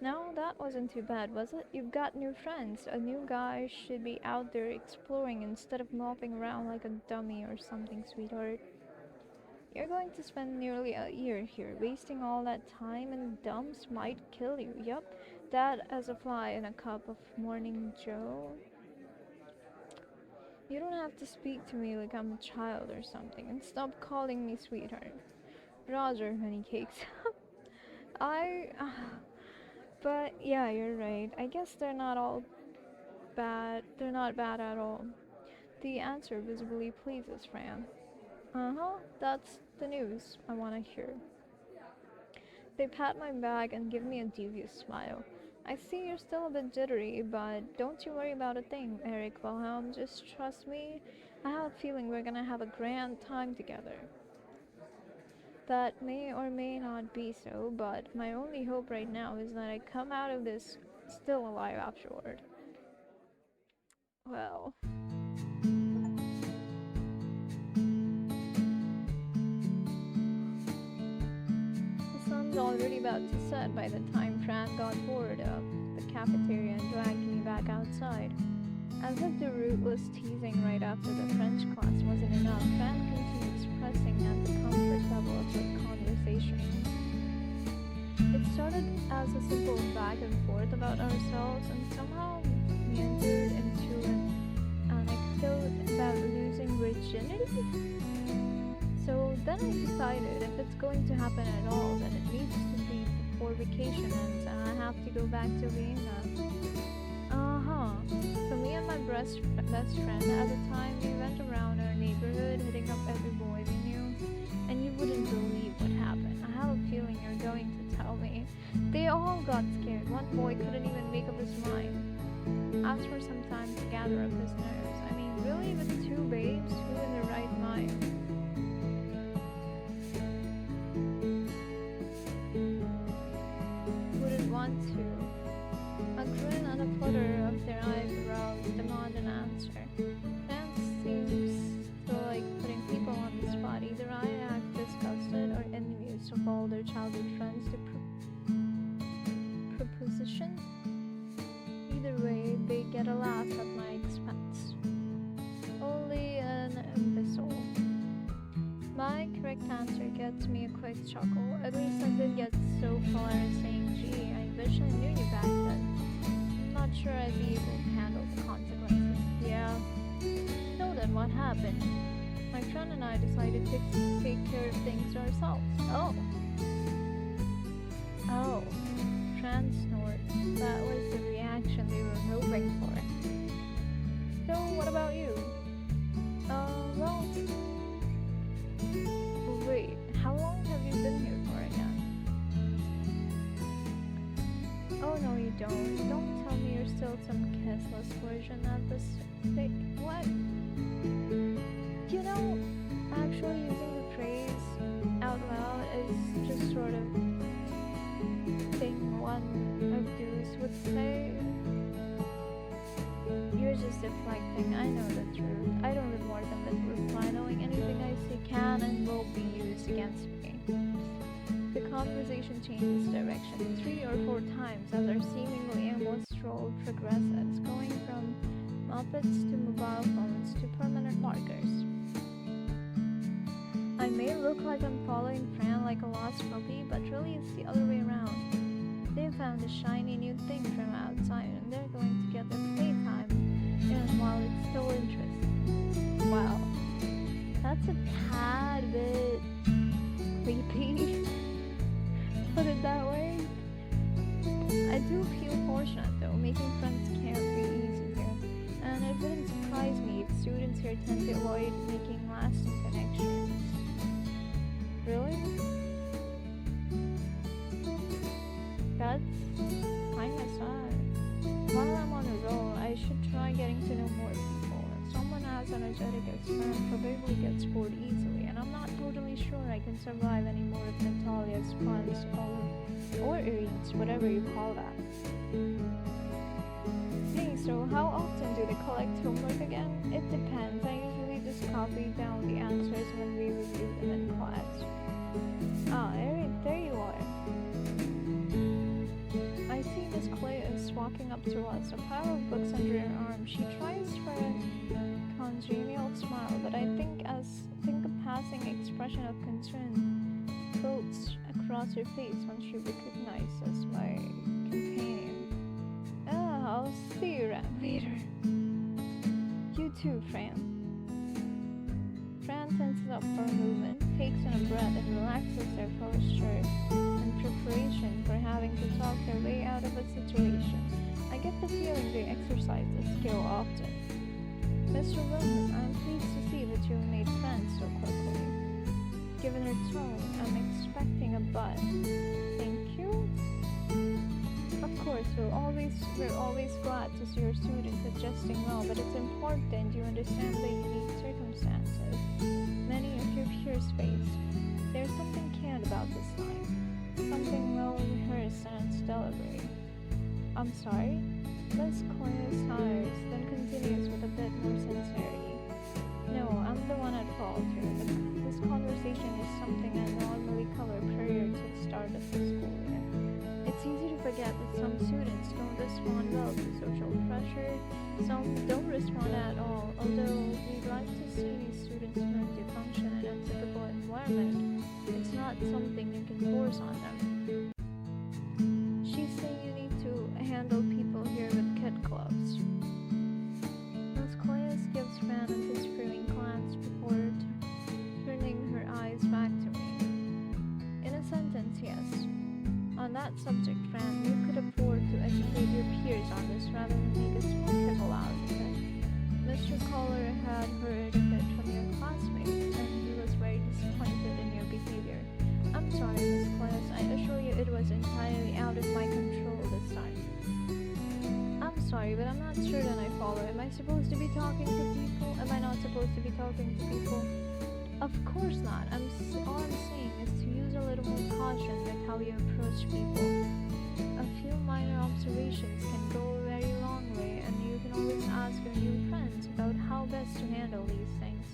No, that wasn't too bad, was it? You've got new friends. A new guy should be out there exploring instead of moping around like a dummy or something, sweetheart. You're going to spend nearly a year here. Wasting all that time in dumps might kill you. Yup, that as a fly in a cup of morning joe. You don't have to speak to me like I'm a child or something, and stop calling me sweetheart. Roger, honey cakes. I. But yeah, you're right. I guess they're not all bad. They're not bad at all. The answer visibly pleases Fran. Uh huh, that's the news I want to hear. They pat my back and give me a dubious smile. I see you're still a bit jittery, but don't you worry about a thing, Eric Wilhelm. Just trust me. I have a feeling we're gonna have a grand time together. That may or may not be so, but my only hope right now is that I come out of this still alive afterward. Well, the sun's already about to set by the time Fran got bored of the cafeteria and dragged me back outside. As if the rootless teasing right after the French class wasn't enough, Fran continues pressing at the comfort level of the conversation. It started as a simple back and forth about ourselves and somehow meandered into an anecdote about losing virginity. So then I decided if it's going to happen at all, then it needs to be before vacation ends and I have to go back to Vienna. Uh-huh. So me and my best friend at the time, we went around our neighborhood hitting up every boy we knew. And you wouldn't believe what happened. I have a feeling you're going to tell me. They all got scared. One boy couldn't even make up his mind. Asked for some time to gather up his nerves. I mean, really, with two babes, who in their right mind wouldn't want to? A grin and a flutter of their eyebrows demand an answer. France seems to like putting people on the spot. Either I act disgusted or envious of all their childhood friends to proposition. Either way, they get a laugh at my expense. Only an imbecile. My correct answer gets me a quick chuckle. At least I did get so far as saying, gee, I wish I knew you back then. Not sure I'd be able to handle the consequences. Yeah. So then what happened? My friend and I decided to take care of things ourselves. Oh. Oh. Fran snored. That was the reaction they were hoping for. So what about you? Well... Wait, how long have you been here for again? Oh no you don't. Don't tell me you're still some kissless version at this stage. What? You know, actually using the phrase out loud is just sort of thing one of those would say. You're just deflecting, I know the truth. I don't remorse them with reply, knowing anything I say can and will be used against me. The conversation changes direction 3 or 4 times as our seemingly aimless stroll progresses, going from muppets to mobile phones to permanent markers. I may look like I'm following Fran like a lost puppy, but really it's the other way around. They found a shiny new thing from outside and they're going to get their playtime in while it's still interesting. Wow, that's a tad bit creepy. Put it that way. I do feel fortunate though, making friends can't be easy here. And it wouldn't surprise me if students here tend to avoid making lasting connections. Really? That's kinda sad. While I'm on a roll, I should try getting to know more people. If someone as energetic as Fran probably gets bored easily, and I'm not totally sure I can survive any more of Natalia's puns or Irene's, whatever you call that. Hey, so how often do they collect homework again? It depends. I usually just copy down the answers when we review them in class. Ah, Eric, there you are. I see Miss Clay is walking up to us, a pile of books under her arm. She tries for a congenial smile, but I think a passing expression of concern floats across her face when she recognizes my companion. Ah, I'll see you around later. You You too, Fran. Fran tenses up for a moment, takes in a breath, and relaxes their posture in preparation for having to talk their way out of a situation. I get the feeling they exercise this skill often. Mr. Wilhelm, I'm pleased to see that you've made friends so quickly. Given her tone, I'm expecting a but. Thank you? Of course, we're always glad to see your students adjusting well, but it's important you understand the unique circumstances many of your peers face. There's something canned about this time, something well rehearsed and celebrated. I'm sorry? Miss Claire sighs, then continues with a bit more sincerity. No, I'm the one at fault here, but this conversation is something I normally cover prior to the start of the school year. It's easy to forget that some students don't respond well to social pressure, some don't respond at all, although we'd like to see these students learn to function in a typical environment. It's not something you can force on them. She's saying you need to handle people here with kid gloves. Miss Claes gives Fran a disapproving glance before turning her eyes back to me. In a sentence, yes. On that subject, Fran, you could afford to educate your peers on this rather than make a spectacle out of it. Mr. Kohler had heard of it from your classmates, and he was very disappointed in your behavior. I'm sorry, Miss Claes. I assure you it was entirely out of my control this time. I'm sorry, but I'm not certain I follow. Am I supposed to be talking to people? Am I not supposed to be talking to people? Of course not. All I'm saying is to use a little more caution with how you approach people. A few minor observations can go a very long way, and you can always ask your new friends about how best to handle these things.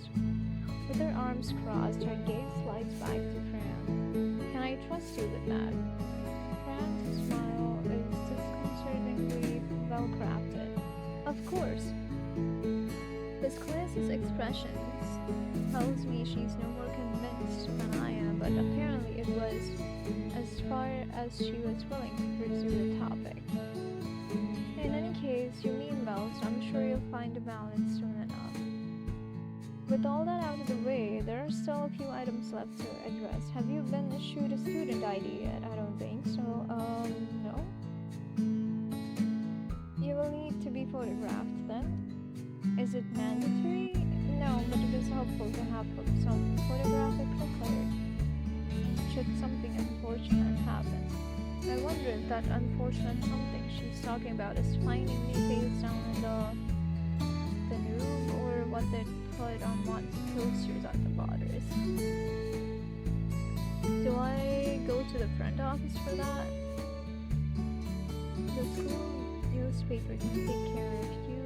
With her arms crossed, her gaze slides back to Fran. Can I trust you with that? Fran's smile is disconcertingly well crafted. Of course. Miss Class's expressions tells me she's no more convinced than I am, but apparently it was as far as she was willing to pursue the topic. In any case, you mean well, so I'm sure you'll find a balance soon enough. With all that out of the way, there are still a few items left to address. Have you been issued a student ID yet? I don't think so. No? You will need to be photographed then. Is it mandatory? No, but it is helpful to have some photographic record should something unfortunate happen. I wonder if that unfortunate something she's talking about is finding me face down in the room, or what they put on one posters at the borders. Do I go to the front office for that? The school newspaper can take care of you.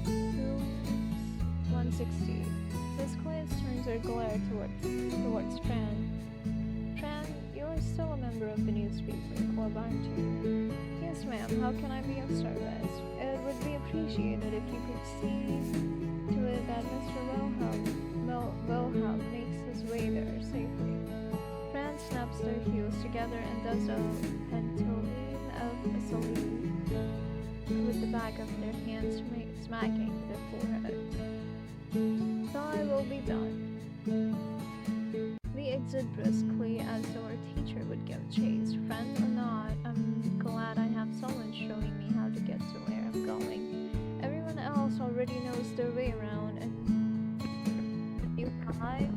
Rooms 160. Miss Claes turns her glare towards Fran. Fran, you're still a member of the newspaper club, aren't you? Yes, ma'am. How can I be of service? It would be appreciated if you could see to it that Mr. Wilhelm makes his way there safely. Fran snaps their heels together and does a pantomime of a salute with the back of their hands smacking their forehead. So I will be done. We exit briskly as though our teacher would give chase. Friend or not, I'm glad I have someone showing me how to get to where I'm going. Everyone else already knows their way around, and you guys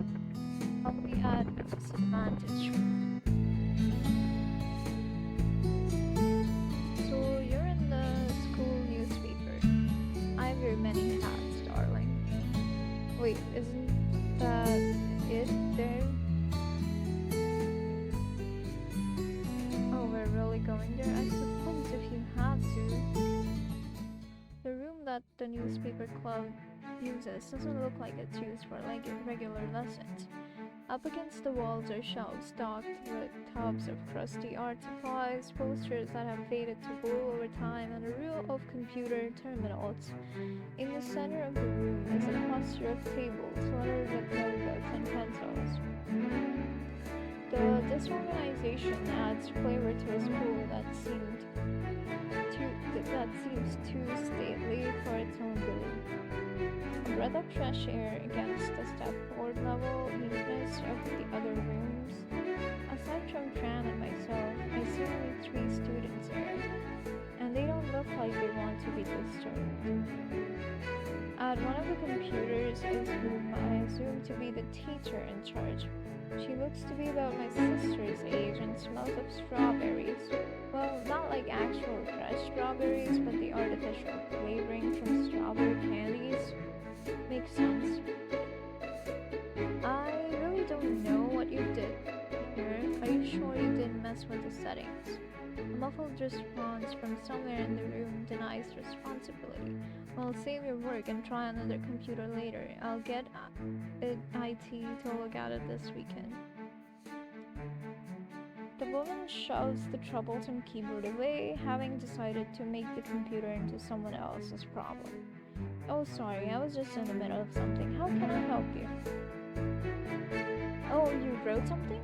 I'll be at a disadvantage. So you're in the school newspaper. I have your many hats, darling. Wait, isn't that it there? Oh, we're really going there? I suppose if you have to. The room that the newspaper club uses doesn't look like it's used for like regular lessons. Up against the walls are shelves stocked with tubs of crusty art supplies, posters that have faded to blue over time, and a row of computer terminals. In the center of the room is a cluster of tables littered with notebooks and pencils. The Disorganization adds flavor to a school that seems too stately for its own good. A breath of fresh air against the stepboard level neatness of the other rooms. Aside from Fran and myself, I see only 3 students here, and they don't look like they want to be disturbed. At one of the computers is whom I assume to be the teacher in charge. She looks to be about my sister's age and smells of strawberries. Well, not like actual fresh strawberries, but the artificial flavoring from strawberry candies. Makes sense. I really don't know what you did here. Are you sure you didn't mess with the settings? A muffled response from somewhere in the room denies responsibility. Well, save your work and try another computer later. I'll get IT to look at it this weekend. The woman shoves the troublesome keyboard away, having decided to make the computer into someone else's problem. Oh, sorry, I was just in the middle of something. How can I help you? Oh, you wrote something?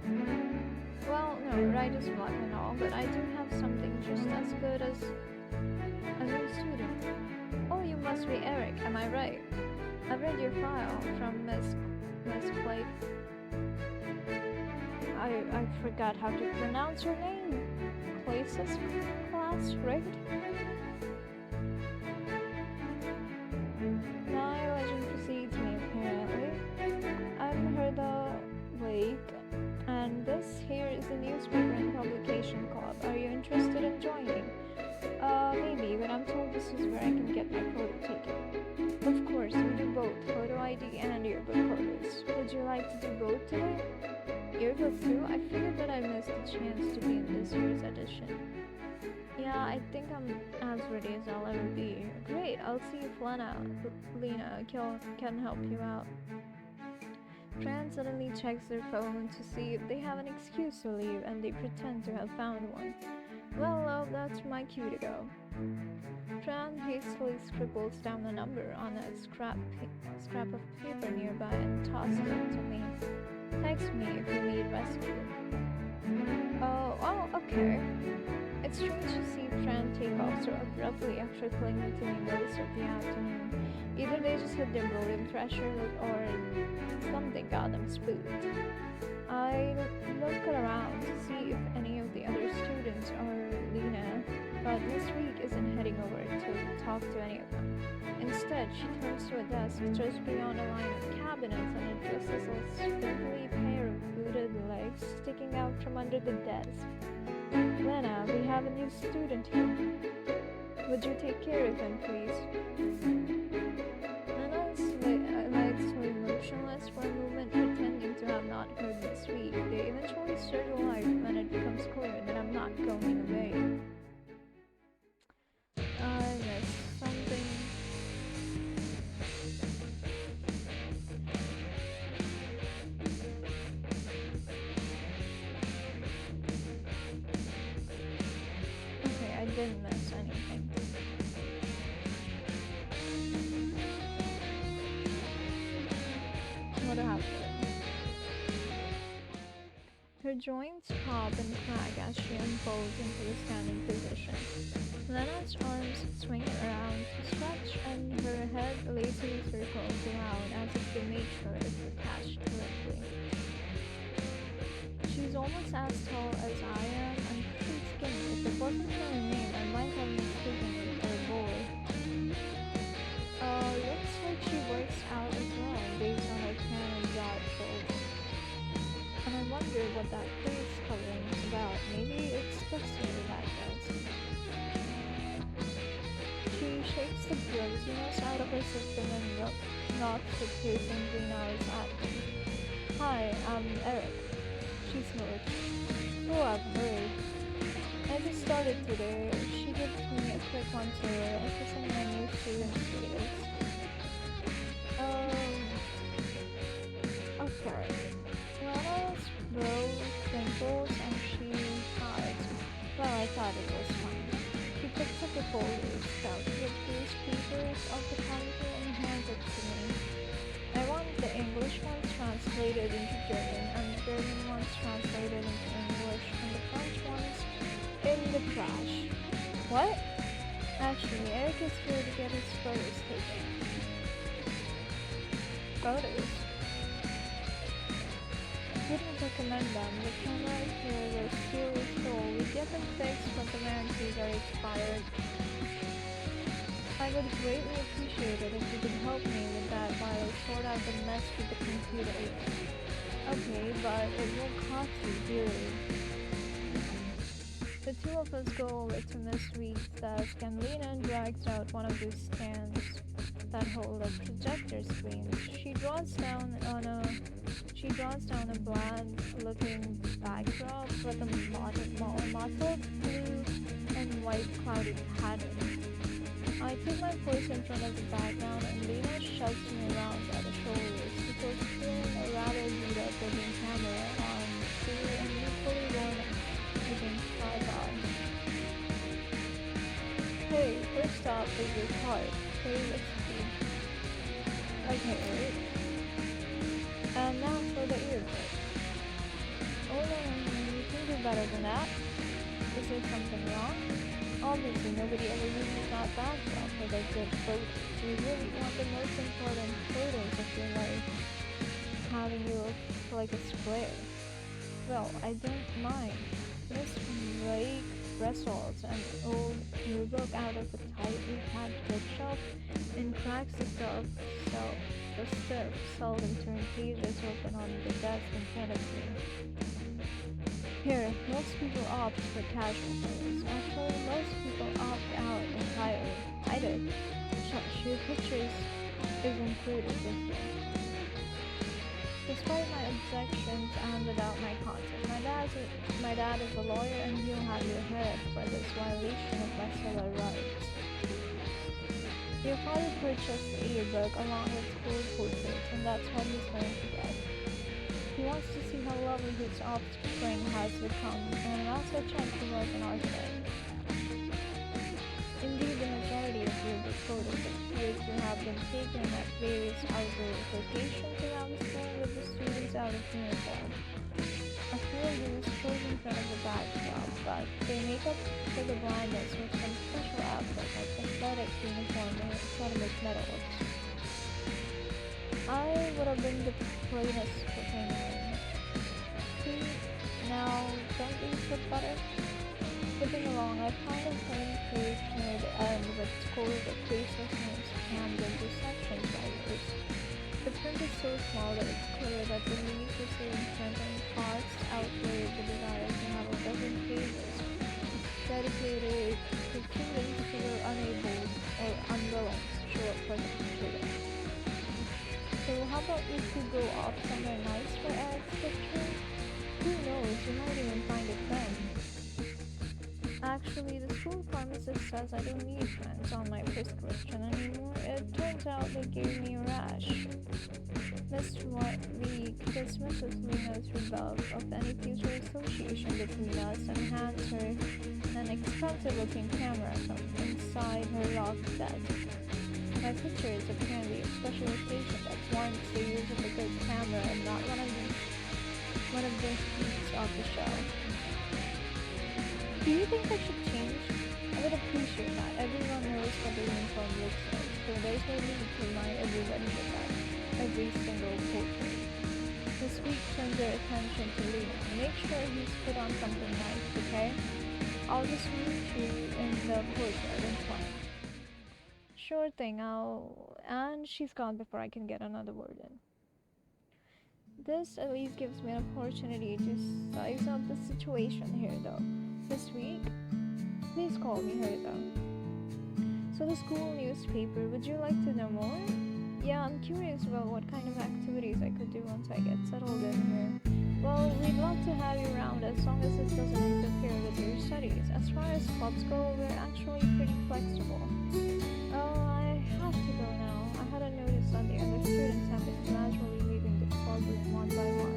Well, no, writer's block and all, but I do have something just as good as your student. Oh, you must be Eric, am I right? I've read your file from Miss Blake. I forgot how to pronounce her name. Clace's class, right? My legend precedes me, apparently. I'm Herda Blake, and this here is the newspaper and publication club. Are you interested in joining? Maybe, but I'm told this is where I can get my photo taken. Of course, we do both photo ID and yearbook photos. Would you like to do both today? Yearbook too? I figured that I missed the chance to be in this year's edition. Yeah, I think I'm as ready as I'll ever be. Great, I'll see if Lena can help you out. Fran suddenly checks their phone to see if they have an excuse to leave, and they pretend to have found one. Well, that's my cue to go. Fran hastily scribbles down the number on a scrap of paper nearby and tosses it to me. Text me if you need rescue. Oh, okay. It's strange to see Fran take off so abruptly after clinging to me most of the afternoon. Either they just hit their boredom threshold or something got them spooked. I look around to see if any of the other students are Lena, but Miss Reed isn't heading over to talk to any of them. Instead, she turns to a desk just beyond a line of cabinets and addresses a spindly pair of booted legs sticking out from under the desk. Lena, we have a new student here. Would you take care of him, please? Lena's legs were motionless for a moment, pretending to have not heard me speak. They eventually stir to life when it becomes clear that I'm not going away. I missed something. Okay, I didn't miss anything. What happened? Her joints pop and crack as she unfolds into the standing position. Lena's arms swing around to stretch, and her head lazily circles around as if they made sure it's attached correctly. She's almost as tall as I am and pretty skinny. If it wasn't for her name, I might have mistaken her for a boy. Looks like she works out as well, based on her tan and broad shoulders. And I wonder what that face covering is about. Maybe it's destiny that does. She shakes the drowsiness out of her system and knocks the piercingly nice at me. Hi, I'm Eric. She smirks. Oh, I've heard. I just started today. She gives me a quick one-tour, assessing my new student status. Okay. Lana's brow crinkles and she hides. Well, I thought it was fine. She picks up the folder, spouts the loose papers off the counter and hands it to me. I want the English ones translated into German and the German ones translated into English. in the trash. What? Actually, Eric is here to get his photos taken. Photos? Wouldn't recommend them. The cameras here were seriously old. We get them fixed when the warranties are expired. I would greatly appreciate it if you could help me with that while I sort out the mess with the computers. Okay, but it will cost you dearly. The two of us go over to Miss Reed's desk and Lena drags out one of those stands that hold up projector screens. She draws down a bland-looking backdrop with a mottled blue and white cloudy pattern. I take my place in front of the background and Lena shoves me around by the shoulders before screwing a rather beat-up looking camera on to an equally worn-looking tripod. Hey, first stop is your card. Hey, let's see. Okay, wait. And now for the earbud. Oh no, you can do better than that. Is there something wrong? Obviously, nobody ever uses that backdrop for their good photos. You really want the most important photos of your life, having you look like a square. Well, I don't mind. Miss Blake wrestles an old yearbook out of a tightly packed bookshelf and cracks the stiff, seldom-turned pages open on the desk in front of me. Here, most people opt for casual photos. Actually, most people opt out entirely. I did. Your pictures is included this year. Despite my objections and without my consent, my dad is a lawyer and he'll have your head for this violation of my civil rights. Your father purchased the yearbook along with school portraits, and that's what he's going to get. He wants to see how lovely his offspring has become, and that's a chance to work on our side. Indeed, the majority of yearbook photos appear to have been taken at various outdoor locations around the school with the students out of uniform. A few of these pose in front of the backdrop, but they make up for the blindness with some special outfit like athletic uniform or academic medals. I would have been the plainest looking one. See, now, don't these look better? Skipping along, I find a plain page near the end with scores of faceless names crammed into sections by years. The print is so small that it's clear that the need for saving printing costs outweigh the desire to have a dozen pages dedicated to students who were unable or unwilling to show up for the computer. So how about we two go off somewhere nice for Eric's picture? Who knows, you might even find a friend. Actually, the school pharmacist says I don't need friends on my prescription anymore. It turns out they gave me a rash. Mr. Week dismisses Lena's rebuff of any future association between us and hands her an expensive-looking camera from inside her locked desk. My picture is apparently a special occasion that warrants the use of a good camera and not one of those beats off the shelf. Do you think I should change? I would appreciate that. Everyone knows what the uniform looks like, so there's no need to remind everybody of that. Every single portrait. This week turns your attention to Lena. Make sure he's put on something nice, okay? I'll just meet you in the courtyard in 20. Sure thing, and she's gone before I can get another word in. This at least gives me an opportunity to size up the situation here though. This week, please call me Hertha. So the school newspaper, would you like to know more? Yeah, I'm curious about what kind of activities I could do once I get settled in here. Well, we'd love to have you around as long as it doesn't interfere with your studies. As far as clubs go, we're actually pretty flexible. Oh, I have to go now. I had a notice on the other students have been gradually leaving the club room one by one.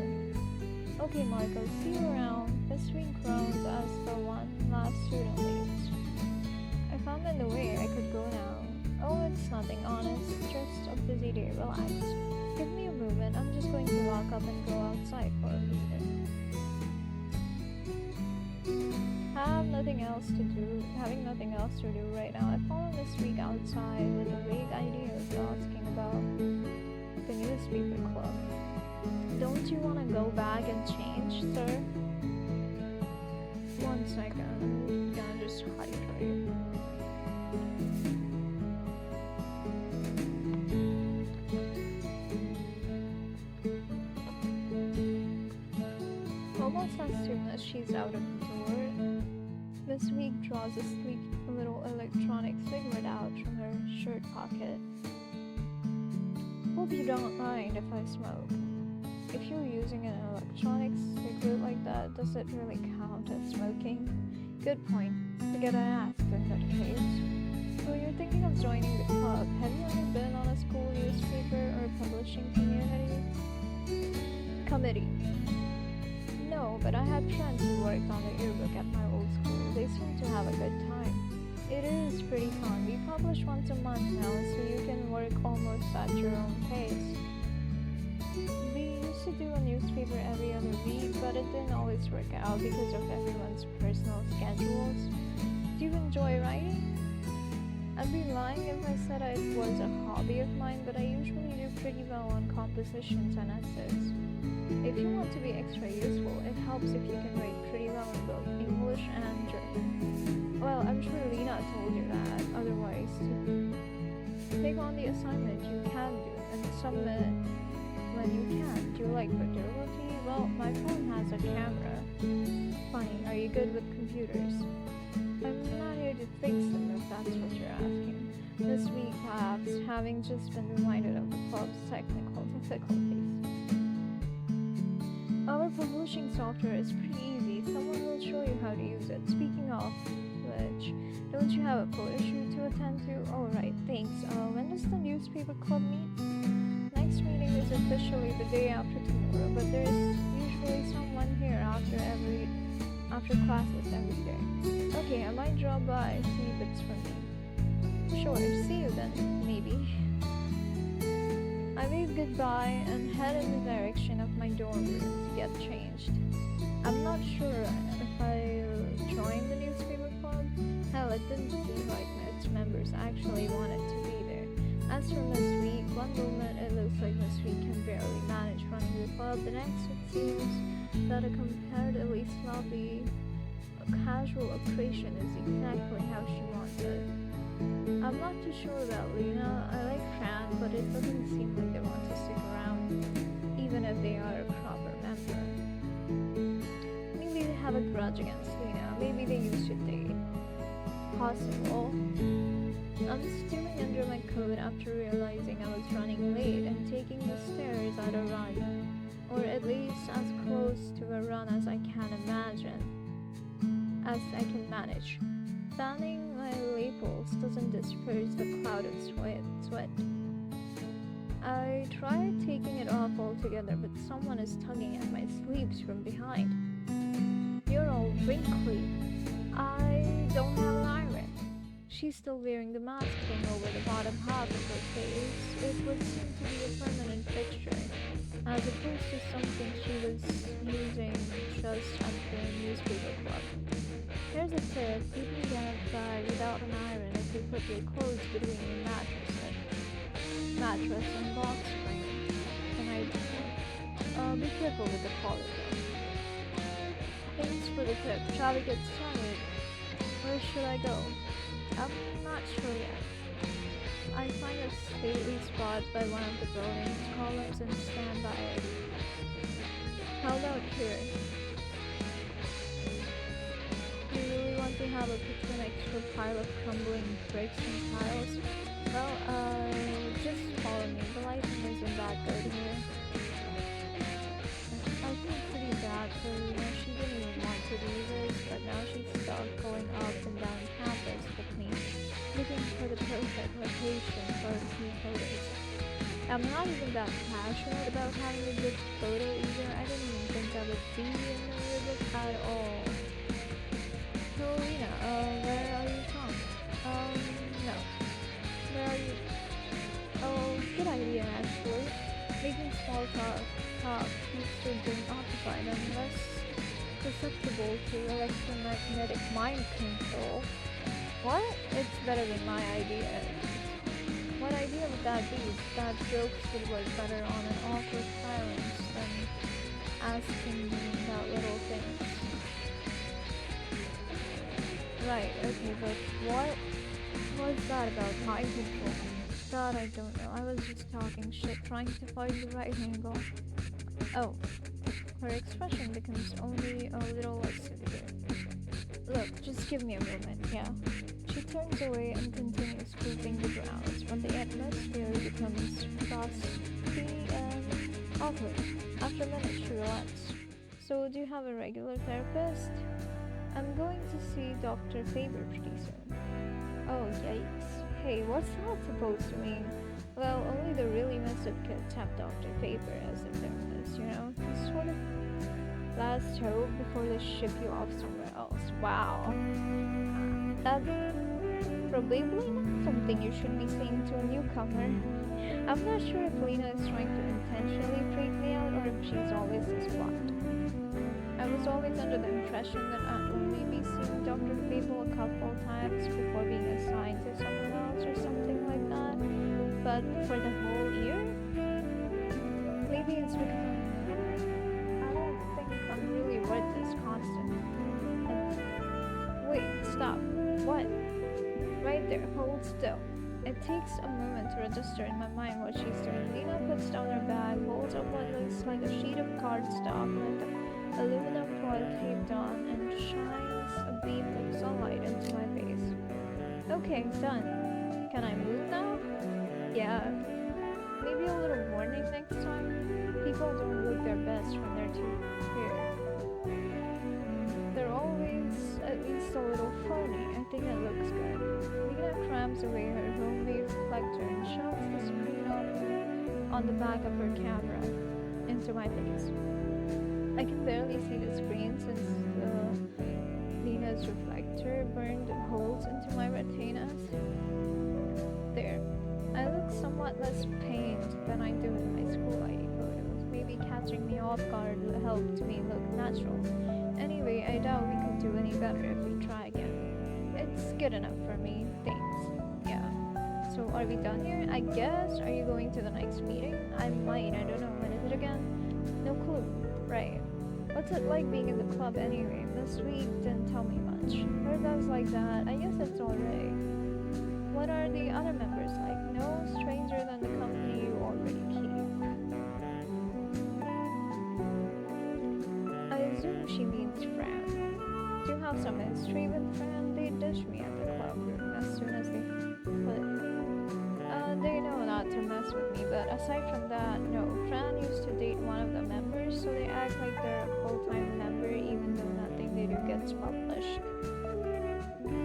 Okay, Marco, see you around. This week grows as the one last student leaves. If I'm in the way, I could go now. Oh, it's nothing, honest. Just a busy day. Relax. Give me a moment. I'm just going to lock up and go outside for a minute. Have nothing having nothing else to do right now, I followed this week outside with a vague idea of asking about the newspaper club. Don't you want to go back and change, sir? One second, I'm gonna just hydrate. Almost as soon as she's out of the door, Miss Week draws a sleek little electronic cigarette out from her shirt pocket. Hope you don't mind if I smoke. If you're using an electronic cigarette like that, does it really count as smoking? Good point. Forget I asked in that case. So you're thinking of joining the club. Have you ever been on a school newspaper or publishing committee? No, but I had friends who worked on the yearbook at my old school. They seem to have a good time. It is pretty fun. We publish once a month now, so you can work almost at your own pace. We used to do a newspaper every other week, but it didn't always work out because of everyone's personal schedules. Do you enjoy writing? I'd be lying if I said it was a hobby of mine, but I usually do pretty well on compositions and essays. If you want to be extra useful, it helps if you can write pretty well in both English and German. Well, I'm sure Lena told you that. Otherwise, take on the assignment you can do and submit when you can. Do you like photography? Well, my phone has a camera. Funny, are you good with computers? I'm not here to fix them if that's what you're asking. This week, perhaps, having just been reminded of the club's technical difficulties. Our publishing software is pretty easy. Someone will show you how to use it. Speaking of which, don't you have a photo shoot to attend to? Oh, right, thanks. When does the newspaper club meet? Next meeting is officially the day after tomorrow, but there's usually someone here after classes every day. Okay, I might drop by, see if it's for me. Sure, see you then, maybe. I wave goodbye and head in the direction of my dorm room to get changed. I'm not sure if I'll join the newspaper club. Hell, it didn't seem like its members actually wanted to be there. As for Miss Week, one moment it looks like Miss Week can barely manage running the club, the next it seems that a comparatively sloppy, casual operation is exactly how she wants it. I'm not too sure about Lena. I like Fran, but it doesn't seem like they want to stick around, even if they are a proper member. Maybe they have a grudge against Lena. Maybe they used to date. Possible. I'm stealing under my coat after realizing I was running late and taking the stairs at a run, or at least as close to a run as I can manage. Fanning my lapels doesn't disperse the cloud of sweat. I tried taking it off altogether, but someone is tugging at my sleeves from behind. You're all wrinkly. I don't have an iron. She's still wearing the mask thing over the bottom half of her face. It would seem to be a permanent fixture, as opposed to something she was using just at the newspaper club. Here's a tip: you can get by without an iron if you put your clothes between your mattress and box spring. An idea. Be careful with the collar though. Thanks for the tip. Shall we get started? Where should I go? I'm not sure yet. I find a stately spot by one of the building's columns and stand by it. How about here? You really want to have a picture next to a pile of crumbling bricks and tiles? Well, just follow me. The lighting isn't that good here. I feel pretty bad for Lena. She didn't even want to do this, but now she's stuck going up and down campus with me, looking for the perfect location for a few photos. I'm not even that passionate about having a good photo either. I didn't even think I would be in the yearbook at all. So Lena, where are you from? No. Where are you? Oh, good idea actually. Making small talk keeps your brain occupied unless the susceptible to electromagnetic mind control. What? It's better than my idea. What idea would that be? That jokes would work better on an awkward silence than asking about little things. Right, okay, but what was that about mind control? God, I don't know. I was just talking shit, trying to find the right angle. Oh, her expression becomes only a little less severe. Look, just give me a moment, yeah? She turns away and continues scooping the grounds when the atmosphere becomes frosty and awkward. After minutes, she relents. So, do you have a regular therapist? I'm going to see Dr. Faber pretty soon. Oh, yikes. Hey, what's that supposed to mean? Well, only the really messed up kids have Dr. Faber as a therapist, you know? Just sort of last hope before they ship you off somewhere else. Wow. That's probably not something you should be saying to a newcomer. I'm not sure if Lena is trying to intentionally freak me out or if she's always this blunt. I was always under the impression that I'd only be seeing Dr. Fable a couple times before being assigned to someone else or something like that. But for the whole year? Maybe it's because I don't think I'm really worth this constant. Wait, stop. What? Right there, hold still. It takes a moment to register in my mind what she's doing. Lena puts down her bag, holds up what looks like a sheet of cardstock with aluminum foil taped on, and shines a beam of sunlight into my face. Okay, done. Can I move now? Yeah. Maybe a little warning next time. People don't look their best when they're too here. They're always at least a little phony. I think it looks good. Lena crams away her homemade reflector and shoves the screen on the back of her camera into my face. I can barely see the screen since Lena's reflector burned holes into my retinas. There. I look somewhat less pained than I do in my school ID photos. Maybe catching me off guard helped me look natural. Anyway, I doubt we could do any better if we try again. It's good enough for me, thanks. Yeah. So are we done here? I guess. Are you going to the next meeting? I might. I don't know. When is it again? No clue. Right. What's it like being in the club anyway? This week didn't tell me much. Heard that was like that. I guess it's alright. What are the other members like? No stranger than the company you already keep. I assume she means Fran. Do you have some history with Fran? They dished me at the club room as soon as they could. They know not to mess with me, but aside from that, no. Fran used to date one of the members, so they act like they're a full-time member even though nothing they do gets published.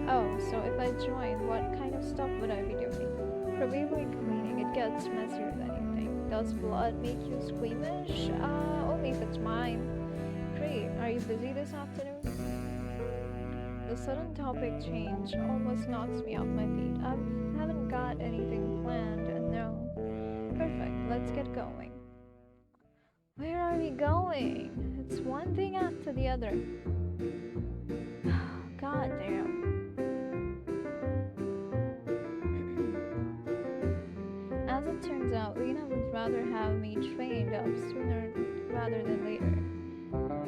Oh, so if I join, what kind of stuff would I be doing? Probably cleaning. It gets messier than you think. Does blood make you squeamish? Only if it's mine. Great. Are you busy this afternoon? The sudden topic change almost knocks me off my feet. I haven't got anything planned, and no. Perfect. Let's get going. Where are we going? It's one thing after the other. God damn. As it turns out, Lena would rather have me trained up sooner rather than later.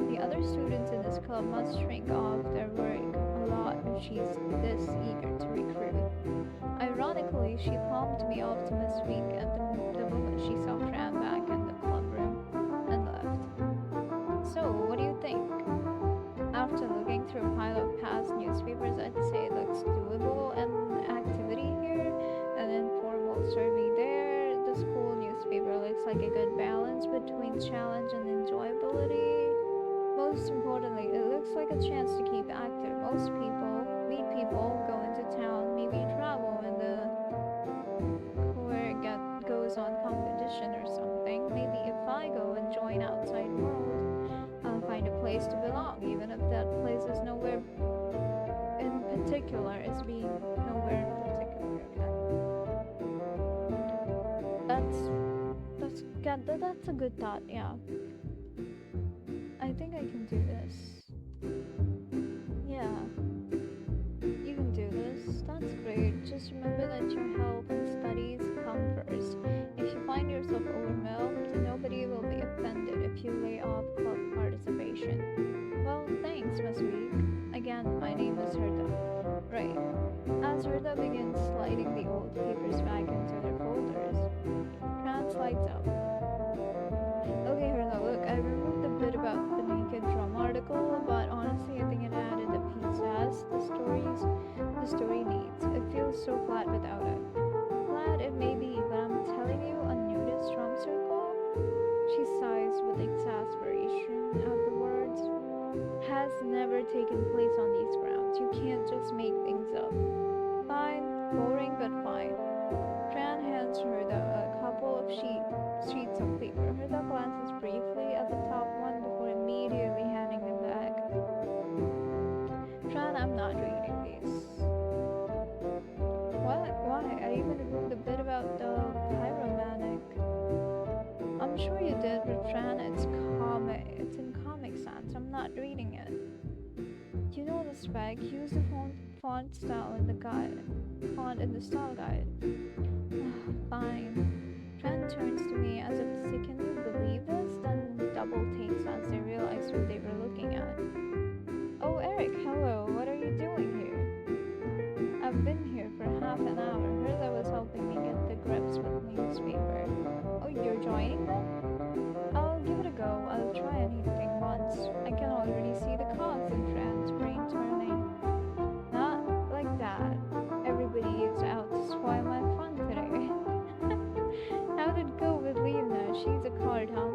The other students in this club must shrink off their work a lot if she's this eager to recruit. Ironically, she palmed me off to Miss Week at the moment she saw Fran back in the club room and left. So, what do you think? After looking through a pile of past newspapers, I'd say it looks doable. An activity here, an informal survey there. The school newspaper looks like a good balance between challenge and enjoyability. Most importantly, it looks like a chance to keep active. Most people meet people, go into town, maybe travel, and the goes on competition or something. Maybe if I go and join outside world, I'll find a place to belong, even if that place is nowhere in particular, is being nowhere in particular. That's a good thought, yeah. I think I can do this. just remember that your health and studies come first. If you find yourself overwhelmed, nobody will be offended if you lay off club participation. Well, thanks, Miss Week. Again, my name is Herta. Right. As Herta begins sliding the old papers back into their folders, Fran slides up. Okay, Herta, look, I removed the bit about the naked drum article, but honestly, I think it added the pizzazz the story needs. It feels so flat without it. Flat it may be, but I'm telling you, a nudist drum circle? She sighs with exasperation at the words. Has never taken place on these grounds. You can't just make things up. Fine, boring but fine. Tran hands her a couple of sheets of paper. Hertha glances briefly at the top one before immediately handing them back. Tran, I'm not reading these. What? Why? I even removed the bit about the pyromanic. I'm sure you did, but Tran, it's comic. It's in Comic Sans. I'm not reading it. You know the spec. Use the font style in the guide. Font in the style guide. Fine. Trent turns to me as if to say, can you believe this? Then double takes as they realized what they were looking at. Oh, Eric, hello. What are you doing here? I've been here for half an hour. Hertha was helping me get the grips with the newspaper. Oh, you're joining them? I'll give it a go. I'll try anything once. I can already see the cogs in Fran's brain turning. Not like that. Everybody is out to spoil my fun today. How did it go with Lena? She's a card, huh?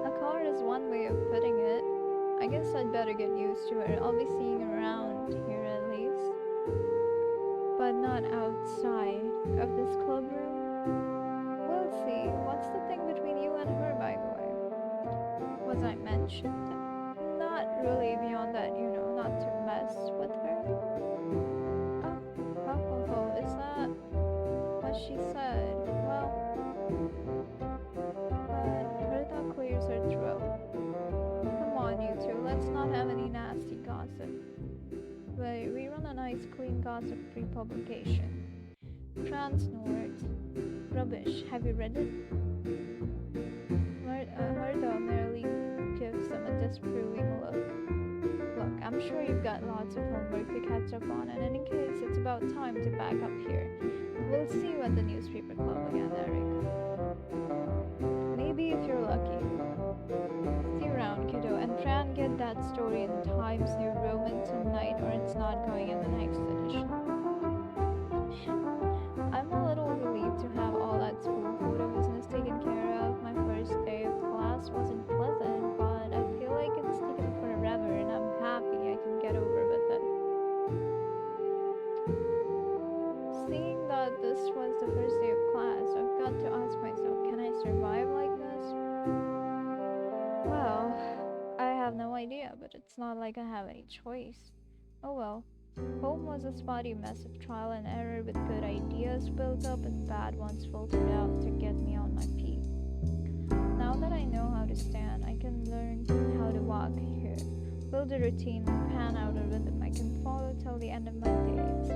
A card is one way of putting it. I guess I'd better get used to her. I'll be seeing her around here at least. But not outside of this club room. We'll see. What's the thing between you and her, by the way? Was I mentioned? Not really beyond that, not to mess with her. Oh, is that what she said? Well, but Hertha clears her throat. Come on, you two, let's not have any nasty gossip. Wait, we run a nice, clean gossip-free publication. Fran snorts. Rubbish. Have you read it? Hertha merely gives them a disapproving look. Look, I'm sure you've got lots of homework to catch up on, and in any case, it's about time to back up here. We'll see you at the newspaper club again, Eric. Maybe if you're lucky. See you around, kiddo, and try and get that story in Times New Roman tonight, or it's not going in the next edition. I'm a little relieved to have all that school photo business taken care of. My first day of class wasn't pleasant, but I feel like it's taken forever, and I'm happy I can get over with it. Seeing that this was the first day of class, I've got to ask myself, can I survive like this? Well, I have no idea, but it's not like I have any choice. Oh well. Home was a spotty mess of trial and error with good ideas built up and bad ones filtered out to get me on my feet. Now that I know how to stand, I can learn how to walk here, build a routine, pan out a rhythm I can follow till the end of my days.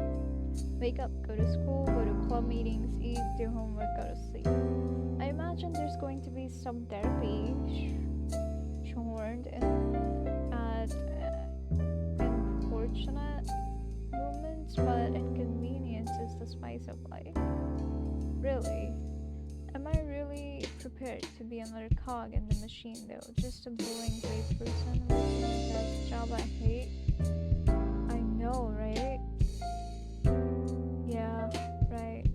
Wake up, go to school, go to club meetings, eat, do homework, go to sleep. I imagine there's going to be some therapy shorn at unfortunate moments, but inconvenience is the spice of life. Really? Am I really prepared to be another cog in the machine though? Just a boring great person working a desk job I hate? I know, right? Yeah, right.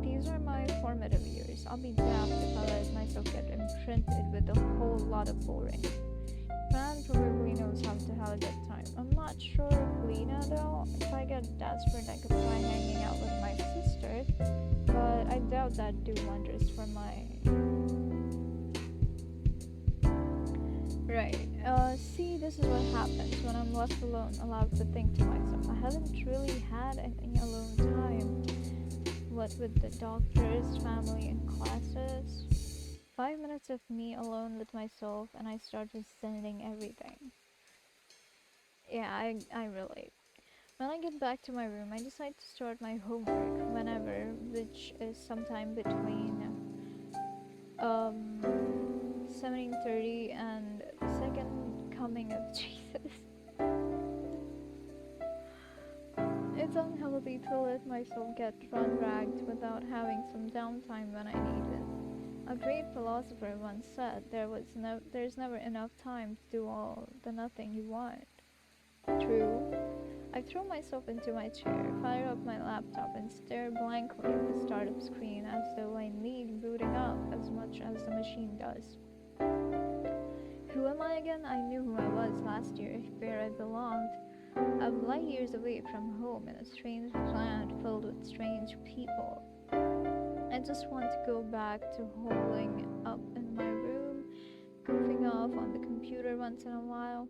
These are my formative years. I'll be damned if I let myself get imprinted with a whole lot of boring. Fran probably knows how to have a good time. I'm not sure of Lena though. If I get desperate, I could try hanging out with my sister, but I doubt that'd do wonders for my... Right. See, this is what happens when I'm left alone, allowed to think to myself. I haven't really had any alone time. What with the doctors, family, and classes. 5 minutes of me alone with myself and I start resenting everything. Yeah, I relate. When I get back to my room, I decide to start my homework whenever, which is sometime between 17:30 and the second coming of Jesus. It's unhealthy to let myself get run-ragged without having some downtime when I need it. A great philosopher once said there's never enough time to do all the nothing you want. True. I throw myself into my chair, fire up my laptop, and stare blankly at the startup screen as though I need booting up as much as the machine does. Who am I again? I knew who I was last year, where I belonged. I'm light years away from home in a strange land filled with strange people. I just want to go back to holing up in my room, goofing off on the computer once in a while.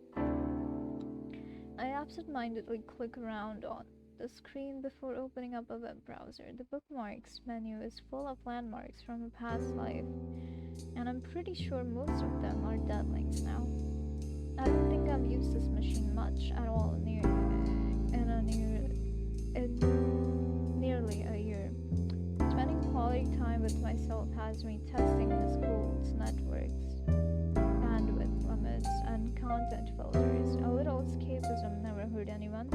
I absent-mindedly click around on the screen before opening up a web browser. The bookmarks menu is full of landmarks from a past life, and I'm pretty sure most of them are dead links now. I don't think I've used this machine much at all in nearly a year. Spending quality time with myself has me testing the school's networks, bandwidth limits, and content filters. A little escapism never hurt anyone.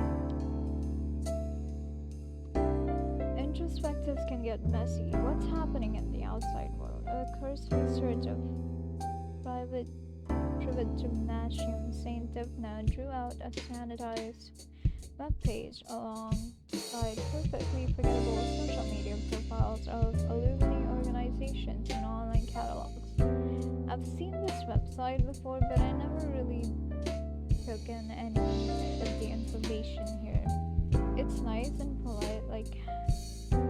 Introspectives can get messy. What's happening in the outside world? A cursory search of private gymnasium St. Divna drew out a sanitized web page alongside perfectly forgettable social media profiles of alumni organizations and online catalogs. I've seen this website before, but I never really took in any of the information here. It's nice and polite, like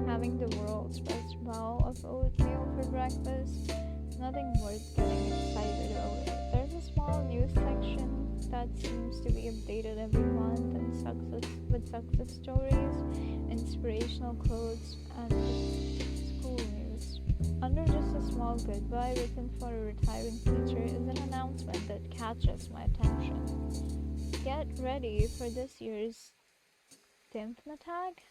having the world's best bowl of oatmeal for breakfast. Nothing worth getting excited over. There's a small news section that seems to be updated every month with success stories, inspirational quotes, and school news. Under just a small goodbye written for a retiring teacher is an announcement that catches my attention. Get ready for this year's Dimphna tag.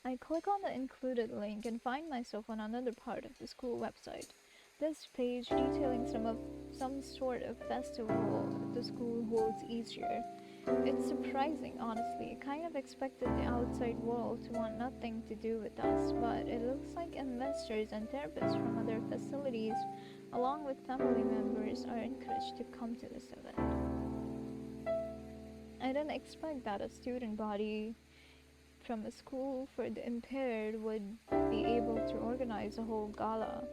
I click on the included link and find myself on another part of the school website. This page detailing some sort of festival the school holds each year. It's surprising, honestly. I kind of expected the outside world to want nothing to do with us, but it looks like investors and therapists from other facilities, along with family members, are encouraged to come to this event. I didn't expect that a student body from a school for the impaired would be able to organize a whole gala.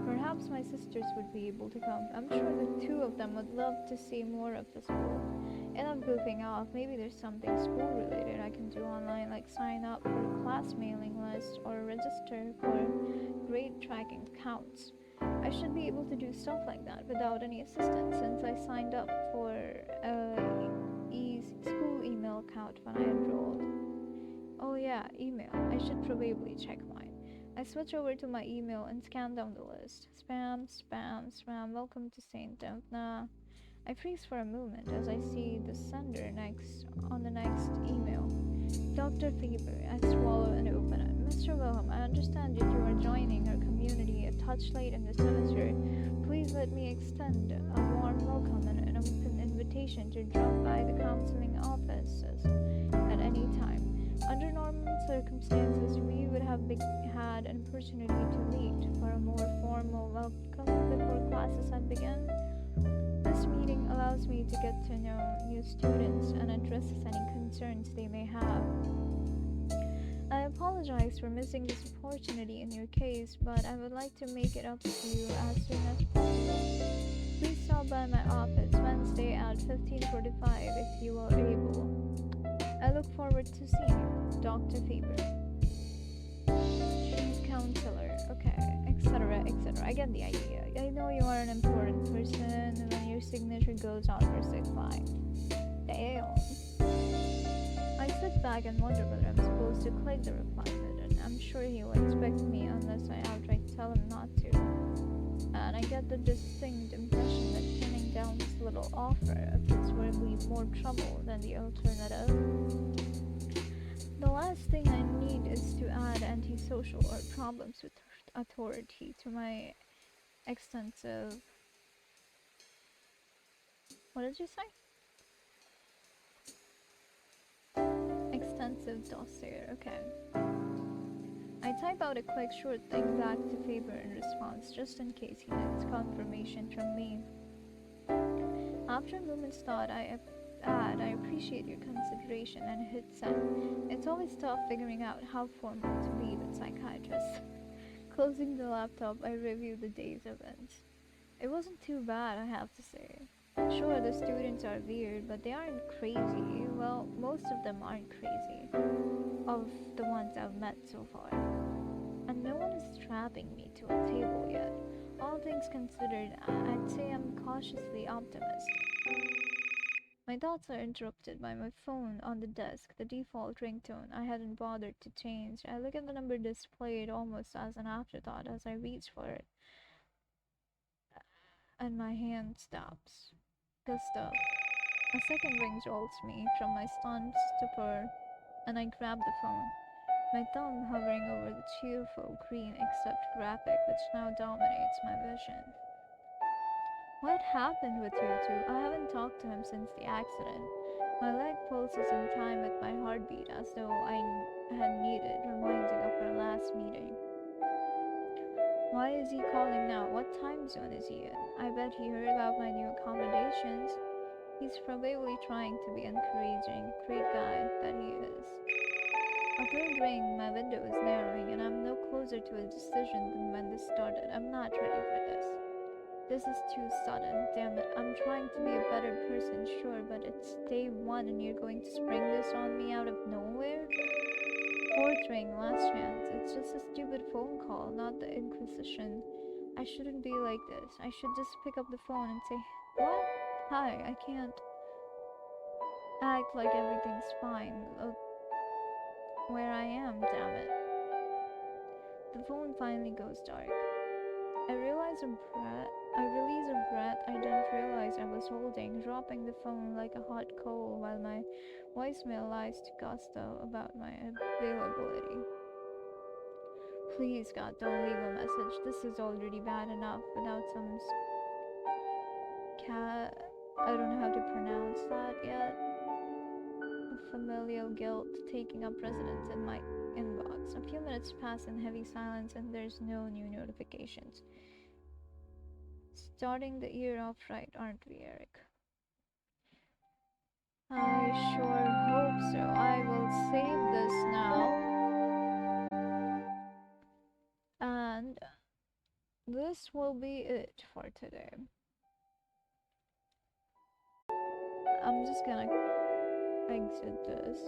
Perhaps my sisters would be able to come. I'm sure the two of them would love to see more of the school. And I'm goofing off. Maybe there's something school related I can do online, like sign up for a class mailing list or register for grade tracking accounts. I should be able to do stuff like that without any assistance since I signed up for a school email account when I enrolled. Oh yeah, email. I should probably check mine. I switch over to my email and scan down the list. Spam, spam, spam. Welcome to St. Divna. I freeze for a moment as I see the sender on the next email. Dr. Faber. I swallow and open it. Mr. Wilhelm, I understand that you are joining our community a touch late in the semester. Please let me extend a warm welcome and an open invitation to drop by the counseling offices at any time. Under normal circumstances, we would have had an opportunity to meet for a more formal welcome before classes had begun. This meeting allows me to get to know new students and addresses any concerns they may have. I apologize for missing this opportunity in your case, but I would like to make it up to you as soon as possible. Please stop by my office Wednesday at 15:45 if you are able. I look forward to seeing you, Dr. Faber. Chief counselor, okay, etc., etc. I get the idea. I know you are an important person when your signature goes out for sick line. Damn. I sit back and wonder whether I'm supposed to click the reply button. I'm sure he'll expect me unless I outright tell him not to. And I get the distinct impression that pinning down this little offer of his where we me more trouble than the alternative. The last thing I need is to add antisocial or problems with authority to my extensive. What did you say? Extensive dossier, okay. I type out a quick short thing back to Faber in response, just in case he needs confirmation from me. After a moment's thought, I add, I appreciate your consideration, and hit send. It's always tough figuring out how formal to be with psychiatrists. Closing the laptop, I review the day's events. It wasn't too bad, I have to say. Sure, the students are weird, but they aren't crazy. Well, most of them aren't crazy, of the ones I've met so far. And no one is trapping me to a table yet. All things considered, I'd say I'm cautiously optimistic. My thoughts are interrupted by my phone on the desk, the default ringtone I hadn't bothered to change. I look at the number displayed almost as an afterthought as I reach for it, and my hand stops. Gustav. A second ring jolts me from my stunned stupor, and I grab the phone, my thumb hovering over the cheerful green accept graphic which now dominates my vision. What happened with you two? I haven't talked to him since the accident. My leg pulses in time with my heartbeat as though I had needed reminding of our last meeting. Why is he calling now? What time zone is he in? I bet he heard about my new accommodations. He's probably trying to be encouraging. Great guy that he is. A third ring, my window is narrowing, and I'm no closer to a decision than when this started. I'm not ready for this. This is too sudden, damn it. I'm trying to be a better person, sure, but it's day one and you're going to spring this on me out of nowhere? Fourth ring, last chance. It's just a stupid phone call, not the Inquisition. I shouldn't be like this. I should just pick up the phone and say, what? Hi, I can't act like everything's fine. Look where I am, damn it. The phone finally goes dark. I release a breath I didn't realize I was holding, dropping the phone like a hot coal while my voicemail lies to Gustav about my availability. Please, God, don't leave a message. This is already bad enough without some cat. I don't know how to pronounce that yet. Familial guilt taking up residence in my inbox. A few minutes pass in heavy silence and there's no new notifications. Starting the year off right, aren't we, Eric? I sure hope so. I will save this now. And this will be it for today. I'm just gonna exit this.